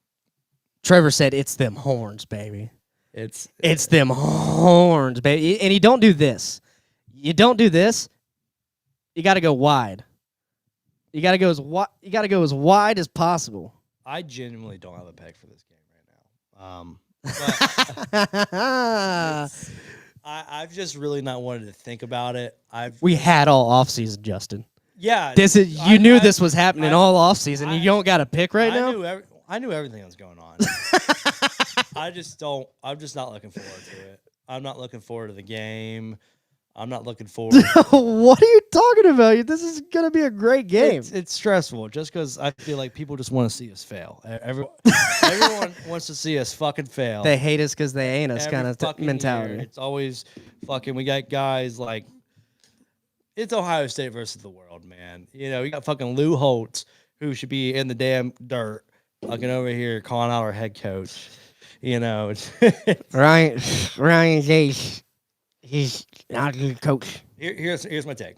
Trevor said it's them horns, baby. It's them horns, baby. And you don't do this. You got to go wide. You got to go as wide as possible. I genuinely don't have a peg for this game right now. I've just really not wanted to think about it. We had all offseason, Justin. Yeah. You knew this was happening all offseason. You don't got a pick right now? I knew everything that was going on. I'm just not looking forward to it. I'm not looking forward to the game. I'm not looking forward. What are you talking about? This is going to be a great game. It's stressful just because I feel like people just want to see us fail. Everyone wants to see us fucking fail. They hate us because they ain't us kind of mentality. Year, it's always fucking, we got guys like, it's Ohio State versus the world, man. You know, you got fucking Lou Holtz, who should be in the damn dirt, fucking over here calling out our head coach. You know, Ryan Jace, he's not a good coach. Here's my take.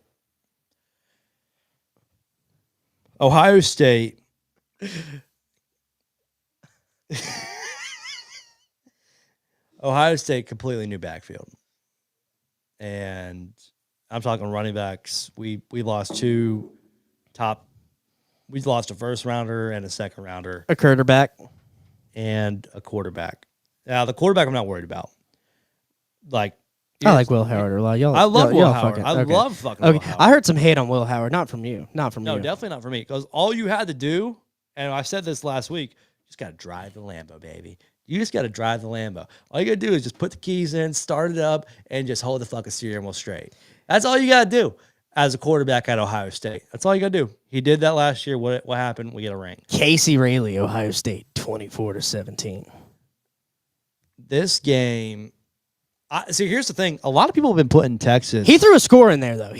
Ohio State. Ohio State completely new backfield. And I'm talking running backs. We lost two top. We lost a first rounder and a second rounder. A quarterback. And a quarterback. Now, the quarterback I'm not worried about. Like, I like Will Howard a lot. I love Will Howard. I love fucking Will Howard. I heard some hate on Will Howard. Not from you. Not from you. No, definitely not for me. Because all you had to do, and I said this last week, you just got to drive the Lambo, baby. You just got to drive the Lambo. All you got to do is just put the keys in, start it up, and just hold the fucking steering wheel straight. That's all you got to do as a quarterback at Ohio State. That's all you got to do. He did that last year. What happened? We get a ring. Casey Rayleigh, Ohio State, 24-17. This game... see, here's the thing. A lot of people have been putting Texas. He threw a score in there, though.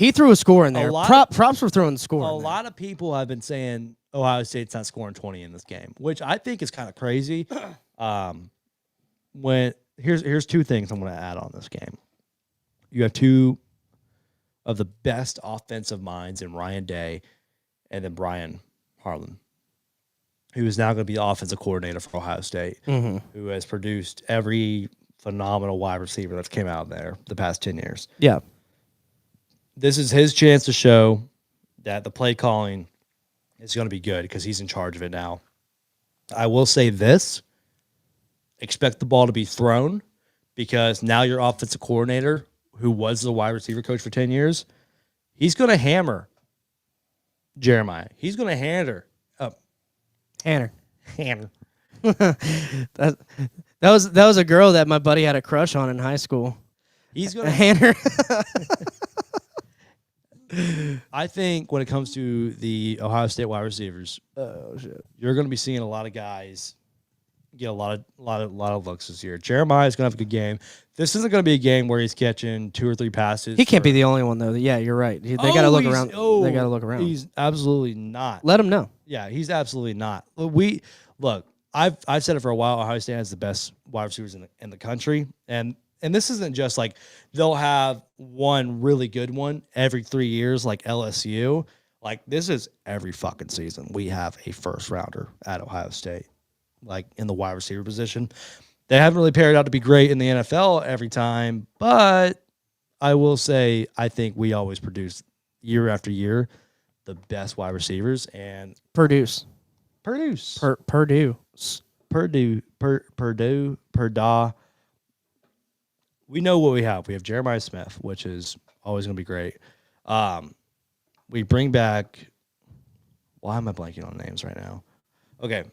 Props for throwing the score. A lot of people have been saying Ohio State's not scoring 20 in this game, which I think is kind of crazy. Here's two things I'm going to add on this game. You have two of the best offensive minds in Ryan Day and then Brian Harlan, who is now going to be the offensive coordinator for Ohio State, who has produced every phenomenal wide receiver that's came out there the past 10 years. Yeah. This is his chance to show that the play calling is going to be good because he's in charge of it now. I will say this. Expect the ball to be thrown because now your offensive coordinator, who was the wide receiver coach for 10 years, he's going to hammer Jeremiah. He's going to hammer Hanner. that was a girl that my buddy had a crush on in high school. He's going to Hanner. I think when it comes to the Ohio State wide receivers, you're going to be seeing a lot of guys get a lot of looks this year. Jeremiah is going to have a good game. This isn't going to be a game where he's catching 2 or 3 passes. He can't be the only one though. Yeah, you're right. They got to look around. They got to look around. He's absolutely not. Let him know. Yeah, he's absolutely not. I've said it for a while. Ohio State has the best wide receivers in the country, and this isn't just like they'll have one really good one every 3 years like LSU. Like this is every fucking season we have a first rounder at Ohio State, like in the wide receiver position. They haven't really paired out to be great in the NFL every time, but I will say I think we always produce year after year the best wide receivers and Purdue. We know what we have. We have Jeremiah Smith, which is always going to be great. We bring back. Why am I blanking on names right now? Okay.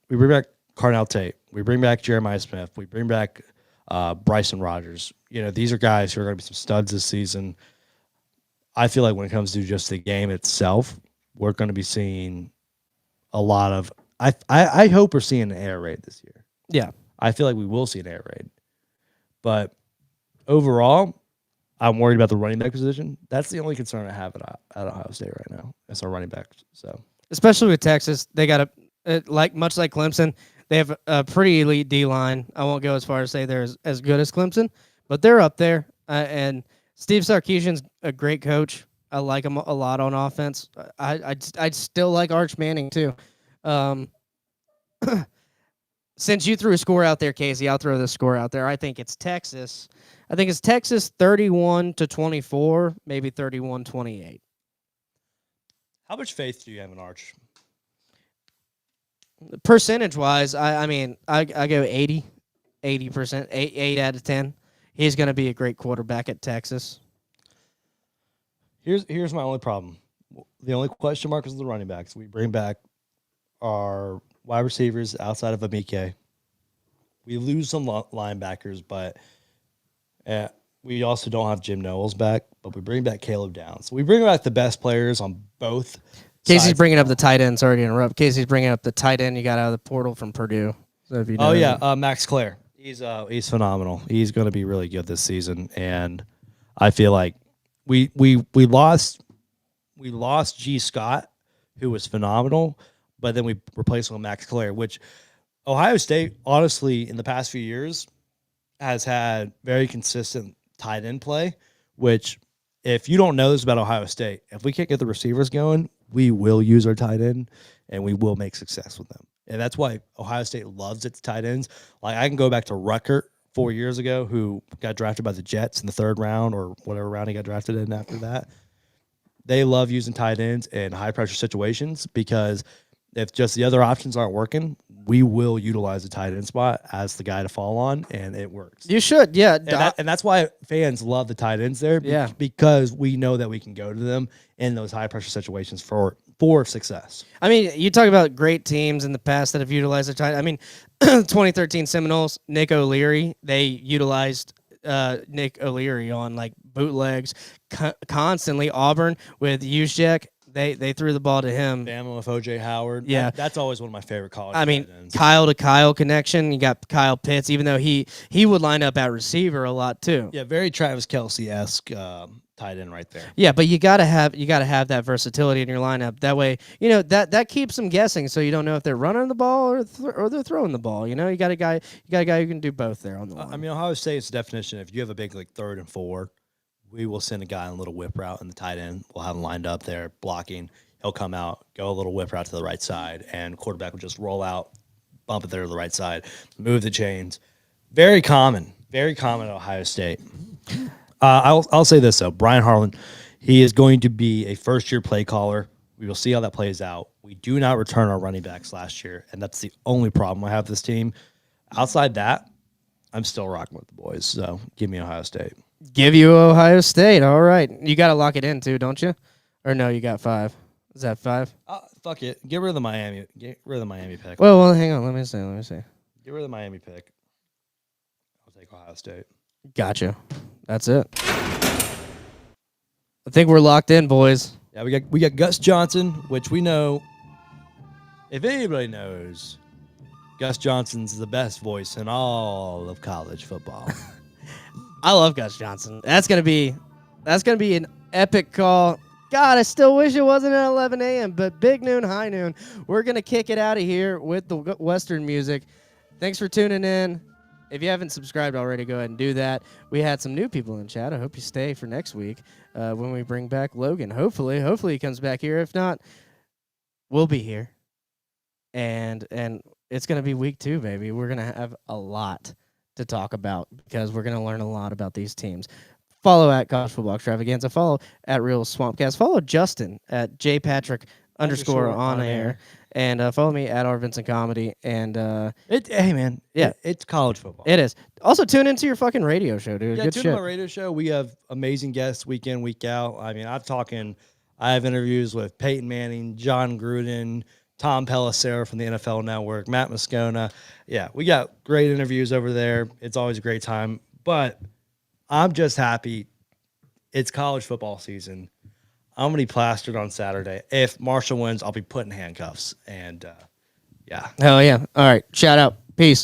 We bring back Carnell Tate. We bring back Jeremiah Smith. We bring back Bryson Rogers. These are guys who are going to be some studs this season. I feel like when it comes to just the game itself, we're going to be seeing a lot of. I hope we're seeing an air raid this year. Yeah, I feel like we will see an air raid, but overall, I'm worried about the running back position. That's the only concern I have at Ohio State right now. It's our running back. So, especially with Texas, they got much like Clemson, they have a pretty elite D line. I won't go as far as say they're as good as Clemson, but they're up there. And Steve Sarkisian's a great coach. I like him a lot on offense. I'd still like Arch Manning too. Since you threw a score out there, Casey, I'll throw this score out there. I think it's Texas. I think it's Texas 31-24, maybe 31-28. How much faith do you have in Arch? Percentage-wise, I go 80%, 8 out of 10. He's going to be a great quarterback at Texas. Here's my only problem. The only question mark is the running backs. We bring back our wide receivers outside of Amike. We lose some linebackers, but we also don't have Jim Knowles back. But we bring back Caleb Downs. We bring back the best players on both. Casey's bringing up the tight end. Sorry to interrupt. Casey's bringing up the tight end you got out of the portal from Purdue. So if you know Max Clare. He's phenomenal. He's going to be really good this season, and I feel like we lost G. Scott, who was phenomenal, but then we replaced him with Max Clare, which Ohio State, honestly, in the past few years, has had very consistent tight end play, which if you don't know this about Ohio State, if we can't get the receivers going, we will use our tight end and we will make success with them. And that's why Ohio State loves its tight ends. Like I can go back to Ruckert 4 years ago, who got drafted by the Jets in the 3rd round or whatever round he got drafted in after that. They love using tight ends in high pressure situations because if just the other options aren't working, we will utilize the tight end spot as the guy to fall on, and it works. You should, yeah. And that's why fans love the tight ends there, because we know that we can go to them in those high pressure situations for success. I mean, you talk about great teams in the past that have utilized their tight. I mean, 2013 Seminoles, Nick O'Leary, they utilized Nick O'Leary on like bootlegs constantly. Auburn with Juszczyk, they threw the ball to him. Bama with O.J. Howard. Yeah. That's always one of my favorite college I mean, tight ends. Kyle to Kyle connection. You got Kyle Pitts, even though he would line up at receiver a lot too. Yeah, very Travis Kelce-esque tight end right there. Yeah, but you gotta have that versatility in your lineup. That way, that keeps them guessing. So you don't know if they're running the ball or they're throwing the ball. You got a guy who can do both there on the line. I mean, Ohio State's definition: if you have a big 3rd and 4, we will send a guy on a little whip route in the tight end. We'll have him lined up there blocking. He'll come out, go a little whip route to the right side, and quarterback will just roll out, bump it there to the right side, move the chains. Very common at Ohio State. I'll say this, though. Brian Harlan, he is going to be a first-year play caller. We will see how that plays out. We do not return our running backs last year, and that's the only problem I have with this team. Outside that, I'm still rocking with the boys, so give me Ohio State. Give you Ohio State. All right. You got to lock it in, too, don't you? Or no, you got 5. Is that 5? Fuck it. Get rid of the Miami. Get rid of the Miami pick. Well, hang on. Let me see. Get rid of the Miami pick. I'll take Ohio State. Gotcha. That's it. I think we're locked in, boys. Yeah, we got Gus Johnson, which we know. If anybody knows, Gus Johnson's the best voice in all of college football. I love Gus Johnson. That's gonna be an epic call. God, I still wish it wasn't at 11 a.m., but big noon, high noon. We're going to kick it out of here with the Western music. Thanks for tuning in. If you haven't subscribed already, go ahead and do that. We had some new people in chat. I hope you stay for next week when we bring back Logan. Hopefully he comes back here. If not, we'll be here. And it's going to be week 2, baby. We're going to have a lot to talk about because we're going to learn a lot about these teams. Follow at College Football Extravaganza. Follow at Real Swampcast. Follow Justin at jpatrick_on air. And follow me at rvincent comedy. And hey man, it's college football. It is. Also tune into your fucking radio show, dude. Yeah, Good tune shit. to my radio show. We have amazing guests week in, week out. I mean, I have interviews with Peyton Manning, John Gruden, Tom Pelissero from the NFL Network, Matt Moscona. Yeah, we got great interviews over there. It's always a great time. But I'm just happy it's college football season. I'm going to be plastered on Saturday. If Marshall wins, I'll be put in handcuffs. And, yeah. Hell yeah. All right. Shout out. Peace.